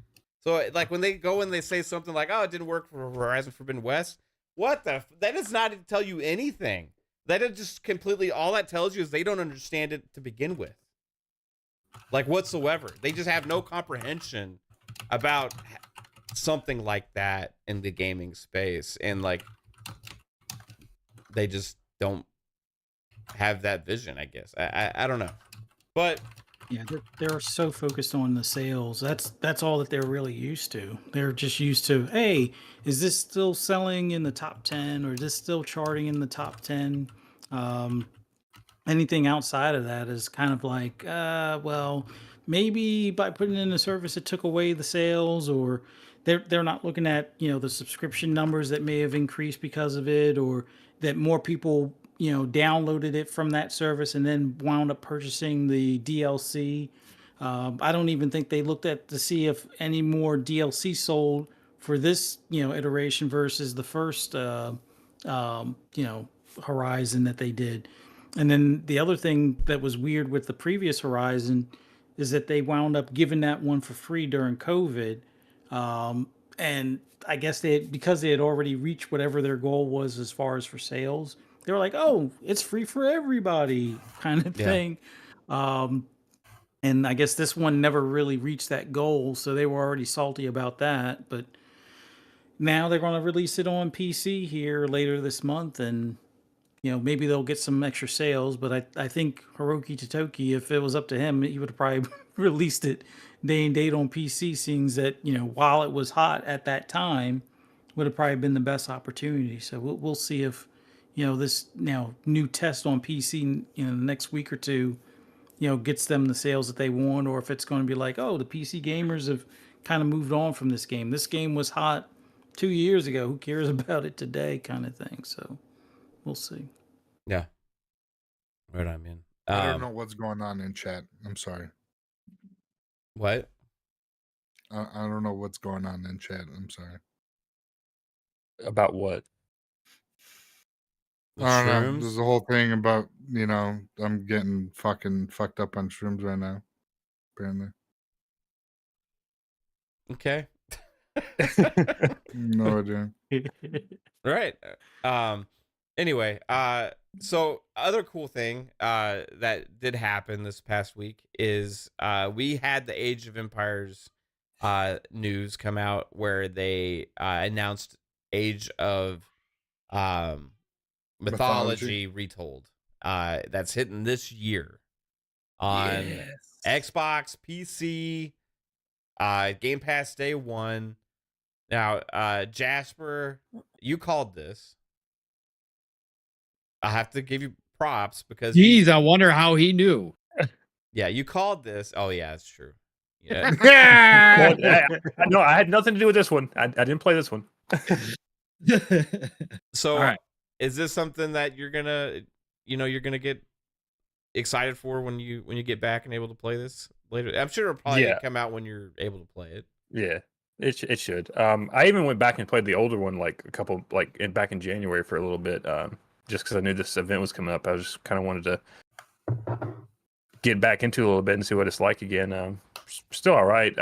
So, like, when they go and they say something like, oh, it didn't work for Horizon Forbidden West, that does not tell you anything. That is just completely, all that tells you is they don't understand it to begin with. Like, whatsoever. They just have no comprehension about something like that in the gaming space. And, like, they just don't have that vision, I guess. I don't know. But yeah, they're so focused on the sales. That's all that they're really used to. They're just used to, hey, is this still selling in the top 10 or is this still charting in the top 10? Anything outside of that is kind of like, well, maybe by putting in the service it took away the sales, or they're not looking at the subscription numbers that may have increased because of it, or that more people downloaded it from that service and then wound up purchasing the DLC. I don't even think they looked at to see if any more DLC sold for this iteration versus the first Horizon that they did. And then the other thing that was weird with the previous Horizon is that they wound up giving that one for free during COVID. And I guess because they had already reached whatever their goal was as far as for sales, they were like, oh, it's free for everybody kind of thing. And I guess this one never really reached that goal, so they were already salty about that. But now they're going to release it on PC here later this month, and maybe they'll get some extra sales. But I think Hiroki Totoki, if it was up to him, he would have probably released it day and date on PC, seeing that while it was hot at that time, would have probably been the best opportunity. So we'll see if this new test on PC the next week or two gets them the sales that they want, or if it's going to be like, oh, the PC gamers have kind of moved on from this game. This game was hot 2 years ago. Who cares about it today, kind of thing. So we'll see. Yeah. Right on, man. I don't know what's going on in chat. I'm sorry. What? I don't know what's going on in chat. I'm sorry. About what? The I don't know. shrooms? There's a whole thing about, I'm getting fucking fucked up on shrooms right now. Apparently. Okay. No idea. Right. Anyway, so other cool thing that did happen this past week is we had the Age of Empires news come out where they announced Age of Mythology Retold. That's hitting this year on Xbox, PC, Game Pass day one. Now, Jasper, you called this. I have to give you props because Jeez, I wonder how he knew. yeah, you called this. Oh yeah, it's true. Yeah. Well, no, I had nothing to do with this one. I didn't play this one. So, All right. is this something that you're gonna get excited for when you get back and able to play this later? I'm sure it'll probably come out when you're able to play it. Yeah, it should. I even went back and played the older one back in January for a little bit. Just because I knew this event was coming up, I just kind of wanted to get back into it a little bit and see what it's like again. Still all right.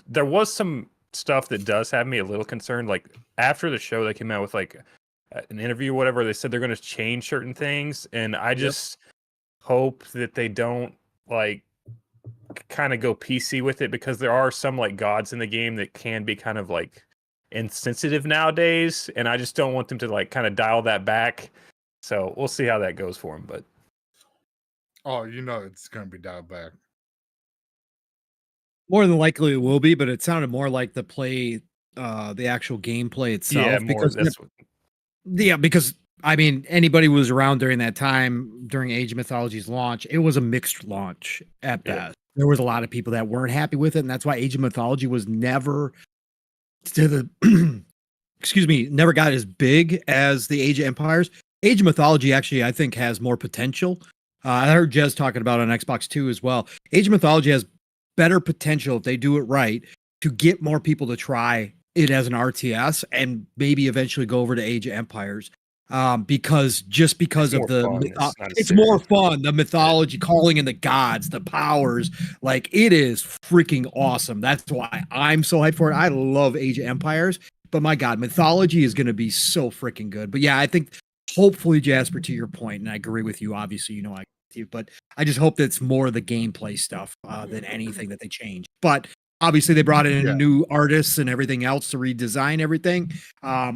There was some stuff that does have me a little concerned. Like after the show, they came out with like an interview or whatever. They said they're going to change certain things, and I just hope that they don't like kind of go PC with it, because there are some like gods in the game that can be kind of like insensitive nowadays, and I just don't want them to like kind of dial that back. So we'll see how that goes for them. But it's gonna be dialed back. More than likely it will be, but it sounded more like the actual gameplay itself. yeah, more because I mean, anybody who was around during that time, during Age of Mythology's launch, it was a mixed launch at best. Yeah. There was a lot of people that weren't happy with it, and that's why Age of Mythology was never to the never got as big as the Age of Empires. Age of Mythology actually, I think, has more potential. I heard Jez talking about it on Xbox 2 as well. Age of Mythology has better potential if they do it right to get more people to try it as an RTS and maybe eventually go over to Age of Empires. Because of the it's more fun, the mythology, calling in the gods, the powers, like it is freaking awesome. That's why I'm so hyped for it. I love Age of Empires, but my God, Mythology is going to be so freaking good. But yeah, I think hopefully, Jasper, to your point, and I agree with you, obviously, I agree with you, but I just hope that's more the gameplay stuff than anything that they change. But obviously, they brought in new artists and everything else to redesign everything.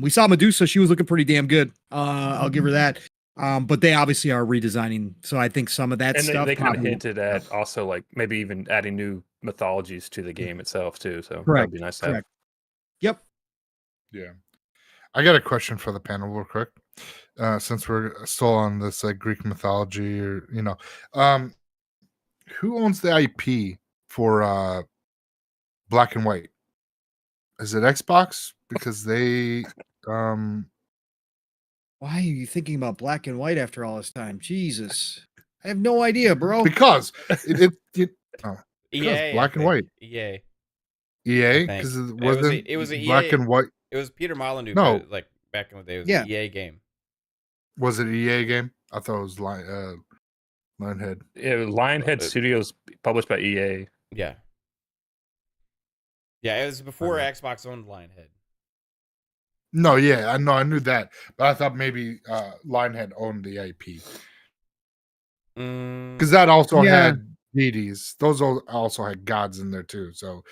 We saw Medusa; she was looking pretty damn good. I'll give her that. But they obviously are redesigning, so I think some of that and stuff. They kind of hinted at also like maybe even adding new mythologies to the game itself too. So that'd be nice to have. Yep. Yeah, I got a question for the panel, real quick. Since we're still on this Greek mythology, or who owns the IP for Black and White? Is it Xbox? Because they Why are you thinking about Black and White after all this time? Jesus, I have no idea, bro. Because EA, Black and White. EA. Because it was a Black EA, and White. It was Peter Molyneux. No, like back in the day, it was an EA game. Was it an EA game? I thought it was Lionhead. Lionhead Studios, published by EA. Yeah. Yeah, it was before Xbox owned Lionhead. No, yeah, I knew that, but I thought maybe Lionhead owned the IP because that also had deities. Those also had gods in there too. So,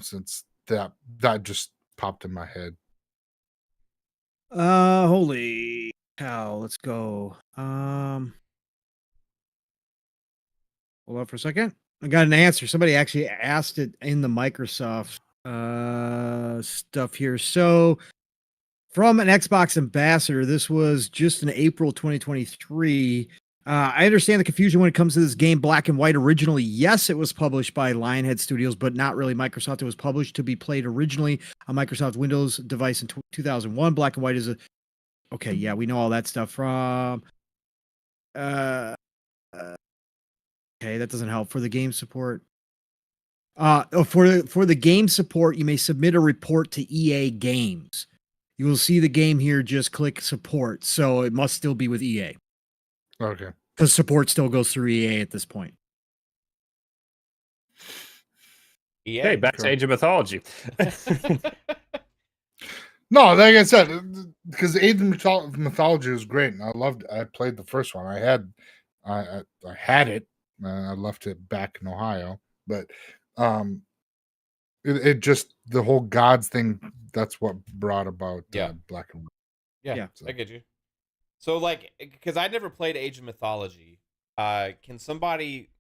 since that just popped in my head. Holy cow! Let's go. Hold on for a second. I got an answer. Somebody actually asked it in the Microsoft stuff here. So, from an Xbox ambassador, this was just in April 2023. I understand the confusion when it comes to this game. Black and White originally, yes, it was published by Lionhead Studios, but not really Microsoft. It was published to be played originally on Microsoft Windows device in 2001. Black and White is a okay. Yeah, we know all that stuff from. Okay, that doesn't help for the game support. For the game support, you may submit a report to EA Games. You will see the game here. Just click support, so it must still be with EA. Okay. Because support still goes through EA at this point. Yeah. Hey, back to Age of Mythology. No, like I said, because Age of Mythology was great, and I played the first one. I had it. I left it back in Ohio, but it just the whole gods thing. That's what brought about Black and White. Yeah, I get you. So, like, because I never played Age of Mythology, can somebody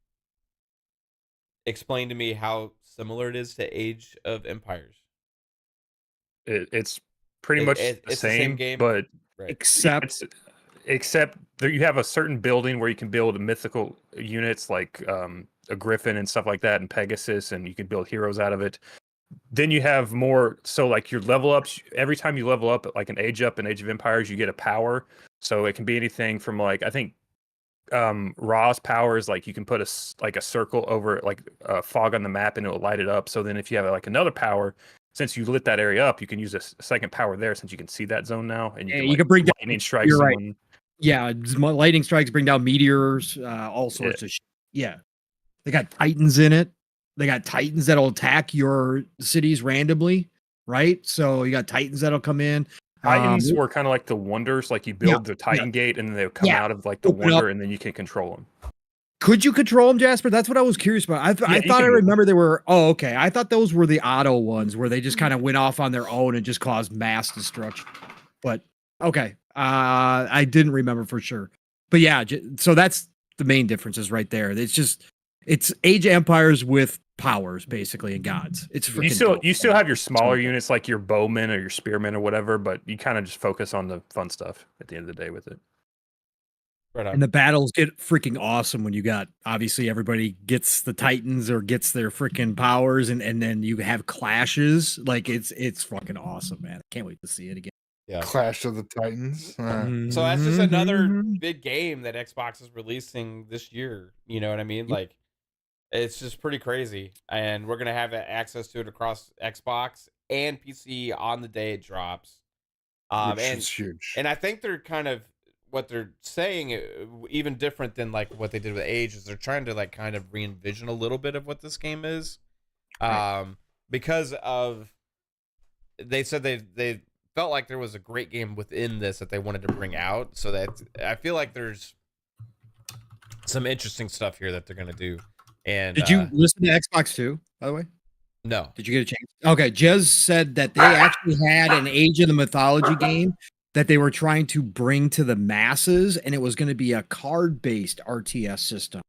explain to me how similar it is to Age of Empires? It's pretty much it's the same game, but right. except there, you have a certain building where you can build mythical units like a griffin and stuff like that, and Pegasus, and you can build heroes out of it. Then you have more, so like your level ups, every time you level up, like an Age Up and Age of Empires, you get a power. So it can be anything from, like, I think Ra's power is like you can put a circle over like a fog on the map and it will light it up. So then if you have like another power, since you lit that area up, you can use a second power there, since you can see that zone now, and you can bring down lightning strikes. You're right. Yeah, lightning strikes bring down meteors, all sorts of shit. Yeah. They got titans in it. They got titans that'll attack your cities randomly, right? So you got titans that'll come in. Titans were kind of like the wonders, like you build the Titan gate and then they'll come out of like the wonder, and then you can control them. Could you control them, Jasper? That's what I was curious about. I thought I remember they were. Oh, okay. I thought those were the auto ones where they just kind of went off on their own and just caused mass destruction. But okay, I didn't remember for sure. But yeah, so that's the main differences right there. It's Age of Empires with powers basically and gods. It's you still have your smaller units like your bowmen or your spearmen or whatever, but you kind of just focus on the fun stuff at the end of the day with it. Right on. And the battles get freaking awesome when you got, obviously everybody gets the titans or gets their freaking powers, and then you have clashes. Like it's fucking awesome, man. I can't wait to see it again. Yeah. Clash of the Titans. So that's just another big game that Xbox is releasing this year. You know what I mean? Like, it's just pretty crazy. And we're going to have access to it across Xbox and PC on the day it drops. Which is huge. And I think they're kind of, what they're saying, even different than like what they did with Age, is they're trying to like kind of re-envision a little bit of what this game is. Because of, they said they felt like there was a great game within this that they wanted to bring out. So that I feel like there's some interesting stuff here that they're going to do. And did you listen to Xbox 2, by the way? No. Did you get a chance? Okay, Jez said that they actually had an Age of the Mythology game that they were trying to bring to the masses, and it was going to be a card-based RTS system.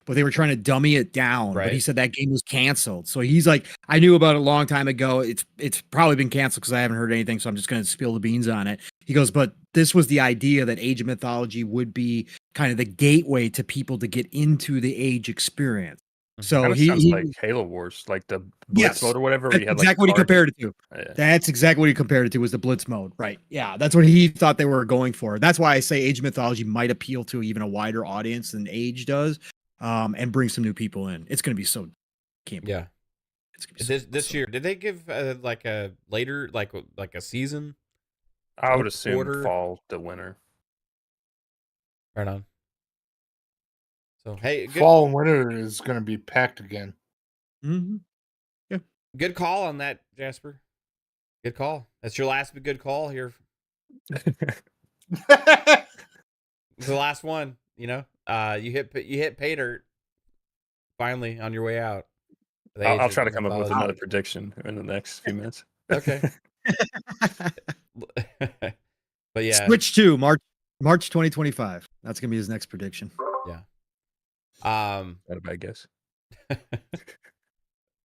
But they were trying to dummy it down. Right. But he said that game was canceled. So he's like, I knew about it a long time ago. It's probably been canceled because I haven't heard anything, so I'm just going to spill the beans on it. He goes, but this was the idea that Age of Mythology would be kind of the gateway to people to get into the Age experience. So he sounds like Halo Wars, like the Blitz mode or whatever. That's exactly what he compared it to. Yeah. That's exactly what he compared it to, was the Blitz mode, right? Yeah, that's what he thought they were going for. That's why I say Age of Mythology might appeal to even a wider audience than Age does, and bring some new people in. It's going to be so campy. Yeah, it's gonna be this year. Did they give like a later, like a season? I would assume fall to winter. Right on. So hey, fall and winter is going to be packed again. Mm-hmm. Yeah, good call on that, Jasper. Good call. That's your last good call here. The last one. You know, you hit pay dirt. Finally, on your way out. I'll try to come up with another prediction in the next few minutes. Okay. But yeah, Switch 2 March 2025. That's gonna be his next prediction. Yeah. Not a bad guess.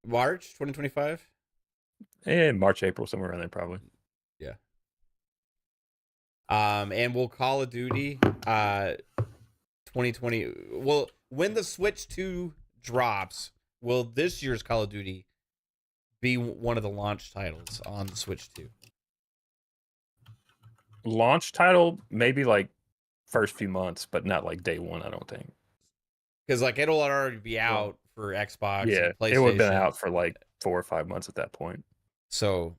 March 2025. March, April, somewhere around there, probably. Yeah. And will Call of Duty 2020. Well, when the Switch 2 drops, will this year's Call of Duty be one of the launch titles on the Switch 2? Launch title, maybe like first few months, but not like day one, I don't think. Because like it'll already be out for Xbox Yeah, and PlayStation. it would have been out for like 4 or 5 months at that point. So,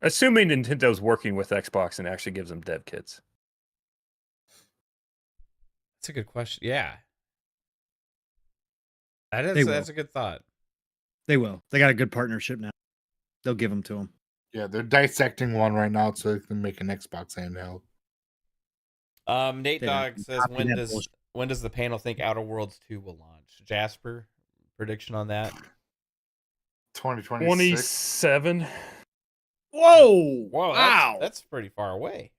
assuming Nintendo's working with Xbox and actually gives them dev kits. that's a good question. Yeah. That's a good thought. They will. They got a good partnership now. They'll give them to them. Yeah, they're dissecting one right now so they can make an Xbox handheld. Nate They Dogg don't says, copy that bullshit. when does the panel think Outer Worlds 2 will launch? Jasper, prediction on that? 2026. 27. Whoa! Whoa, Wow! that's pretty far away.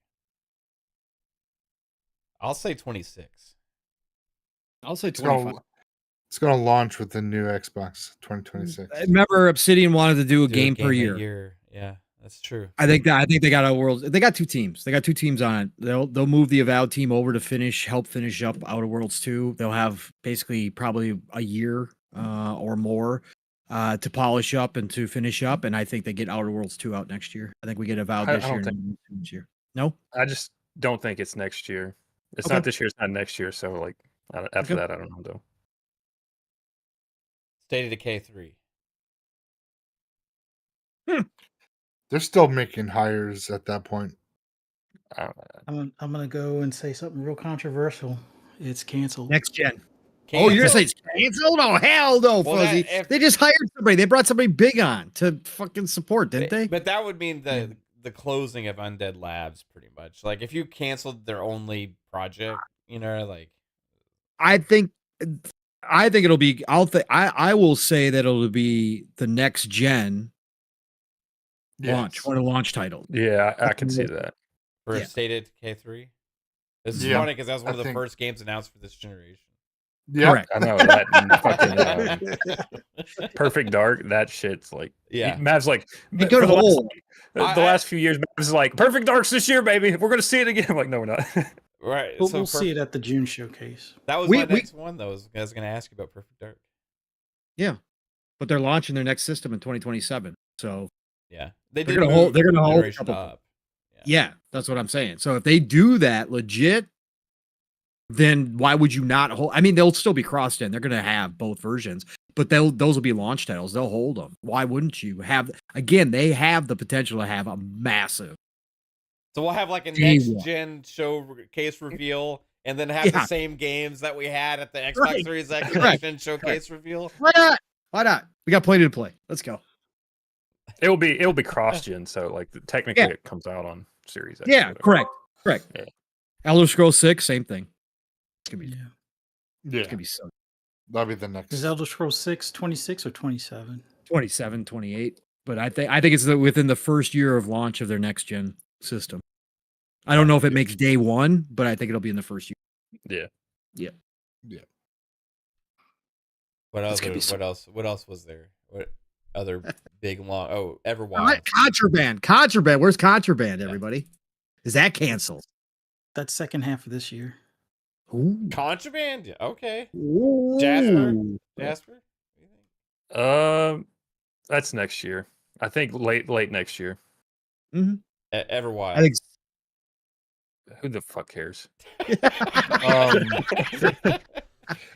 I'll say 26. I'll say It's 25. gonna, it's gonna launch with the new Xbox 2026. Remember, Obsidian wanted to do a game per year. Yeah, that's true. I think they got a world. They got two teams. They got two teams on it. They'll move the Avowed team over to help finish up Outer Worlds 2. They'll have basically probably a year or more to polish up and to finish up. And I think they get Outer Worlds 2 out next year. I think we get Avowed this year. Next year. No, I just don't think it's next year. It's Okay. not this year. It's not next year. So like after Okay. that, I don't know though. State of Decay 3. They're still making hires at that point. I'm gonna go and say something real controversial. It's canceled. next gen. Oh, you're gonna say it's canceled? Oh, hell no, Well, Fuzzy. They just hired somebody. They brought somebody big on to fucking support, didn't they? But that would mean the closing of Undead Labs, pretty much. Like if you canceled their only project, like I think it'll be. I will say that it'll be the next gen launch, one of the launch titles. Yeah, I can see that. for Yeah. State of Decay 3. This is Yeah, funny because that was one I of the think- first games announced for this generation. Yeah, Correct. I know that. fucking, Perfect Dark. That shit's like. Yeah. Mav's like. They for go to the last, hole. the I- last few years, Mav's like Perfect Dark's this year, baby. We're gonna see it again. I'm like, no, we're not. Right. But so we'll see it at the June showcase. That was We- my we- next one, though. I was going to ask you about Perfect Dark. But they're launching their next system in 2027. So Yeah. They They're did gonna hold- they're gonna hold a generation couple- up. yeah, that's what I'm saying. So if they do that legit, then why would you not hold? I mean, they'll still be crossed in. They're going to have both versions, but those will be launch titles. They'll hold them. Why wouldn't you have? Again, they have the potential to have a massive. So we'll have like a Day next one. gen case reveal and then have Yeah. the same games that we had at the Xbox Right. Series X Right. next gen showcase reveal. Why not? Why not? We got plenty to play. Let's go. It'll be cross gen, so like technically Yeah. it comes out on Series X. Yeah, or whatever. correct. Yeah. Elder Scrolls 6, same thing. It's gonna be. Yeah. yeah, It's gonna be so that'll be the next. Is Elder Scrolls 6 26 or 27? 27, 28. But I think it's within the first year of launch of their next gen system. I don't know if it makes day one, but I think it'll be in the first year. Yeah. What It's else? gonna be so- What else was there? What other big long? Oh, Everwild. Contraband. Where's Contraband, everybody? Is that canceled? That's second half of this year. Ooh. Contraband. Yeah, okay. Ooh. Jasper? Jasper. What do you think? That's next year. I think late next year. Everwild. I think Who the fuck cares?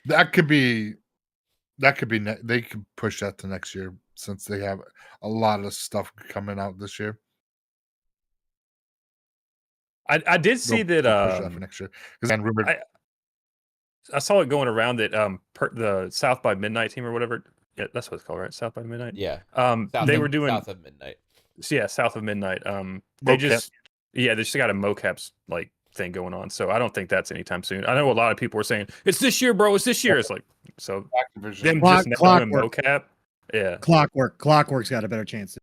That could be. They could push that to next year since they have a lot of stuff coming out this year. I did see They'll that. push that for next year because then rumored. I saw it going around that the South by Midnight team or whatever. Yeah, that's what it's called, right? South by Midnight. Yeah. They were doing South of Midnight. South of Midnight. They Mocap. they just got a mocaps like thing going on. So I don't think that's anytime soon. I know a lot of people were saying it's this year, bro. It's this year. It's like so Activision. them Clock- just knowing a Clockwork. mocap. Yeah. Clockwork's got a better chance.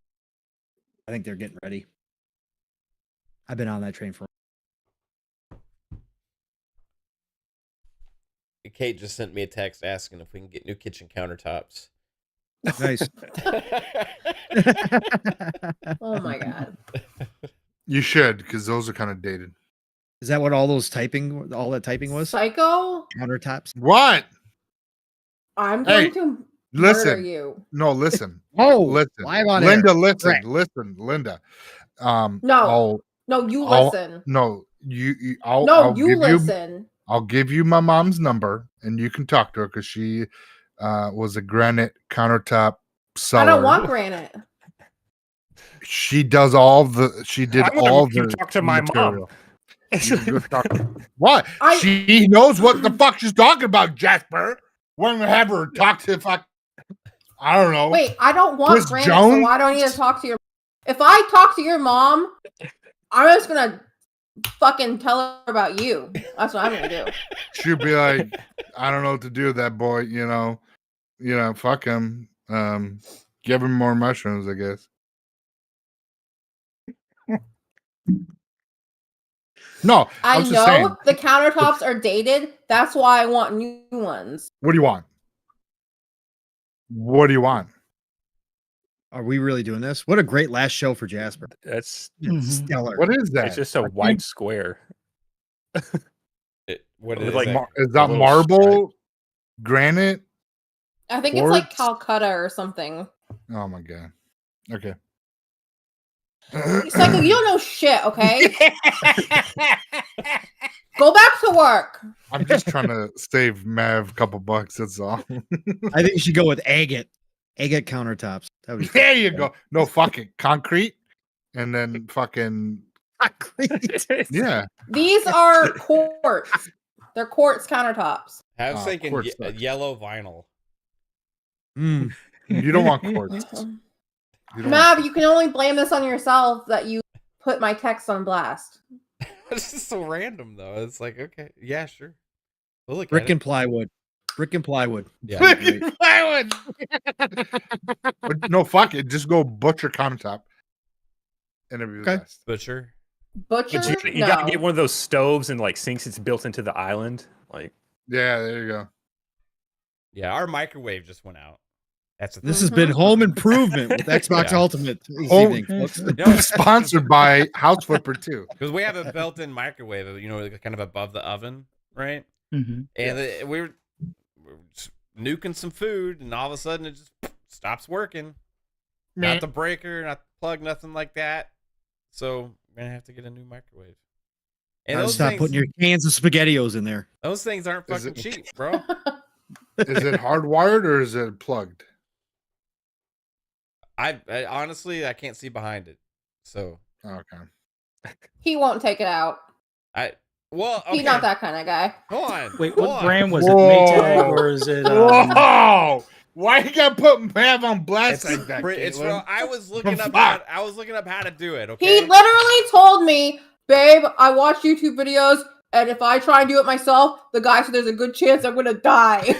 I think they're getting ready. I've been on that train for. Kate just sent me a text asking if we can get new kitchen countertops. Nice. Oh my god. You should because those are kind of dated. Is that what all that typing was? Psycho? countertops. What? I'm Hey, going to listen. murder you. No, listen. Oh, Listen. live on Linda, air. listen. Correct. Listen, Linda. No, you listen. No, No, I'll you give you listen. I'll give you my mom's number and you can talk to her because she was a granite countertop seller. I don't want granite. She did I'm all gonna the talk to my material. mom. You can go talk to her. What? I- She knows what the fuck she's talking about, Jasper. We're gonna have her talk to I don't know. Wait, I don't want Chris granite, so Jones? why do I need to talk to your? If I talk to your mom, I'm just gonna fucking tell her about you. That's what I'm gonna do. She'll be like, I don't know what to do with that boy, fuck him. Give him more mushrooms, I guess. No, I I'm just know saying. the countertops are dated. That's why I want new ones. What do you want? What do you want? Are we really doing this? What a great last show for Jasper. That's Stellar. What is that? it's just a white square. What With is like that? Is that little marble? Granite? I think it's like Quartz? Calcutta or something. Oh my god. Okay. Psycho, you don't know shit, okay? Go back to work. I'm just trying to save Mav a couple bucks, that's all. I think you should go with agate. Agate countertops. That would be There you go. No, fuck it. Concrete. And then fucking yeah. These are quartz. They're quartz countertops. I was Oh, thinking quartz sucks. yellow vinyl. Mm. You don't want quartz. You don't Mav, you can only blame this on yourself that you put my text on blast. It's just so random, though. It's like, okay, yeah, sure. We'll look Brick at it. and plywood. Brick and plywood. Yeah. Plywood. But no, fuck it. Just go butcher countertop. And it'll be the Okay. best. Butcher. Butcher? But you No. gotta get one of those stoves and like sinks it's built into the island. Like Yeah, there you go. Yeah, our microwave just went out. That's the This thing. has been Home Improvement with Xbox Yeah. Ultimate this Oh, evening, folks. No, Sponsored by House Flipper too. because we have a built-in microwave, like kind of above the oven, right? Mm-hmm. And we were just nuking some food, and all of a sudden it just stops working. Not the breaker, not the plug, nothing like that. So we're gonna have to get a new microwave. And Gotta those stop things, putting your cans of SpaghettiOs in there. those things aren't Is fucking it- cheap, bro. Is it hardwired or is it plugged? I honestly I can't see behind it. So Okay. He won't take it out. okay. He's not that kind of guy. Hold on. Wait, hold what on. brand was it? Whoa. Maytag or is it? Whoa! Why you gotta put Mav on blast It's, like that? it's Kaitlyn? I was looking up Fuck. how to do it, okay? He literally told me, babe, I watch YouTube videos, and if I try and do it myself, the guy said there's a good chance I'm gonna die.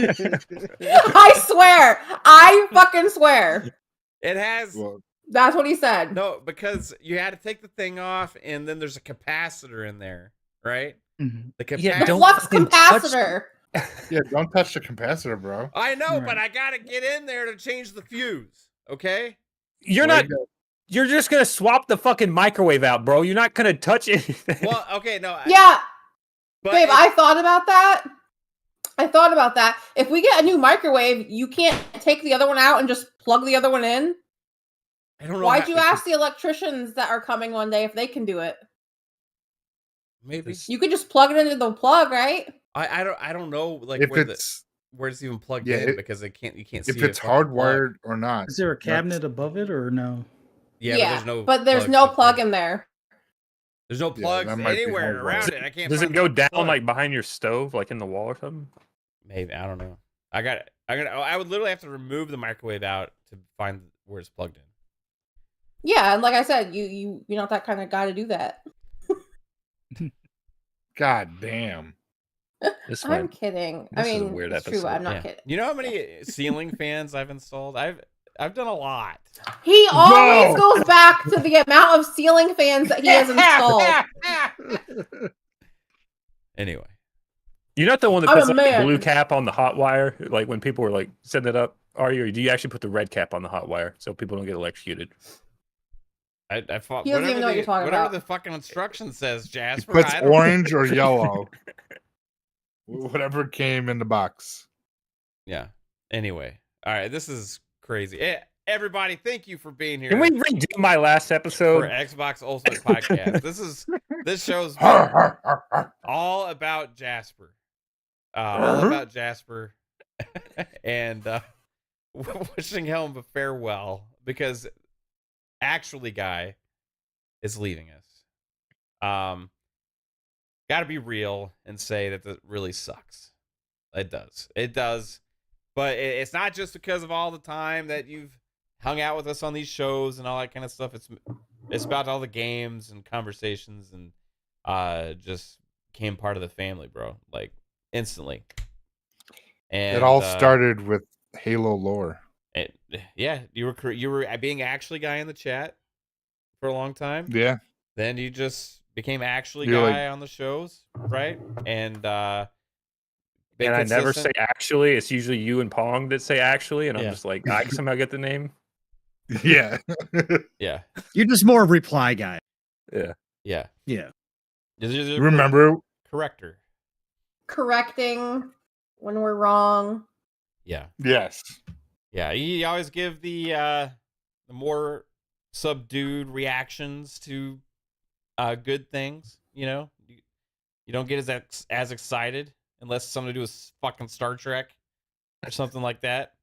I swear. I fucking swear. It has Well, That's what he said. no, because you had to take the thing off and then there's a capacitor in there, right? Mhm. The Yeah, capacitor. The don't flux fucking touch- capacitor. yeah, don't touch the capacitor, bro. I know, Right. but I gotta get in there to change the fuse. Okay? you're Well, not. You're just gonna swap the fucking microwave out, bro. You're not gonna touch anything. Well, okay, no. Yeah, but babe, I thought about that. If we get a new microwave, you can't take the other one out and just plug the other one in. I don't know. Why'd you ask the electricians that are coming one day if they can do it? Maybe You could just plug it into the plug, right? I don't know like If where it's it's even plugged Yeah, in because you can't see if it's a fucking plug. hardwired or not. Is there a cabinet above it or no? Yeah, but but there's plugs no up plug there. in there. There's no Yeah, plugs that might be anywhere hardwired. around it. I can't. Does it find go the down plug. like behind your stove, like in the wall or something? Maybe I don't know. I would literally have to remove the microwave out to find where it's plugged in. Yeah, and like I said, you're not that kind of guy to do that. God damn. This I'm went. kidding. this I is a mean, weird it's true, but I'm episode. not kidding. You know how many ceiling fans I've installed? I've done a lot. He always No. goes back to the amount of ceiling fans that he has installed. Anyway, You're not the one that I'm puts a like, the man. blue cap on the hot wire, like when people were like setting it up. Are you? Or do you actually put the red cap on the hot wire so people don't get electrocuted? I thought He doesn't even know what you're talking whatever about. the fucking instruction says, He Jasper. puts I don't orange or yellow. Whatever came in the box. Yeah. Anyway, all right. This is crazy. Everybody, thank you for being here. Can we redo my last for episode? Xbox Ultimate Podcast. This show's been all about Jasper. All about Jasper, and wishing him a farewell because actually guy is leaving us. Got to be real and say that really sucks. It does, but it's not just because of all the time that you've hung out with us on these shows and all that kind of stuff. It's about all the games and conversations and just became part of the family, bro. Like instantly. And It all started with Halo lore. Yeah, you were being actually guy in the chat for a long time. Yeah. Then you just became actually You're guy on the shows, right? And I never say actually. It's usually you and Pong that say actually, and I'm just like, I somehow get the name. Yeah. Yeah. You're just more of a reply guy. Yeah. Yeah. Remember? Corrector. Correcting when we're wrong. Yeah. Yes. Yeah. You always give the more subdued reactions to good things. You know, you don't get as excited unless it's something to do with fucking Star Trek or something like that.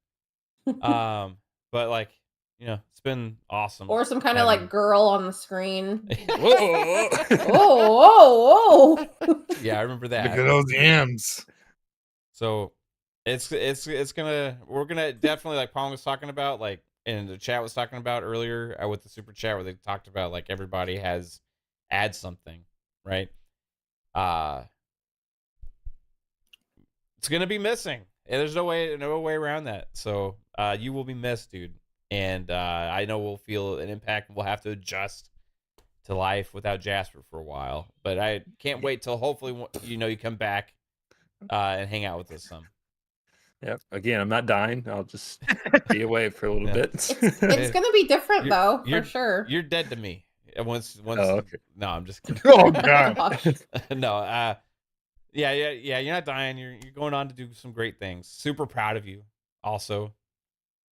But like, you know, it's been awesome. Or some kind of like girl on the screen. Whoa. Whoa. Yeah, I remember that. Look at those yams. So we're gonna definitely, like Pong was talking about, like, and the chat was talking about earlier with the super chat where they talked about like everybody has add something, right? It's gonna be missing. And there's no way around that. So you will be missed, dude. And I know we'll feel an impact. We'll have to adjust to life without Jasper for a while. But I can't wait till hopefully you come back and hang out with us some. Yep. Again, I'm not dying. I'll just be away for a little bit. It's gonna be different though, for sure. You're dead to me. Once. Oh, okay. No, I'm just kidding. Oh god. No. Yeah. You're not dying. You're going on to do some great things. Super proud of you. Also,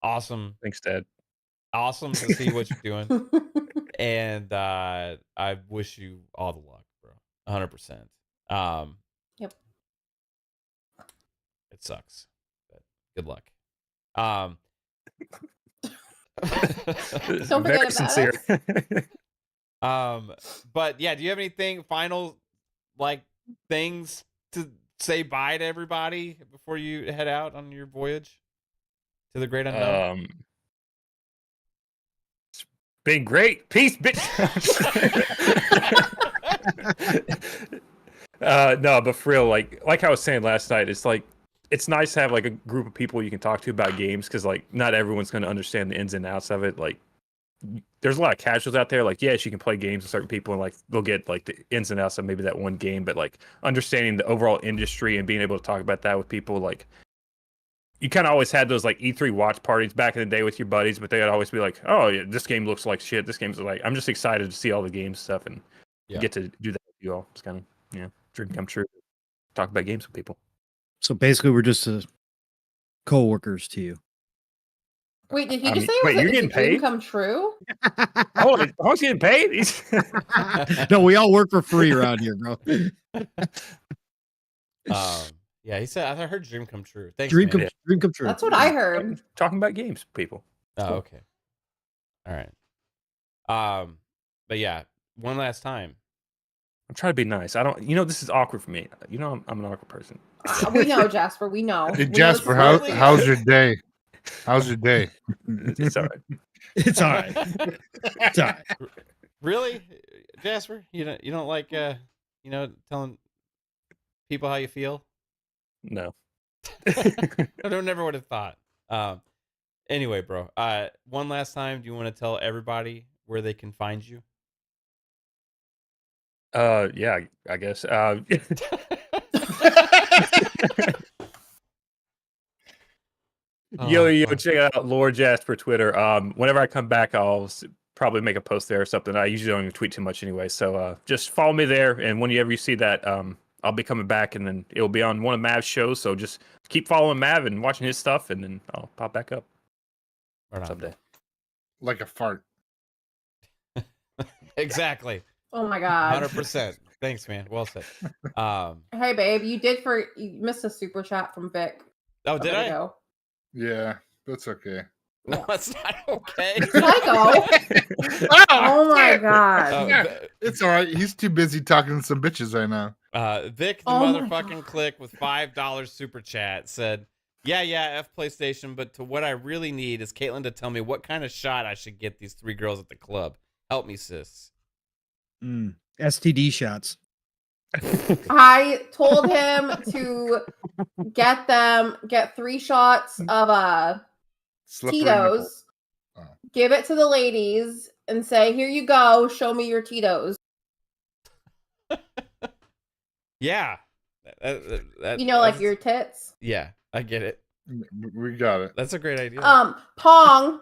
awesome. Thanks, Dad. Awesome to see what you're doing. And I wish you all the luck, bro. 100%. Yep. It sucks. But good luck. Don't Very forget sincere. But yeah, do you have anything final, like, things to say bye to everybody before you head out on your voyage to the great unknown? It's been great. Peace, bitch. No, but for real, like I was saying last night, it's like it's nice to have like a group of people you can talk to about games, because like not everyone's going to understand the ins and outs of it. Like there's a lot of casuals out there. Like, yes, you can play games with certain people and like they'll get like the ins and outs of maybe that one game, but like understanding the overall industry and being able to talk about that with people, like you kind of always had those like E3 watch parties back in the day with your buddies, but they'd always be like, oh yeah, this game looks like shit. This game's like, I'm just excited to see all the game stuff and get to do that with you all. It's kind of, dream come true. Talk about games with people. So basically, we're just co-workers to you. Wait, did he just say wait, it was you're a getting dream paid? come true? Oh, I was getting paid? No, we all work for free around here, bro. Yeah, he said, I heard dream come true. Thanks, Dream man. come true. That's what I heard. Talking about games, people. Oh, okay. All right. But yeah, one last time. I'm trying to be nice. I don't, this is awkward for me. I'm an awkward person. We know, Jasper. We know. Hey, We know Jasper, this is how's your day? How's your day? It's all right. It's all right. It's all right. Really, Jasper? You don't like telling people how you feel? No. I never would have thought. Anyway, bro. One last time, do you want to tell everybody where they can find you? Yeah, I guess. Yo, check out Lord Jasper Twitter. Whenever I come back, I'll probably make a post there or something. I usually don't even tweet too much anyway. So just follow me there, and whenever you see that, I'll be coming back, and then it'll be on one of Mav's shows. So just keep following Mav and watching his stuff, and then I'll pop back up someday. Like a fart. Exactly. Oh my god. 100%. Thanks, man. Well said. Hey, babe, you missed a super chat from Vic. Oh, did I? Ago. Yeah, that's okay. No, that's not okay. Psycho. Oh my god. It's all right. He's too busy talking to some bitches right now. Vic, the motherfucking click with $5 super chat said, yeah, F PlayStation, but to what I really need is Kaitlyn to tell me what kind of shot I should get these 3 girls at the club. Help me, sis. STD shots. I told him to get 3 shots of Slippery Tito's, give it to the ladies, and say, here you go, show me your Tito's. Yeah. You know, like your tits? Yeah, I get it. We got it. That's a great idea. Pong.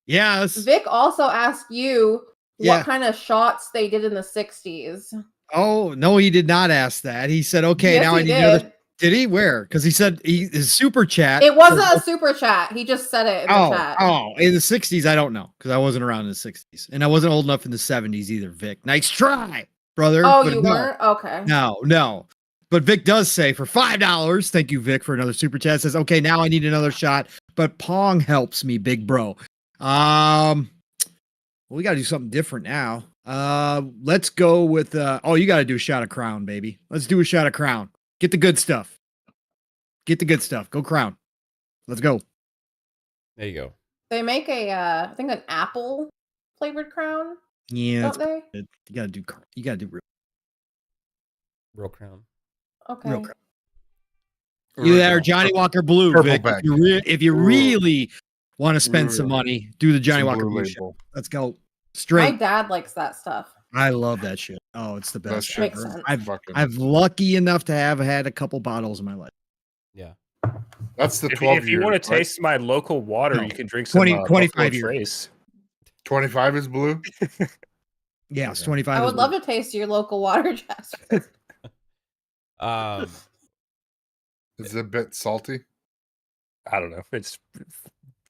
Yes. Vic also asked you what kind of shots they did in the 60s. Oh, no, he did not ask that. He said, okay, Yes, now I he need did. another. Did he? Where? Because he said his super chat. It wasn't a super chat. He just said it in the chat. Oh, in the 60s, I don't know, because I wasn't around in the 60s. And I wasn't old enough in the 70s either, Vic. Nice try, brother. Oh, but you weren't? Okay. No. But Vic does say for $5, thank you, Vic, for another super chat. Says, okay, now I need another shot. But Pong helps me, big bro. Well, we got to do something different now. Let's go with, you got to do a shot of Crown, baby. Let's do a shot of Crown. Get the good stuff. Go Crown. Let's go. There you go. They make I think an apple flavored Crown. Yeah. Don't they? You got to do Real Crown. Okay. Real Crown. Either that or Johnny Walker Blue, Purple Vic. bag. If you really want to spend some money, do the Johnny Some Walker Blue Blue Label. shit. Let's go. My Straight. dad likes that stuff. I love that shit. Oh, it's the Best best. shit. Makes ever. sense. I've lucky enough to have had a couple bottles in my life. Yeah. That's the If 12 you want to right? taste my local water, No. you can drink some 25 Buffalo years. Trace. 25 is blue. Yeah, it's 25. I would love to taste your local water, Jasper. Is it a bit salty? I don't know. It's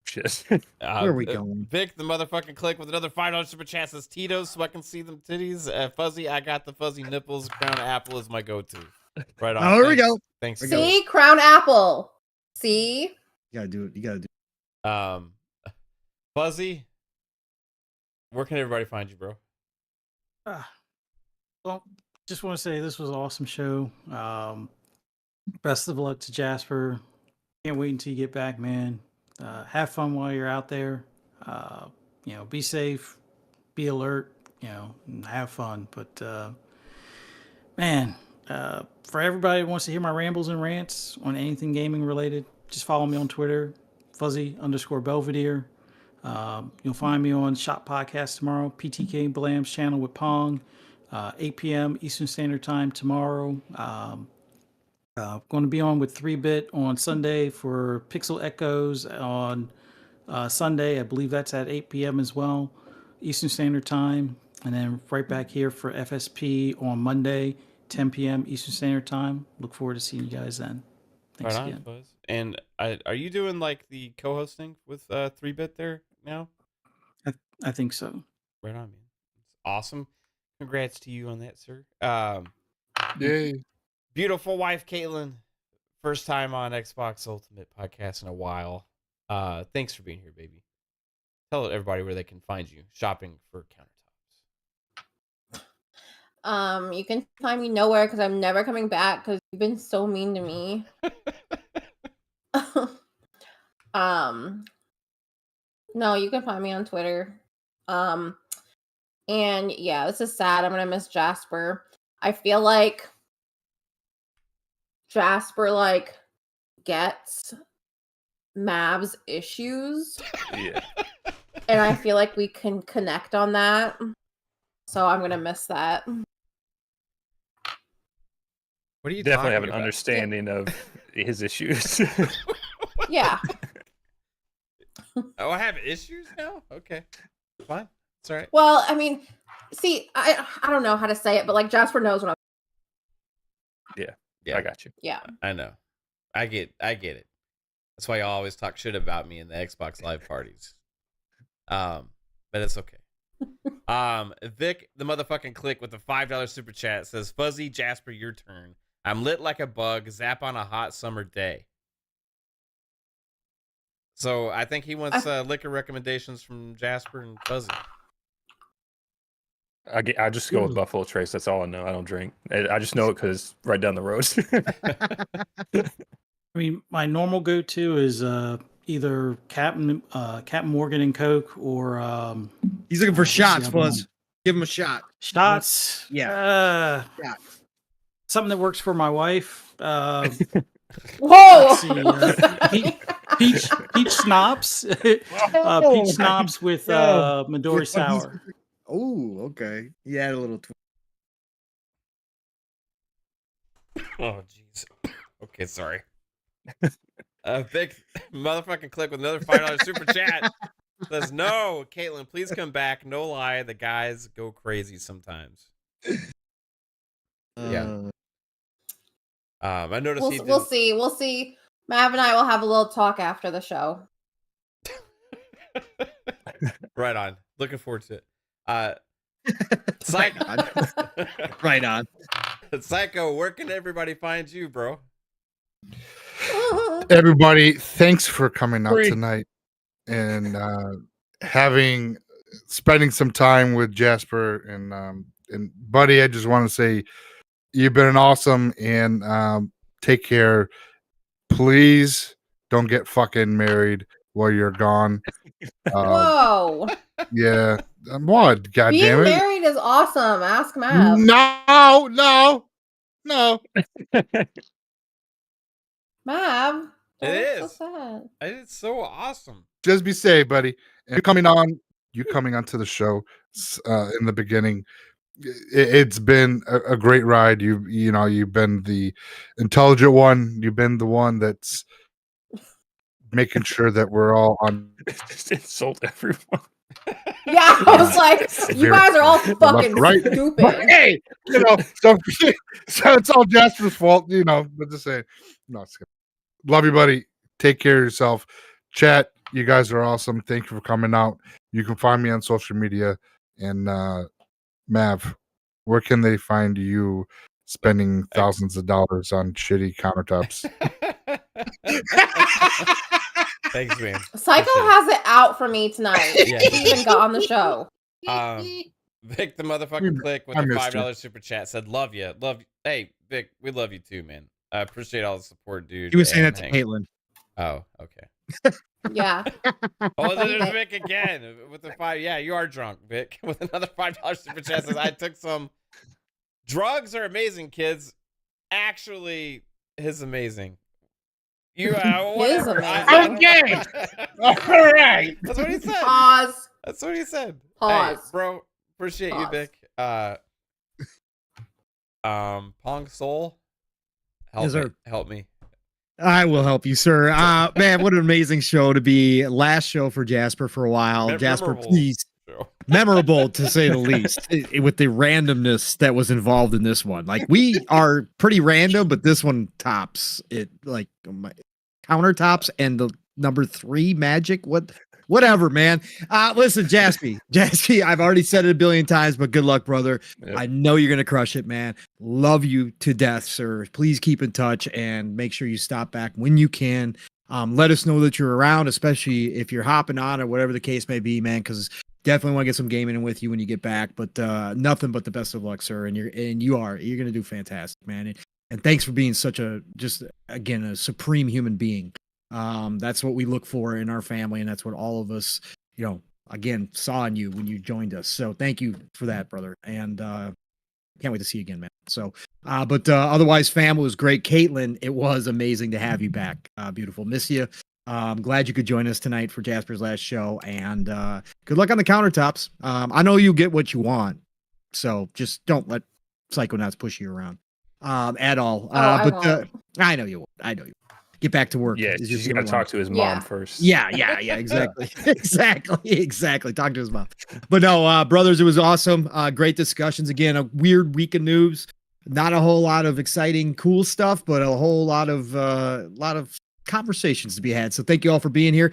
shit. Where are we going? Vic, the motherfucking click with another $5 super chat says Tito's so I can see them titties. Fuzzy, I got the fuzzy nipples. Crown Apple is my go-to. Right on. Oh, here we go. Thanks. See, Crown Apple. See, You gotta do it. Fuzzy, where can everybody find you, bro? Well, just want to say this was an awesome show. Best of luck to Jasper. Can't wait until you get back, man. Have fun while you're out there. Be safe, be alert, and have fun. But for everybody who wants to hear my rambles and rants on anything gaming related, just follow me on Twitter, Fuzzy_Belvedere. You'll find me on Shop Podcast tomorrow, PTK Blam's channel with Pong, 8 p.m. Eastern Standard Time tomorrow. Going to be on with 3-Bit on Sunday for Pixel Echoes on Sunday. I believe that's at 8 p.m. as well, Eastern Standard Time. And then right back here for FSP on Monday, 10 p.m. Eastern Standard Time. Look forward to seeing you guys then. Thanks Right on, again. Fuzz. And are you doing like the co-hosting with 3-Bit there now? I think so. Right on, man. It's awesome. Congrats to you on that, sir. Yay. Beautiful wife, Kaitlyn. First time on Xbox Ultimate Podcast in a while. Thanks for being here, baby. Tell everybody where they can find you shopping for countertops. you can find me nowhere because I'm never coming back because you've been so mean to me. No, you can find me on Twitter. And yeah, this is sad. I'm gonna miss Jasper. I feel like Jasper gets Mav's issues. Yeah. And I feel like we can connect on that. So I'm gonna miss that. What are you Definitely have talking an about? understanding of his issues. Yeah. Oh, I have issues now? Okay. Fine. It's all right. Well, I mean, see, I don't know how to say it, but like Jasper knows what I'm. I got you. Yeah. I know. I get it. That's why you always talk shit about me in the Xbox Live parties. But it's okay. Vic, the motherfucking click with the $5 super chat says, Fuzzy, Jasper, your turn. I'm lit like a bug, zap on a hot summer day. So I think he wants liquor recommendations from Jasper and Fuzzy. I just go with Buffalo Trace. That's all I know. I don't drink. I just know it because it's right down the road. I mean, my normal go-to is either Captain Morgan and Coke or He's looking for what's the shots, other one? Fuzz. Give him a shot. Shots. Yeah. Something that works for my wife. Whoa! Let's see, peach schnapps. Peach schnapps with Midori sour. Oh, okay. You add a little. Oh, jeez. Okay, sorry. Big motherfucking click with another $5 super chat. Says, no, Kaitlyn, please come back. No lie, the guys go crazy sometimes. Yeah. I noticed We'll see. We'll see. Mav and I will have a little talk after the show. Right on. Looking forward to it. Psycho. Right on. Psycho, where can everybody find you, bro? Everybody, thanks for coming out tonight and spending some time with Jasper and Buddy. I just want to say you've been awesome and take care. Please don't get fucking married while you're gone. Whoa! Yeah, what? God Being damn it! married is awesome. Ask Mav. No. Mav. It is. So sad. It's so awesome. Just be safe, buddy. And you coming onto the show in the beginning. It's been a great ride. You've been the intelligent one. You've been the one that's making sure that we're all on. Insult everyone. Yeah, I was like, you guys are all fucking stupid. Hey, so it's all Jasper's fault, but just saying. No, it's good. Love you, buddy. Take care of yourself. Chat, you guys are awesome. Thank you for coming out. You can find me on social media. And Mav, where can they find you spending thousands of dollars on shitty countertops? Thanks, man. Psycho has it out for me tonight. Yeah. He even got on the show. Vic, the motherfucking click with I the missed $5 super chat said, love you. Hey, Vic, we love you too, man. I appreciate all the support, dude. He was saying that to Hank. Kaitlyn. Oh, okay. Yeah. Oh, there's Vic again with the $5. Yeah, you are drunk, Vic. With another $5 super chat says, I took some. Drugs are amazing, kids. Actually, is amazing. You Is whatever. amazing. Okay. All right. That's what he said. Pause. That's what he said. Pause. Hey, bro, appreciate you, Pause. Vic. Pong Soul, Yes, sir. help me. I will help you, sir. Man, what an amazing show to be. Last show for Jasper for a while. Jasper, Memorable please. show. Memorable to say the least, with the randomness that was involved in this one. Like, we are pretty random, but this one tops it, like my countertops and the number 3 magic. Whatever, man. Listen, Jaspy, I've already said it a billion times, but good luck, brother. Yep. I know you're gonna crush it, man. Love you to death, sir. Please keep in touch and make sure you stop back when you can. Let us know that you're around, especially if you're hopping on or whatever the case may be, man, because definitely want to get some gaming in with you when you get back. But nothing but the best of luck, sir. And you're gonna do fantastic, man. And thanks for being such a supreme human being. That's what we look for in our family, and that's what all of us, again, saw in you when you joined us. So thank you for that, brother. And can't wait to see you again, man. So, but otherwise, fam, it was great. Kaitlyn, it was amazing to have you back. Beautiful. Miss you. I'm glad you could join us tonight for Jasper's last show, and good luck on the countertops. I know you get what you want, so just don't let Psychonauts push you around at all. I won't. I know you won't. get back to work. Yeah, is your she's got to deadline. talk to his Yeah. mom first. Yeah, exactly. exactly. Talk to his mom. But no, brothers, it was awesome. Great discussions. Again, a weird week of news. Not a whole lot of exciting, cool stuff, but a whole lot of conversations to be had. So thank you all for being here.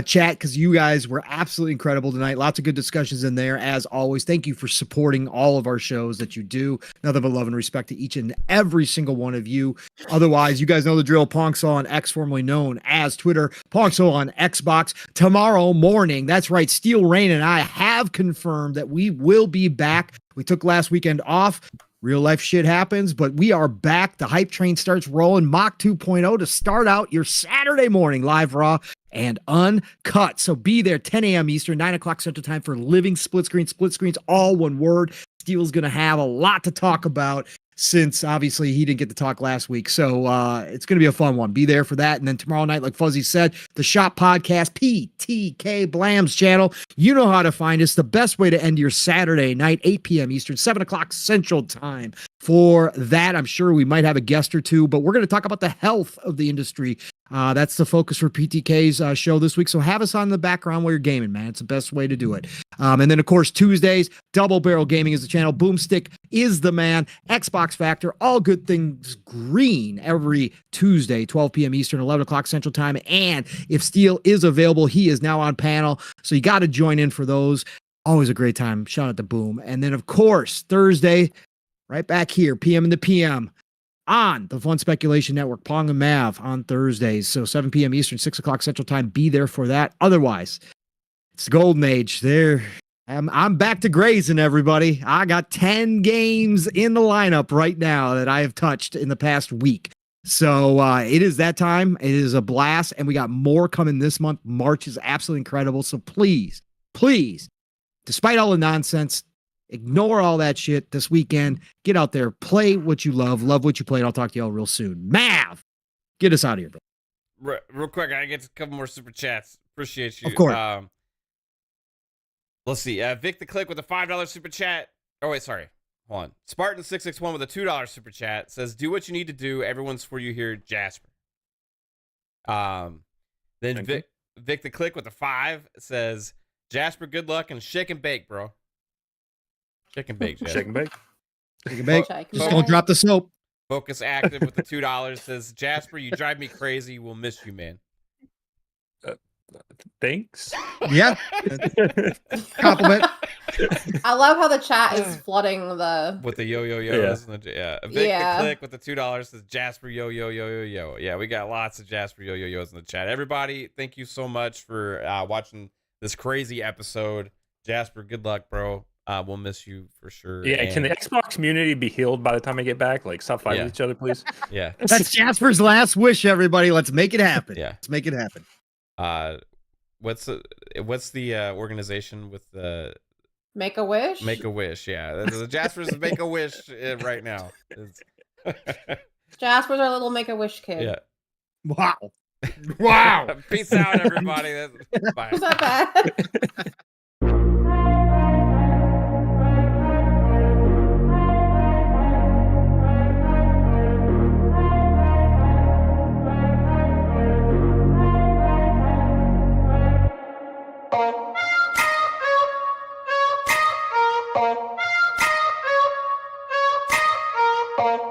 Chat, because you guys were absolutely incredible tonight. Lots of good discussions in there, as always. Thank you for supporting all of our shows that you do. Nothing but love and respect to each and every single one of you. Otherwise, you guys know the drill. Pongso on X, formerly known as Twitter. Pongso on Xbox. Tomorrow morning, that's right, Steel Rain and I have confirmed that we will be back. We took last weekend off. Real life shit happens, but we are back. The hype train starts rolling. Mach 2.0 to start out your Saturday morning live raw and uncut. So be there 10 a.m. Eastern, 9 o'clock Central Time for Living Split Screens, all one word. Steel's going to have a lot to talk about since obviously he didn't get to talk last week. So it's going to be a fun one. Be there for that. And then tomorrow night, like Fuzzy said, the Shop Podcast, PTK Blam's channel. You know how to find us. The best way to end your Saturday night, 8 p.m. Eastern, 7 o'clock Central Time. For that, I'm sure we might have a guest or two, but we're going to talk about the health of the industry. That's the focus for PTK's show this week. So have us on the background while you're gaming, man. It's the best way to do it. And then, of course, Tuesdays, Double Barrel Gaming is the channel. Boomstick is the man. Xbox Factor, all good things green every Tuesday, 12 p.m. Eastern, 11 o'clock Central Time. And if Steel is available, he is now on panel. So you got to join in for those. Always a great time. Shout out to Boom. And then, of course, Thursday, right back here, PM in the PM. On the Fun Speculation Network, Pong and Mav on Thursdays. So 7 p.m. Eastern, 6 o'clock Central Time. Be there for that. Otherwise, it's the golden age. There, I'm back to grazing, everybody. I got 10 games in the lineup right now that I have touched in the past week. So it is that time. It is a blast, and we got more coming this month. March is absolutely incredible. So please, despite all the nonsense, ignore all that shit this weekend. Get out there, play what you love what you play, and I'll talk to y'all real soon. Mav, get us out of here, bro. Real quick, I get a couple more super chats. Appreciate you. Of course. Let's see. Vic the Click with a $5 super chat. Oh, wait, sorry. Hold on. Spartan661 with a $2 super chat says, do what you need to do. Everyone's for you here, Jasper. Then Vic the Click with a 5 says, Jasper, good luck and shake and bake, bro. Shake and bake, Jasper. Shake and bake. Shake and bake. Shake and Just bake. don't drop the soap. Focus Active with the $2 says, Jasper, you drive me crazy. We'll miss you, man. Thanks. Yeah. Compliment. I love how the chat is flooding the. With the yo-yo-yos. Yeah. Vic the Click with the $2 says, Jasper, yo-yo-yo-yo-yo. Yeah, we got lots of Jasper yo-yo-yos in the chat. Everybody, thank you so much for watching this crazy episode. Jasper, good luck, bro. We'll miss you for sure. Yeah, and can the Xbox community be healed by the time I get back? Like, stop fighting with each other, please. Yeah. That's Jasper's last wish, everybody. Let's make it happen. Yeah. Let's make it happen. What's the organization with the Make a wish? Make a Wish? Yeah. Jasper's Make a Wish right now. Jasper's our little Make a Wish kid. Yeah. Wow. Wow. Peace out, everybody. Bye. Was that bad? Oh.